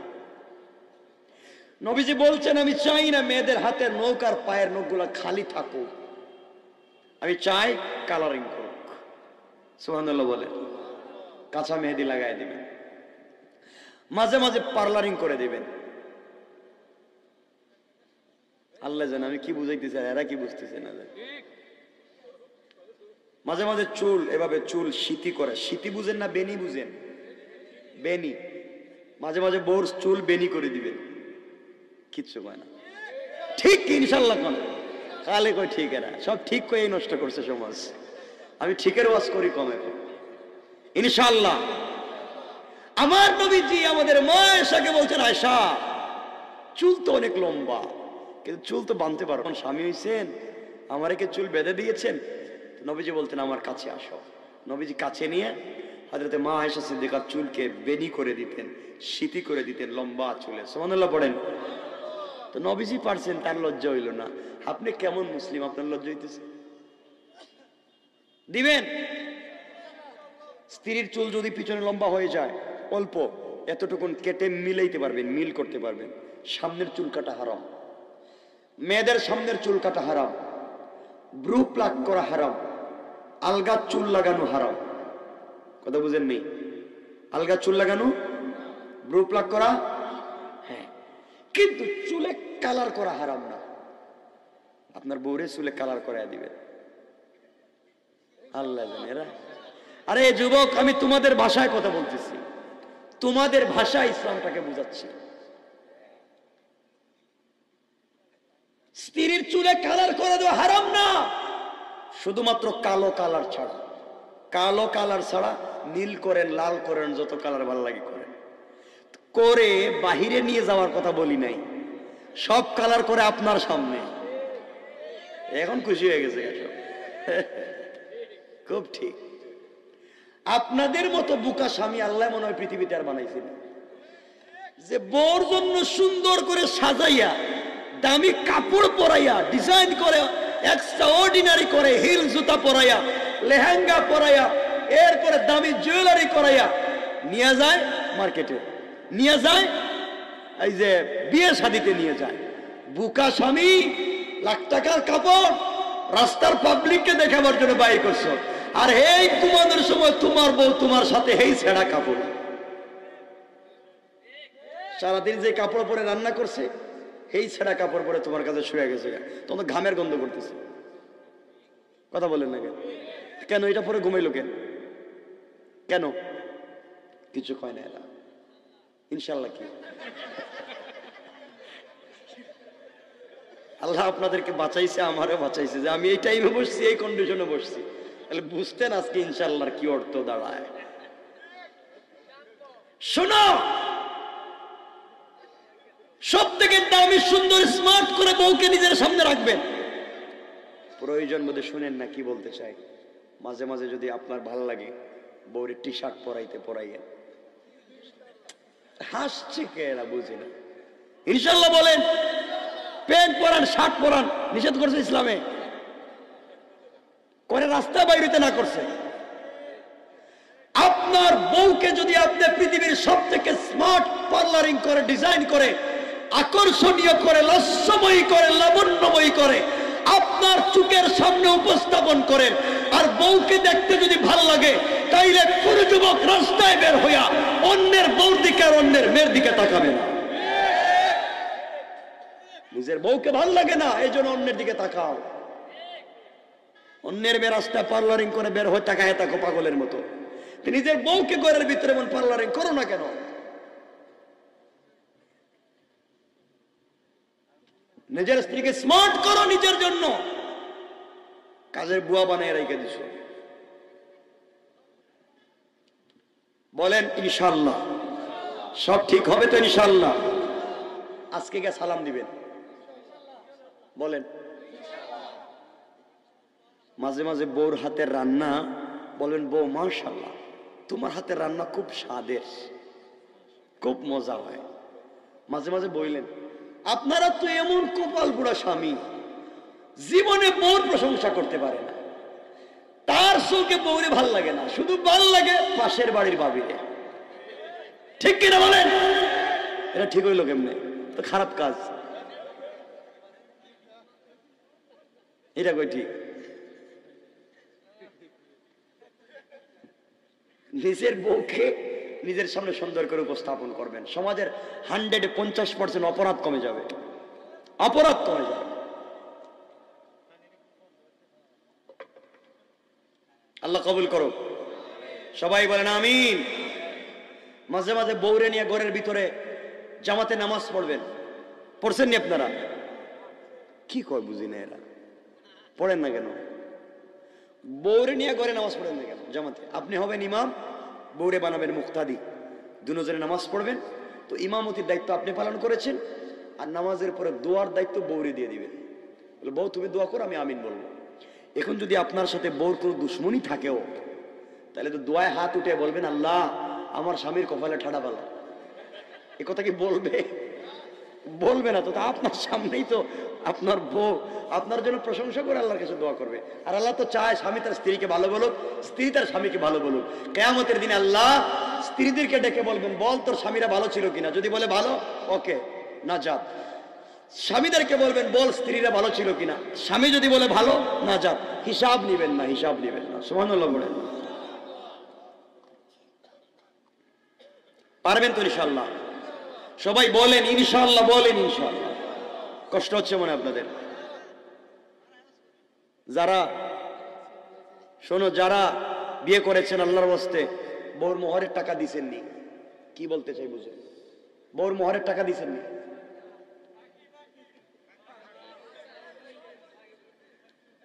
নবীজি বলছেন, আমি চাই না মেয়েদের হাতের নখ আর পায়ের নখগুলা খালি থাকুক, আমি চাই কালারিং করুক। সুবহানাল্লাহ বলেন। কাঁচা মেহেদি লাগাই দিবেন, মাঝে মাঝে পার্লারিং করে দিবেন। আল্লাহ জানে আমি কি বুঝাইতেছি, এরা কি বুঝতেছে না। মাঝে মাঝে চুল এভাবে চুল সিতি করে, সিতি বুঝেন না বেনি বুঝেন? বেনি। মাঝে মাঝে বোর চুল বেনি করে দিবেন, কিচ্ছু কয় না। ঠিক ইনশাল্লাহ কোন কালে কয় ঠিক, এরা সব ঠিক কয়েই নষ্ট করছে সমাজ। আমি ঠিকের ওয়াজ করি কমে ইনশাল্লাহ। আমার নবীজি আমাদের মা আয়েশাকে বলছেন, আয়েশা চুল তো অনেক লম্বা, কিন্তু চুল তো বাঁধতে পারো, স্বামী হইছেন, আমারে কে চুল বেঁধে দিয়েছেন? নবীজি বলতেন আমার কাছে আসো। নবীজি কাছে নিয়ে হযরতে মা আয়েশা সিদ্দিকার চুলকে বেনি করে দিতেন, সিতি করে দিতেন লম্বা চুলে। সুবহানাল্লাহ পড়েন। তো নবীজি পারছেন, তার লজ্জা হইল না। আপনি কেমন মুসলিম, আপনার লজ্জা হইতেছে? দিবেন। স্ত্রীর চুল যদি পিছনে লম্বা হয়ে যায়, অল্প এতটুকুন কেটে মিলাইতে পারবেন, মিল করতে পারবেন। সামনের চুল কাটা হারাম, মেয়েদের সামনের চুল কাটা হারাম, ব্রু প্লাক করা হারাম, আলগা চুল লাগানো হারাম। কথা বুঝেন নেই? আলগা চুল লাগানো, ব্রু প্লাক করা, হ্যাঁ, কিন্তু চুলে কালার করা হারাম না। আপনার বউরে চুলে কালার করায় দিবেন, আল্লাহ জানে। এরা আরে যুবক, আমি তোমাদের ভাষায় কথা বলতেছি, তোমাদের ভাষায় ইসলামটাকে বুঝাচ্ছি। স্ত্রীর চুলে কালার করে দেওয়া হারাম না, শুধুমাত্র কালো কালার ছাড়া, কালো কালার ছাড়া নীল করেন, লাল করেন, যত কালার ভালো লাগে করেন, করে বাহিরে নিয়ে যাওয়ার কথা বলি নাই, সব কালার করে আপনার সামনে। এখন খুশি হয়ে গেছে সব। খুব ঠিক। আপনাদের মতো বুকা স্বামী আল্লাহ মনে হয় পৃথিবীতে আর বানাইছিল, যে বোর জন্য সুন্দর করে সাজাইয়া, দামি কাপড় পরাইয়া, ডিজাইন করে, এক্সট্রা অর্ডিনারি করে, হিল জুতা পরাইয়া, লেহেঙ্গা পরাইয়া, এরপরে দামি জুয়েলারি করাইয়া নিয়ে যায় মার্কেটে, নিয়ে যায় এই যে বিয়ে শাদিতে নিয়ে যায়। বুকা স্বামী লাখ টাকার কাপড় রাস্তার পাবলিককে দেখাবার জন্য বাইর করছো, আর এই তোমাদের সময় তোমার বউ তোমার সাথে এই ছেঁড়া কাপড়, সারাদিন যে কাপড় পরে রান্না করছে এই ছেঁড়া কাপড় পরে তোমার কাছে শুয়ে গেছে, তোমার ঘামের গন্ধ করতেছে। কথা বলেন না কেন? কেন এটা পরে ঘুমাইলো কেন? কেন কিছু কয় না এরা? ইনশাল্লাহ কি আল্লাহ আপনাদেরকে বাঁচাইছে, আমারও বাঁচাইছে, যে আমি এই টাইমে বসছি, এই কন্ডিশনে বসছি, তাহলে বুঝতেন আজকে ইনশাল্লাহর কি অর্থ দাঁড়ায়। শোনো, সব থেকে দামি সুন্দর স্মার্ট করে বউকে নিজের সামনে রাখবেন। প্রয়োজন বোধে শুনেন না কি বলতে চাই। মাঝে মাঝে যদি আপনার ভালো লাগে বউরে টি শার্ট পরাইতে পরাইয়া, হাসছে কে এরা বুঝি না। ইনশাল্লাহ বলেন, প্যান্ট পরান, শার্ট পরান, নিষেধ করছে ইসলামে, করে রাস্তায় বাইরেতে না করছে। আপনার বউকে যদি আপনি পৃথিবীর সব থেকে স্মার্ট পার্লারিং করে, ডিজাইন করে, আকর্ষণীয় করে, লস্যময়ী করে, লাবণ্যময়ী করে আপনার চোখের সামনে উপস্থাপন করেন, আর বউকে দেখতে যদি ভালো লাগে, তাইলে কোন যুবক রাস্তায় বের হইয়া অন্যের বউর দিকে আর অন্যের মেয়ের দিকে তাকাবে না। নিজের বউকে ভালো লাগে না, এই জন্য অন্যের দিকে তাকাও। অন্যের মেয়ে রাস্তায় পার্লারিং করে বের হয়ে তাকায় থাকো পাগলের মতো, নিজের বউকে ঘরের ভিতরে এমন পার্লারিং করো না কেন? নিজের স্ত্রীকে স্মার্ট করো নিজের জন্য, কাজের বুয়া বানিয়ে রেখে দিছ। বলেন ইনশাআল্লাহ সব ঠিক হবে তো? ইনশাআল্লাহ। আজকে গিয়ে সালাম দিবেন, বলেন। মাঝে মাঝে বউর হাতের রান্না বলবেন, বউ মাশাআল্লাহ তোমার হাতের রান্না খুব স্বাদের, খুব মজা হয়। মাঝে মাঝে বললেন, আপনারা তো এমন কপাল পোড়া স্বামী, জীবনে বউর প্রশংসা করতে পারে না, তার চোখে বউরে ভাল লাগে না, শুধু ভাল লাগে পাশের বাড়ির ভাবিরে। ঠিক কিনা বলেন? এটা ঠিক হইল কেমনে? তো খারাপ কাজ। এটা কই ঠিক? নিজের বউকে নিজের সামনে সুন্দর করে উপস্থাপন করবেন, সমাজের 150% অপরাধ কমে যাবে, অপরাধ কমে যাবে। আল্লাহ কবুল করো, সবাই বলেন আমিন। মাঝে মাঝে বউরে নিয়ে ঘরের ভিতরে জামাতে নামাজ পড়বেন, পড়ছেন নি আপনারা? কি কয় বুঝি না এরা, পড়েন না কেন? বউরে নিয়ে ঘরে নামাজ পড়েন না কেন জামাতে? আপনি হবেন ইমাম, বউরে বানাবেন মুক্তাদি, দুজনে নামাজ পড়বেন। তো ইমামতির দায়িত্ব আপনি পালন করেছেন, আর নামাজের পরে দোয়ার দায়িত্ব বউরে দিয়ে দিবেন। বউ তুমি দোয়া করো, আমি আমিন বলবো। এখন যদি আপনার সাথে বউর কোনো দুশ্মনী থাকেও, তাহলে তো দোয়ায় হাত উঠে বলবেন, আল্লাহ আমার স্বামীর কপালে ঠাডা বালা। এ কথা কি বলবে? বলবে না তো। আপনার সামনেই তো আপনার বউ আপনার জন্য প্রশংসা করে আল্লাহর কাছে দোয়া করবে, আর আল্লাহ তো চায় স্বামী তার স্ত্রীকে ভালো বলুক, স্ত্রী তার স্বামীকে ভালো বলুক। কিয়ামতের দিনে আল্লাহ স্ত্রীদেরকে ডেকে বলবেন, বল তোর স্বামীরা ভালো ছিল কিনা, যদি বলে ভালো, ওকে নাজাত। স্বামীদেরকে বলবেন, বল স্ত্রীরা ভালো ছিল কিনা, স্বামী যদি বলে ভালো, নাজাত। হিসাব নিবেন না, হিসাব নিবেন না। সুবহানাল্লাহ বলেন। পারবেন তো ইনশাআল্লাহ? সবাই বলেন ইনশাআল্লাহ, বলেন ইনশাআল্লাহ। কষ্ট হচ্ছে মনে আপনাদের? যারা শোনো, যারা বিয়ে করেছেন আল্লাহর ওয়াস্তে, বউর মোহরের টাকা দিছেননি, কি বলতে চাই বুঝেন? বউর মোহরের টাকা দিছেননি,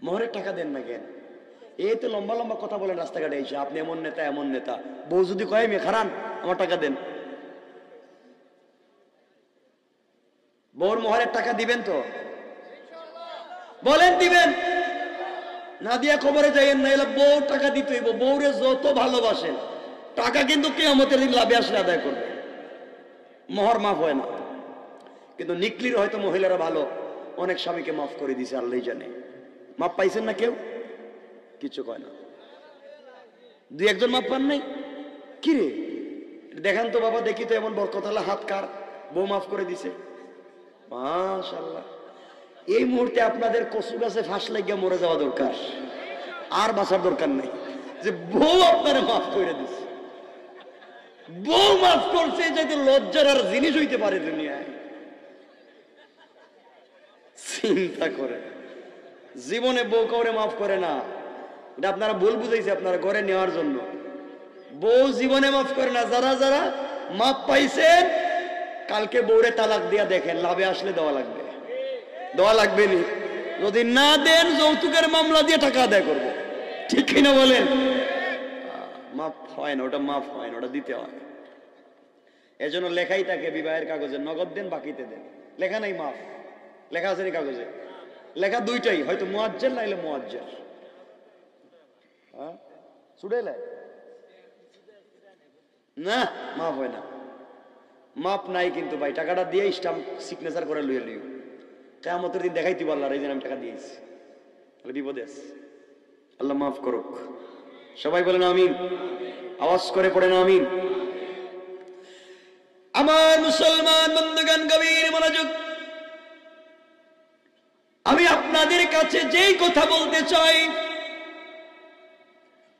মোহরের টাকা দেন না কেন? এই তো লম্বা লম্বা কথা বলেন রাস্তাঘাটে এসে, আপনি এমন নেতা এমন নেতা। বউ যদি কয় মেয়ে খারান আমার টাকা দেন, বউর মোহরের টাকা দিবেন তো? বলেন দিবেন? না দিয়া খবরে যাইয়েন না, এলা বউ টাকা দিতে হইব। বউরে যত ভালোবাসেন টাকা কিন্তু কিয়ামতের দিন লাভে আসলে আদায় করবে। মোহর মাফ হয় না, কিন্তু নিকলির হয়তো মহিলারা ভালো, অনেক স্বামীকে মাফ করে দিছে, আল্লাহ জানে। মাফ পাইছেন না কেউ? কিছু কয় না, দুই একজন মাফ পান নাই? কি রে দেখান তো বাবা, দেখি তো এমন বরকতালা হাত কার বউ মাফ করে দিছে। মাশাআল্লাহ। এই মুহূর্তে আপনাদের কচু গাছে ফাঁস লাগিয়া মরে যাওয়া দরকার, আর বাঁচার দরকার নেই, যে বউ আপনারা মাফ করে দিছে। বউ মাফ করছে, যাতে লজ্জার আর জিনিস হইতে পারে দুনিয়ায়। চিন্তা করে, জীবনে বউ কাউরে মাফ করে না, এটা আপনারা ভুল বুঝাইছে আপনারা ঘরে নেওয়ার জন্য। বউ জীবনে মাফ করে না। যারা যারা মাফ পাইছেন কালকে বউরে তালাক দিয়া দেখেন, লাভে আসলে দেওয়া লাগবে। দেওয়া লাগবে নি, যদি না দেন যৌতুকের মামলা দিয়ে টাকা আদায় করবো, ঠিক কিনা বলেন? মাফ হয় না, ওটা মাফ হয় না, ওটা দিতে হয়। এজন্য লেখাই থাকে বিবাহের কাগজে, নগদ দেন বাকিতে দেন। লেখা নাই মাফ, লেখা আছে কাগজে, লেখা দুইটাই, হয়তো মুআজ্জাল নাইলে মুআজ্জাল। ছুড়েলে না, মাফ হয় না। মাপ নাই কিন্তু ভাই, টাকাটা দিয়ে স্টাম্প সিগনেচার করে লইয়া লিও, কিয়ামতের দিন দেখাইতে পারল আর এই যে আমি টাকা দিয়েছি, তাহলে বিপদে আছে। আল্লাহ মাফ করুক। সবাই বলেন আমিন, আওয়াজ করে পড়েন আমিন। আমার মুসলমান বন্ধুগণ, গভীর মনোযোগ। আমি আপনাদের কাছে যেই কথা বলতে চাই,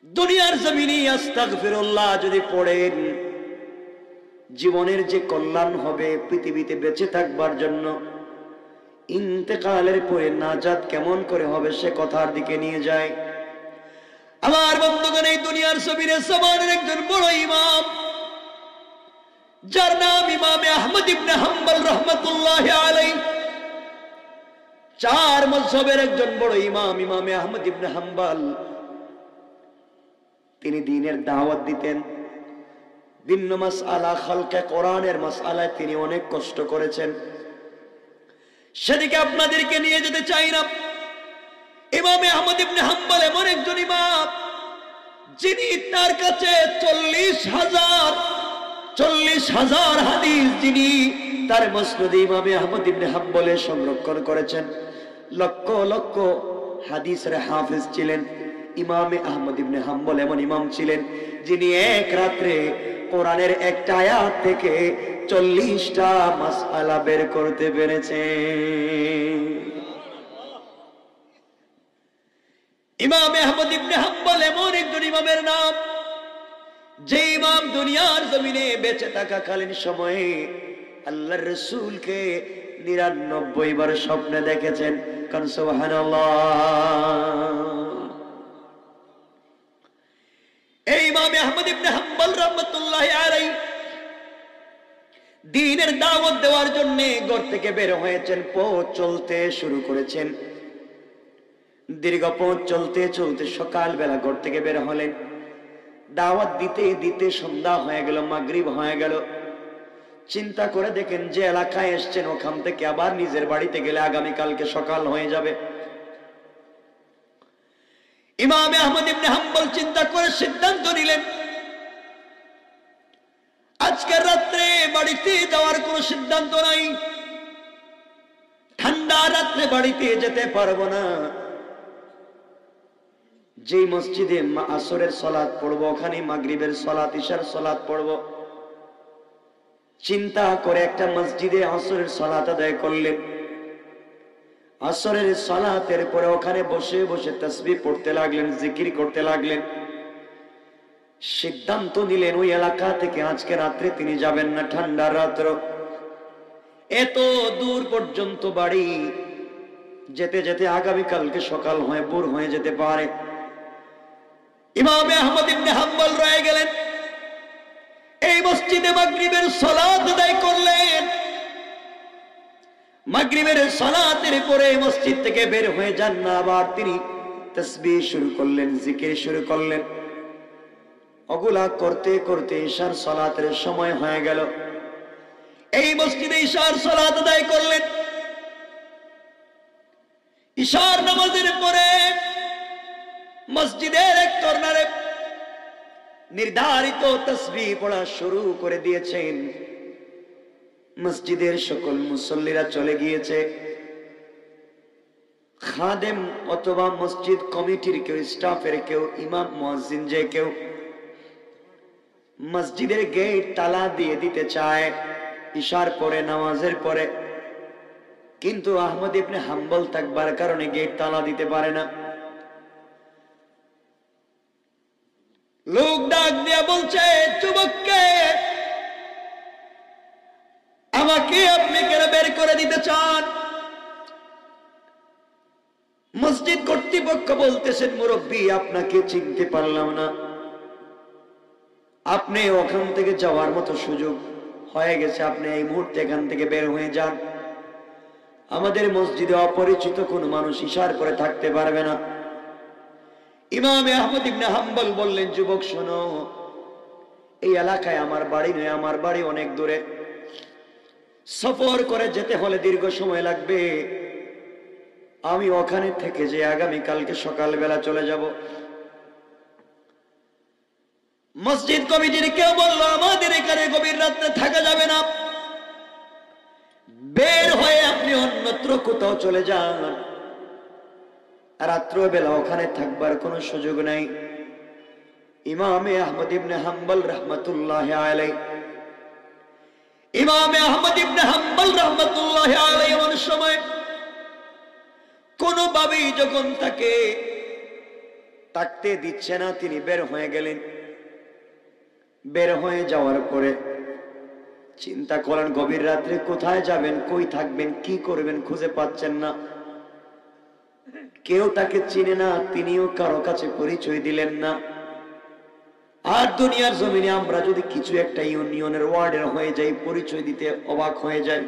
দুনিয়ার জমিনে আস্তাগফিরুল্লাহ যদি পড়েন, জীবনের যে কল্যাণ হবে পৃথিবীতে বেঁচে থাকবার জন্য, ইন্তেকালের পরে নাজাত কেমন করে হবে সে কথার দিকে নিয়ে যায়। আমার বন্ধুগণ, এই দুনিয়ার জমিনে জামানের একজন বড় ইমাম, যার নাম ইমামে আহমদ ইবনে হাম্বল রাহমাতুল্লাহি আলাইহি, চার মাযহাবের একজন বড় ইমাম ইমামে আহমদ ইবনে হাম্বল। তিনি দ্বীনের দাওয়াত দিতেন, ভিন্ন মাসআলা, খালকে কোরআনের মাসআলায় তিনি অনেক কষ্ট করেছেন। সেদিকে আপনাদেরকে নিয়ে যেতে চাই না। ইমামে আহমদ ইবনে হাম্বল এমন একজন ইমাম, যিনি তার কাছে 40,000 হাদিস যিনি তার মুসনাদে ইমামে আহমদ ইবনে হাম্বলে সংরক্ষণ করেছেন। লক্ষ লক্ষ হাদিসের হাফেজ ছিলেন ইমামে আহমদ ইবনে হাম্বল। এমন ইমাম ছিলেন যিনি এক রাত্রে কোরআনের একটা আয়াত থেকে 40টা মাসআলা বের করতে পেরেছেন। ইমামে আহমদ ইবনে হাম্বল এমন একজন ইমামের নাম, যে ইমাম দুনিয়ার জমিনে বেঁচে থাকাকালীন সময়ে আল্লাহর রাসূলকে 99 বার স্বপ্নে দেখেছেন। কারণ সুবহানাল্লাহ। এই ইমামে আহমদ ইবনে হাম্বল রাহমাতুল্লাহি আলাইহি দ্বীনের দাওয়াত দেওয়ার জন্য ঘর থেকে বের হয়েছেন, পথ চলতে শুরু করেছেন। দীর্ঘ পথ চলতে চলতে সকালবেলা ঘর থেকে বের হলেন। দাওয়াত দিতে দিতে সন্ধ্যা হয়ে গেল, মাগরিব হয়ে গেল। চিন্তা করে দেখেন যে এলাকায় এসছেন ওখান থেকে আবার নিজের বাড়িতে গেলে আগামীকালকে সকাল হয়ে যাবে। ইমামে আহমদ ইবনে হাম্বল চিন্তা করে সিদ্ধান্ত নিলেন, আজকের রাত্রে বাড়িতে যাওয়ার কোনো সিদ্ধান্ত নাই। ঠান্ডা রাত্রে বাড়িতে যেতে পারবো না। যেই মসজিদে আসরের সালাত পড়বো, ওখানে মাগরিবের সালাত, ইশার সালাত পড়বো। চিন্তা করে একটা মসজিদে আসরের সালাত আদায় করলেন। আসরের সালাতের পরে ওখানে বসে বসে তাসবিহ পড়তে লাগলেন, জিকির করতে লাগলেন। সিদ্ধান্ত নিলেন ওই এলাকা থেকে আজকে রাত্রে তিনি যাবেন না। ঠান্ডার রাত্র, এত দূর পর্যন্ত বাড়ি, যেতে যেতে আগামীকালকে সকাল হয়ে ভোর হয়ে যেতে পারে। ইমামে আহমদ ইবনে হাম্বল রয়ে গেলেন। এই মসজিদে মাগরিবের সালাত আদায় করলেন। মাগরিবের সালাতের পরে মসজিদ থেকে বের হয়ে যান না, আবার তিনি তাসবিহ শুরু করলেন, জিকির শুরু করলেন। ওগুলা করতে করতে ঈশার সালাতের সময় হয়ে গেল। এই মসজিদে ঈশার সালাত আদায় করলেন। ঈশার নামাজের পরে মসজিদের এক কর্নারে নির্ধারিত তাসবিহ পড়া শুরু করে দিয়েছেন। মসজিদের সকল মুসল্লিরা চলে গিয়েছে। খাদেম অথবা মসজিদ কমিটির কেউ, স্টাফের কেউ, ইমাম মুয়াজ্জিন যে কেউ মসজিদের গেট তালা দিয়ে দিতে চায় ঈশার পরে, নামাজের পরে, কিন্তু আহমদ ইবনে হাম্বল থাকবার কারণে গেট তালা দিতে পারে না। লোক ডাক দিয়ে বলছে, যুবককে আমাকে আপনি কেন বের করে দিতে চান? মসজিদ কর্তৃপক্ষ বলতেছেন, মুরব্বী আপনাকে চিনতে পারলাম না, আপনি ওখান থেকে যাওয়ার মতো সুযোগ হয়ে গেছে, আপনি এই মুহূর্তে এখান থেকে বের হয়ে যান। আমাদের মসজিদে অপরিচিত কোন মানুষ ঈশার পরে থাকতে পারবে না। ইমাম আহমদ ইবনে হাম্বল বললেন, যুবক শোনো, এই এলাকায় আমার বাড়ি নয়, আমার বাড়ি অনেক দূরে, সফর করে যেতে হলে দীর্ঘ সময় লাগবে। আমি ওখানে থেকে যে আগামী কালকে সকালবেলা চলে যাব। মসজিদ কমিটির কেউ বলল, আমাদের এখানে গভীর রাত্রে থাকা যাবে না, বের হয়ে আপনি অন্যত্র কোথাও চলে যান, রাত্রবেলা ওখানে থাকবার কোনো সুযোগ নাই। ইমামে আহমদ ইবনে হাম্বল রাহমাতুল্লাহি আলাইহি, ইমামে আহমদ ইবনে হাম্বল রাহমাতুল্লাহি আলাইহি এমন সময় কোনোভাবেই যখন তাকে থাকতে দিচ্ছে না, তিনি বের হয়ে গেলেন। বের হয়ে যাওয়ার পরে চিন্তা করেন, গভীর রাত্রে কোথায় যাবেন, কই থাকবেন, কি করবেন, খুঁজে পাচ্ছেন না। কেউ তাকে চিনে না, তিনিও কারো কাছে পরিচয় দিলেন না। আর দুনিয়ার জমিনে আমরা যদি কিছু একটা ইউনিয়নের ওয়ার্ডের হয়ে যাই, পরিচয় দিতে অবাক হয়ে যায়।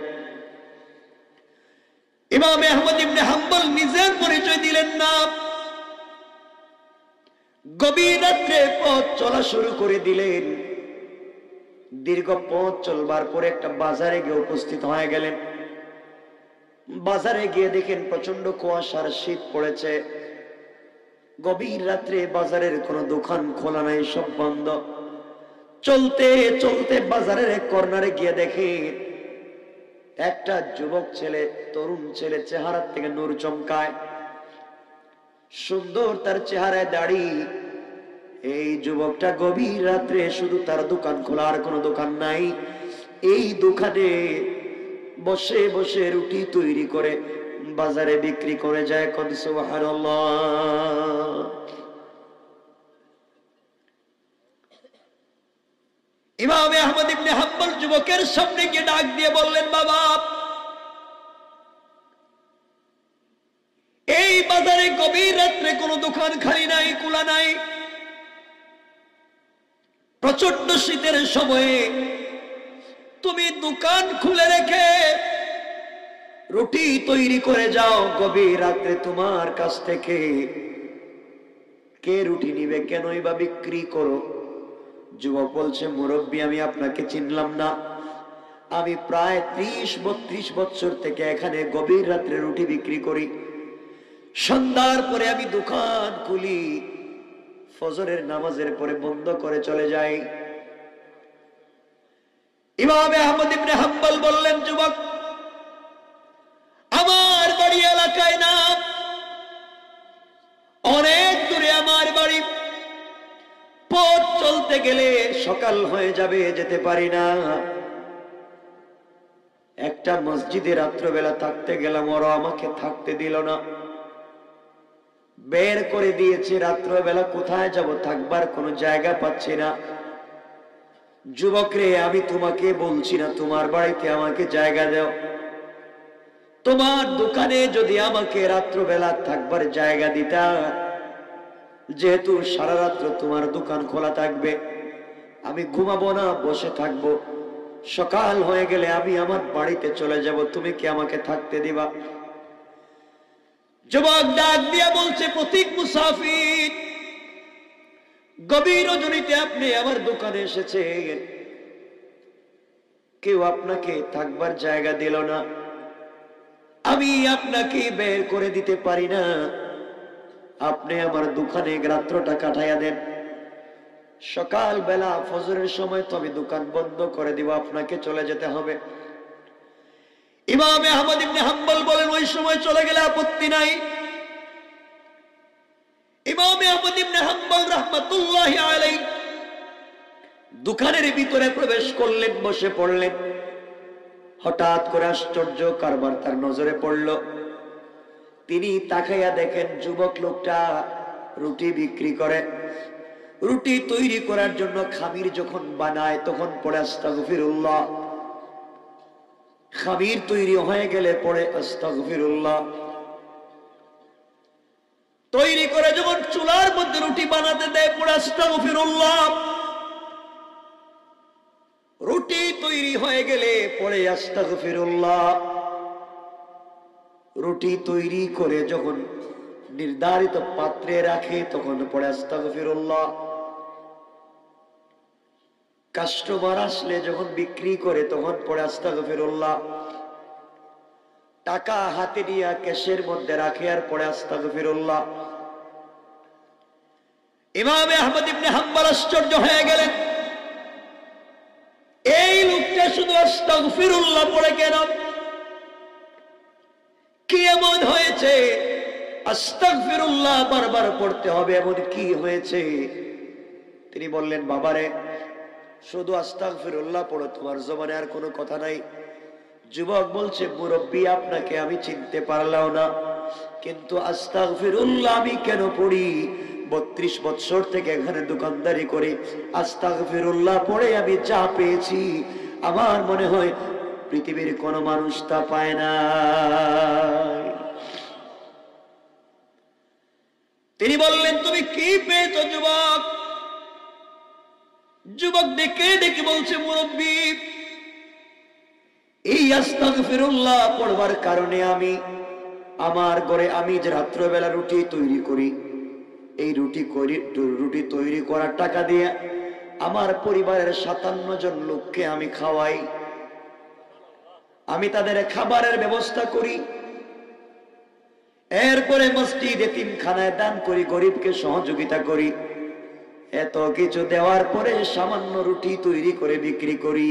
ইমাম আহমদ ইবনে হাম্বল নিজের পরিচয় দিলেন না। গভীর রাত্রে পথ চলা শুরু করে দিলেন। দীর্ঘ পথ চলবার পরে একটা বাজারে গিয়ে উপস্থিত হয়ে গেলেন। বাজারে গিয়ে দেখেন প্রচন্ড কুয়াশার শীত পড়েছে। গভীর রাত্রে বাজারের কোনো দোকান খোলা নাই, সব বন্ধ। চলতে চলতে বাজারের এক কর্নারে গিয়ে দেখে একটা যুবক ছেলে, তরুণ ছেলে, চেহারা থেকে নূর চমকায়, সুন্দর তার চেহারায় দাড়ি। এই যুবকটা গভীর রাত্রে শুধু তার দোকান খোলা, আর কোনো দোকান নাই, এই দোকানে বসে বসে রুটি তৈরি করে বাজারে বিক্রি করে যায়। কোন সুবহানাল্লাহ। ইমাম আহমদ ইবনে হাম্বল যুবকের সামনে গিয়ে ডাক দিয়ে বললেন, বাবা, এই বাজারে গভীর রাত্রে কোনো দোকান খালি নাই, খোলা নাই, প্রচন্ড শীতের সময়ে তুমি দোকান খুলে রেখে রুটি তৈরি করে যাও, গভীর রাত্রে তোমার কাছ থেকে কে রুটি নিবে, কেনই বা বিক্রি করো? যুবক বলছে, মুরব্বী, আমি আপনাকে চিনলাম না, আমি প্রায় 30-32 বছর থেকে এখানে গভীর রাত্রে রুটি বিক্রি করি। সন্ধ্যার পরে আমি দোকান খুলি, ফজরের নামাজের পরে বন্ধ করে চলে যাই। ইমাম আহমদ ইবনে হাম্বল বললেন, যুবক, আমার বাড়ি এলাকায় না, অনেক দূরে আমার বাড়ি, পথ চলতে গেলে সকাল হয়ে যাবে, যেতে পারি না। একটা মসজিদে রাত্রবেলা থাকতে গেলাম, ওরা আমাকে থাকতে দিল না, বের করে দিয়েছে। রাত্রবেলা কোথায় যাব, থাকবার কোনো জায়গা পাচ্ছি না। যুবক রে, আমি তোমাকে বলছি না তোমার বাড়িতে আমাকে জায়গা দাও, তোমার দোকানে যদি আমাকে রাত্রবেলা থাকবার জায়গা দিতা, যেহেতু সারা রাত্র তোমার দোকান খোলা থাকবে, আমি ঘুমাবো না, বসে থাকবো, সকাল হয়ে গেলে আমি আমার বাড়িতে চলে যাব, তুমি কি আমাকে থাকতে দিবা? যুবক ডাক দিয়া বলছে, পথিক মুসাফির, গভীর রজনীতে আপনি আমার দোকানে এসেছেন, কেউ আপনাকে থাকবার জায়গা দিল না, আমি আপনাকে বের করে দিতে পারি না, আপনি আমার দোকানে রাত্রটা কাটাইয়া দেন, সকাল বেলা ফজরের সময় তো আমি দোকান বন্ধ করে দিব, আপনাকে চলে যেতে হবে। ইমাম আহমদ ইবনে হাম্বল বলেন, ওই সময় চলে গেলে আপত্তি নাই। ইমাম আহমদ ইবনে হাম্বল রাহমাতুল্লাহি আলাইহি দোকানের ভিতরে প্রবেশ করলেন, বসে পড়লেন। হঠাৎ করে আশ্চর্য কারবার তার নজরে পড়ল। তিনি তাকাইয়া দেখেন যুবক লোকটা রুটি বিক্রি করে। রুটি তৈরি করার জন্য খামির যখন বানায় তখন পড়ে আস্তাগফিরুল্লাহ, খামির তৈরি হয়ে গেলে পড়ে আস্তাগফিরুল্লাহ। তৈরি করে যখন চুলার মধ্যে রুটি বানাতে দেয় পড়ে আস্তাগফিরুল্লাহ। রুটি তৈরি হয়ে গেলে পড়ে আস্তাগফিরুল্লাহ। রুটি তৈরি করে যখন নির্ধারিত পাত্রে রাখে তখন পড়ে আস্তাগফিরুল্লাহ। কাস্টমার আসলে যখন বিক্রি করে তখন পড়ে আস্তাগফিরুল্লাহ। টাকা হাতে নিয়ে ক্যাশের মধ্যে রাখে আর পড়ে আস্তাগফিরুল্লাহ। ইমাম আহমদ ইবনে হাম্বল আশ্চর্য হয়ে গেলেন, এই লোকটা শুধু আস্তাগফিরুল্লাহ পড়ে কেন? কি এমন হয়েছে আস্তাগফিরুল্লাহ বারবার পড়তে হবে, এমন কি হয়েছে? তিনি বললেন, বাবারে, শুধু আস্তাগফিরুল্লাহ পড়ো, তোমার জবানে আর কোনো কথা নাই। যুবক বলছে, মুরব্বী, আপনাকে আমি চিনতে পারলাম না, কিন্তু আস্তাগফিরুল্লাহ আমি কেন পড়ি? 32 বছর থেকে এখানে দোকানদারি করি, আস্তাগফিরুল্লাহ পড়ে আমি যা পেয়েছি আমার মনে হয় পৃথিবীর কোন মানুষ তা পায় না। তিনি বললেন, তুমি কি পেয়েছো যুবক? যুবক ডেকে ডেকে বলছে, মুরব্বী, এই আস্তাগফিরুল্লাহ পড়বার কারণে আমি আমার ঘরে আমি যে রাত্রবেলা রুটি তৈরি করি, এই রুটি তৈরি করার টাকা দিয়ে আমার পরিবারের 57 জন লোককে আমি খাওয়াই, আমি তাদের খাবারের ব্যবস্থা করি, এরপরে মসজিদ এতিমখানায় দান করি, গরিবকে সহযোগিতা করি। এত কিছু দেওয়ার পরে সামান্য রুটি তৈরি করে বিক্রি করি,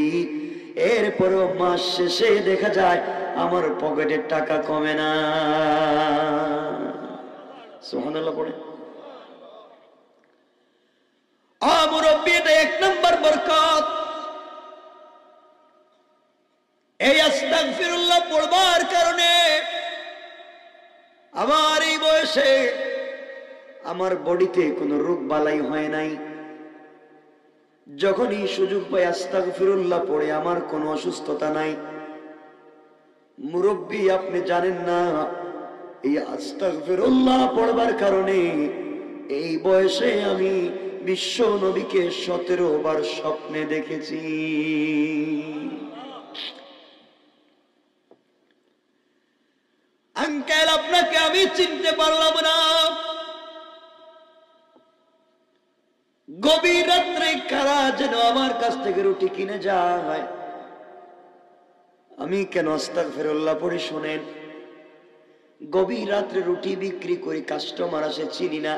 এরপরও মাস শেষে দেখা যায় আমার পকেটের টাকা কমে না। সুবহানাল্লাহ পড়ে। মুরব্বী, এটা 1 নম্বর বরকত। এই আস্তাগফিরুল্লাহ পড়বার কারণে আমার এই বয়সে আমার বডিতে কোনো রোগ বালাই হয় নাই। যখনই সুযোগ পাই আস্তাগফিরুল্লাহ পড়ে আমার কোনো অসুস্থতা নাই। মুরব্বী, আপনি জানেন না, এই আস্তাগফিরুল্লাহ পড়বার কারণে এই বয়সে আমি বিশ্ব নবীকে 17 বার স্বপ্নে দেখেছি। আঙ্কেল, আপনাকে আমি চিনতে পারলাম না। গভীর রাত্রে কারা যেন আমার কাছ থেকে রুটি কিনে যায়, আমি কেন আস্তাগফিরুল্লাহ পড়ি শোনেন। গভীর রাত্রে রুটি বিক্রি করি, কাস্টমার আসে, চিনি না।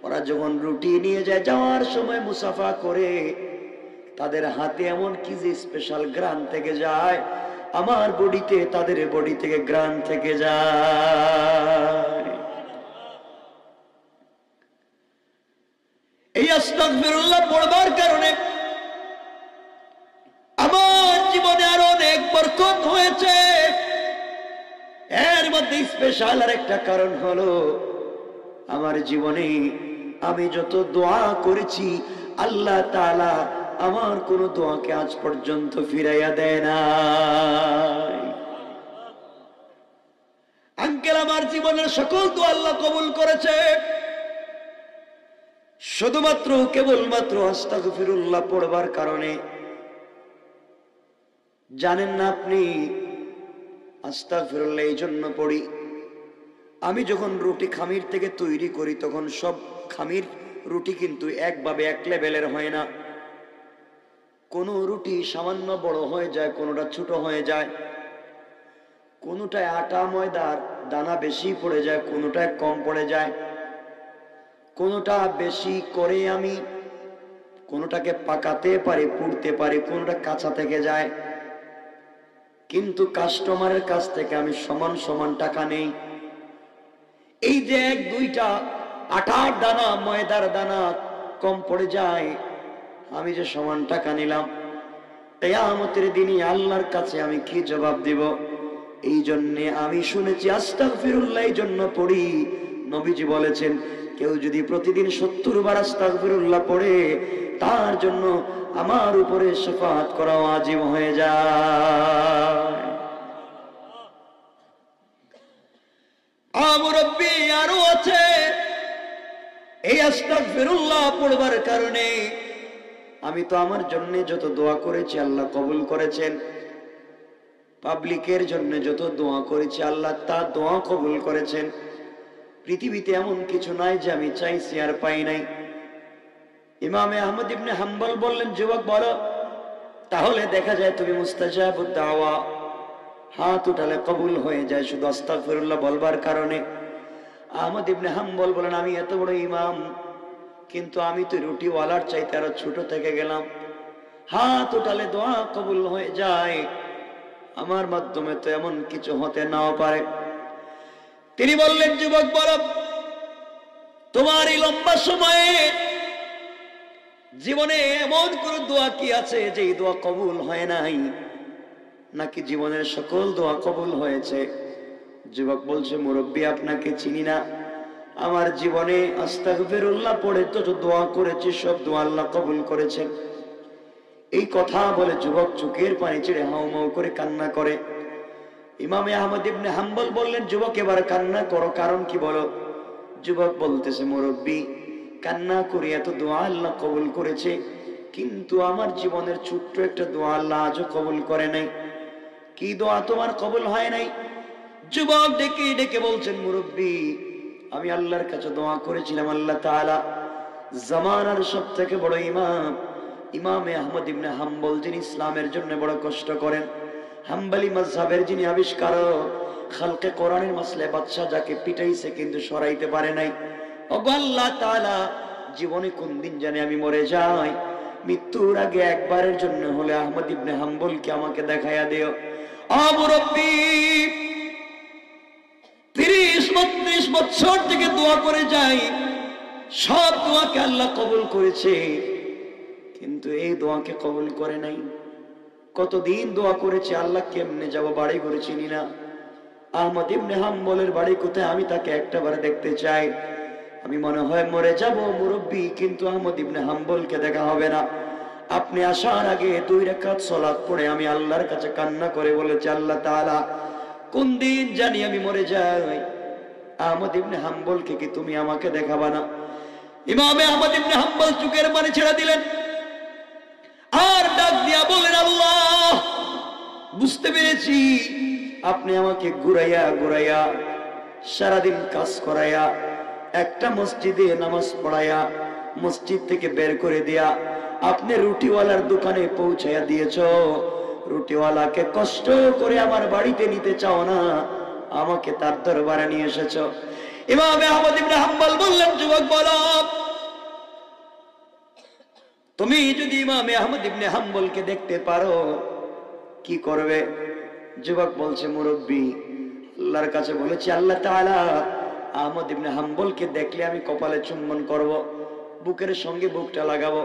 ওরা যখন রুটি নিয়ে যায়, যাওয়ার সময় মুসাফা করে, তাদের হাতে এমন কি যে স্পেশাল গ্রান থেকে যায়, আমার বডিতে, তাদের বডি থেকে গ্রান থেকে যায়। এই আস্তাগফিরুল্লাহ পড়বার কারণে আমার জীবনে আরো অনেক বরকত হয়েছে। এর মধ্যে স্পেশাল আর একটা কারণ হলো, আমার জীবনে আমি যত দোয়া করেছি আল্লাহ তাআলা আমার কোন দোয়াকে আজ পর্যন্ত ফিরাইয়া দেয় না। আঙ্কেল, আমার জীবনের সকল দোয়া আল্লাহ কবুল করেছে, শুধুমাত্র কেবলমাত্র আস্তাগফিরুল্লাহ পড়বার কারণে। জানেন না আপনি, আস্তাগফিরুল্লাহ এই জন্য পড়ি, আমি যখন রুটি খামির থেকে তৈরি করি তখন সব খামির রুটি কিন্তু একভাবে এক লেভেলের হয় না। কোনো রুটি সামান্য বড় হয়ে যায়, কোনোটা ছোট হয়ে যায়, কোনোটায় আটা ময়দার দানা বেশি পড়ে যায়, কোনোটায় কম পড়ে যায়, কোনোটা বেশি করে আমি কোনোটাকে পাকাতে পারি, পুড়তে পারি, কোনোটা কাঁচা থেকে যায়। কিন্তু কাস্টমারের কাছ থেকে আমি সমান সমান টাকা নেই। এই যে এক দুইটা আটার দানা ময়দার দানা কম পড়ে যায়, আমি যে সমান টাকা নিলাম, কিয়ামতের দিনে আল্লাহর কাছে আমি কি জবাব দিব? এই জন্যে আমি শুনেছি আস্তাগফিরুল্লাহ এই জন্য পড়ি, নবীজি বলেছেন কেউ যদি প্রতিদিন 70 বার আস্তাগফিরুল্লাহ পড়ে তার জন্য আমার উপরে শাফাআত করা ওয়াজিব হয়ে যায়। মুরব্বী আরো আছে, এই আস্তাগফিরুল্লাহ পড়বার কারণে আমি তো আমার জন্য যত দোয়া করেছি আল্লাহ কবুল করেছেন, পাবলিকের জন্য যত দোয়া করেছি আল্লাহ তা দোয়া কবুল করেছেন। পৃথিবীতে এমন কিছু নাই যে আমি চাইছি আর পাই নাই। ইমামে আহমদ ইবনে হাম্বল বললেন, যুবক বলো তাহলে দেখা যায় তুমি মুস্তাজাবুদ দাওয়া, হাত উঠালে কবুল হয়ে যায় শুধু আস্তাগফিরুল্লাহ বলবার কারণে। আহমদ ইবনে হাম্বল বলেন, আমি এত বড় ইমাম কিন্তু আমি তো রুটিওয়ালার চাইতে আরো ছোট থেকে গেলাম, হাত উঠালে দোয়া কবুল হয়ে যায়, আমার মাধ্যমে তো এমন কিছু হতে নাও পারে। তিনি বললেন, যুবক বলো তোমার এই লম্বা সময়ে জীবনে এমন কোন দোয়া কি আছে যে এই দোয়া কবুল হয় নাই, নাকি জীবনের সকল দোয়া কবুল হয়েছে? যুবক বলছে, মুরব্বী আপনাকে চিনি না, আমার জীবনে আস্তাগফিরুল্লাহ পড়ে তো দোয়া করেছি সব দোয়া আল্লাহ কবুল করেছেন। এই কথা বলে যুবক চোখের পানি ছেড়ে হাউমাউ করে কান্না করে। ইমামে আহমদ ইবনে হাম্বল বললেন, যুবক এবার কান্না করো, কারণ কি বলো? যুবক বলতেছে, মুরব্বী কান্না করি এত দোয়া আল্লাহ কবুল করেছে, কিন্তু আমার জীবনের ছোট্ট একটা দোয়া আল্লাহ আজও কবুল করে নাই। কি দোয়া তোমার কবুল হয় নাই? যুবক ডেকে ডেকে বলছেন, মুরব্বী আমি আল্লাহর কাছে দোয়া করেছিলাম, আল্লাহ তাআলা জামানার সব থেকে বড় ইমাম ইমামে আহমদ ইবনে হাম্বল, যিনি ইসলামের জন্য বড় কষ্ট করেন, হাম্বলি মাযহাবের যিনি আবিষ্কারক, খালকে কোরআনের মাসলে বাদশা যাকে পিটাইছে কিন্তু সরাইতে পারে নাই, ওগো আল্লাহ তাআলা জীবনে কোন দিন জানি আমি মরে যাই, মৃত্যুর আগে একবারের জন্য হলে আহমদ ইবনে হাম্বলকে আমাকে দেখাইয়া দিও। মুরব্বী 30-32 বছর থেকে দোয়া করে যাই, সব দোয়াকে আল্লাহ কবুল করেছে, কিন্তু এই দোয়াকে কবুল করে নাই। কতদিন দোয়া করেছে, আল্লাহ কেমনে যাব, বাড়ি ঘরে চিনি না। আহমদ ইবনে হাম্বলের বাড়ি কোথায় আমি তাকে একটাবার দেখতে চাই। আমি মনে হয় মরে যাব মুরব্বী, কিন্তু আহমদ ইবনে হাম্বলকে দেখা হবে না। আপনি আসার আগে 2 রাকাত সালাত পড়ে আমি আল্লাহর কাছে কান্না করে বলেছি, আল্লাহ তাআলা কোন দিন জানি আমি মরে যাই, আহমদ ইবনে হাম্বলকে কি তুমি আমাকে দেখাবা না? ইমামে আহমদ ইবনে হাম্বল চোখের পানি ছেড়ে দিলেন আর ডাক দিয়া বললেন, আল্লাহ বুঝতে পেরেছি আপনি আমাকে ঘুরাইয়া ঘুরাইয়া সারাদিন কাজ করাইয়া একটা মসজিদে নামাজ পড়াইয়া মসজিদ থেকে বের করে দিয়া আপনি রুটিওয়ালার দোকানে পৌঁছাইয়া দিয়েছ। রুটিওয়ালাকে কষ্ট করে আমার বাড়িতে নিতে চাও না, আমাকে তার দরবারে নিয়ে এসেছ। ইমামে আহমদ ইবনে হাম্বল বললেন, যুবক বলো তুমি যদি ইমামে আহমদ ইবনে হাম্বলকে দেখতে পারো কি করবে? যুবক বলছে, মুরব্বী আল্লাহর কাছে বলেছি, আল্লাহ তাআলা আহমদ ইবনে হাম্বলকে দেখলে আমি কপালে চুম্বন করব, বুকের সঙ্গে বুকটা লাগাবো,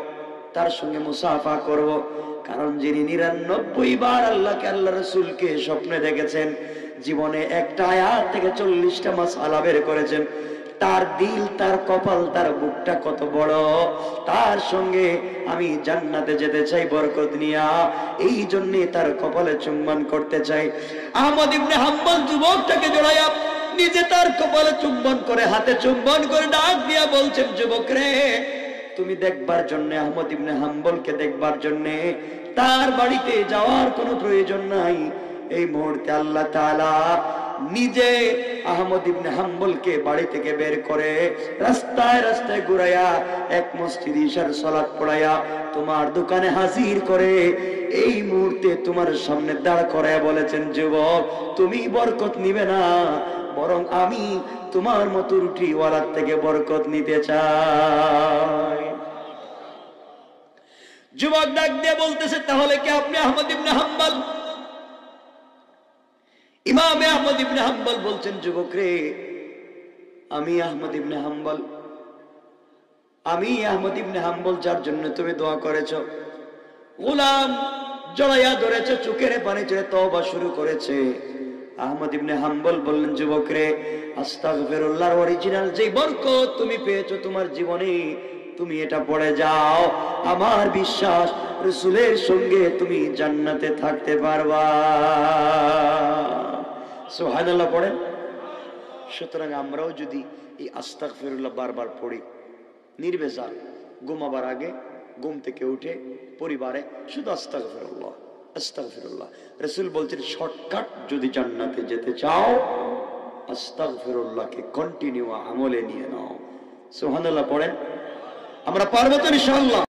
তার সঙ্গে মুসাফা করব, কারণ যিনি 99 বার আল্লাহকে আল্লাহ রাসূলকে স্বপ্নে দেখেছেন, জীবনে একটা আয়াত থেকে 40টা মাসআলা বের করেছেন, তার দিল, তার কপাল, তার বুকটা কত বড়, তার সঙ্গে আমি জান্নাতে যেতে চাই বরকত নিয়া, এই জন্য তার কপালে চুম্বন করতে চাই। আহমদ ইবনে হাম্বল যুবকটাকে জড়াইয়া নিজে তার কপালে চুম্বন করে, হাতে চুম্বন করে ডাক দিয়া বলছেন, যুবক রে তুমি দেখবার জন্য, আহমদ ইবনে হাম্বলকে দেখবার জন্য তার বাড়িতে যাওয়ার কোনো প্রয়োজন নাই। এই মুহূর্তে আল্লাহ তাআলা নিজে আহমদ ইবনে হাম্বলকে বাড়ি থেকে বের করে রাস্তায় রাস্তায় ঘুরাইয়া এক মসজিদে ইশার সালাত পড়াইয়া তোমার দোকানে হাজির করে এই মুহূর্তে তোমার সামনে দাঁড় করাইয়া বলেছেন, যুবক তুমি বরকত নিবে না, বরং আমি তোমার মতো রুটিওয়ালার থেকে বরকত নিতে চাই। যুবক ডাক দিয়ে বলতেছে, তাহলে কি আপনি আহমদ ইবনে হাম্বল? ইমাম আহমদ ইবনে হাম্বল বলছেন, যুবক রে, আমি আহমদ ইবনে হাম্বল, আমি আহমদ ইবনে হাম্বল যার জন্য তুমি দোয়া করেছো। গোলাম জড়াইয়া ধরেছে, চোখের পানি ছেড়ে তওবা শুরু করেছে। আহমদ ইবনে হাম্বল বললেন, যুবক রে, আস্তাগফিরুল্লাহর অরিজিনাল যে বরকত তুমি পেয়েছো তোমার জীবনে, তুমি এটা পড়ে যাও, আমার বিশ্বাস রাসূলের সঙ্গে তুমি জান্নাতে থাকতে পারবা। সুবহানাল্লাহ পড়েন। সুতরাং আমরাও যদি এই আস্তাগফিরুল্লাহ বারবার পড়ি, নির্বেজাল ঘুমাবার আগে ঘুম থেকে উঠে পরিবারে শুধু আস্তাগফিরুল্লাহ আস্তাগফিরুল্লাহ। রাসূল বলছেন, শর্টকাট যদি জান্নাতে যেতে চাও আস্তাগফিরুল্লাহকে কন্টিনিউ আমলে নিয়ে নাও। সুবহানাল্লাহ পড়েন। আমরা পারবো তো ইনশাআল্লাহ।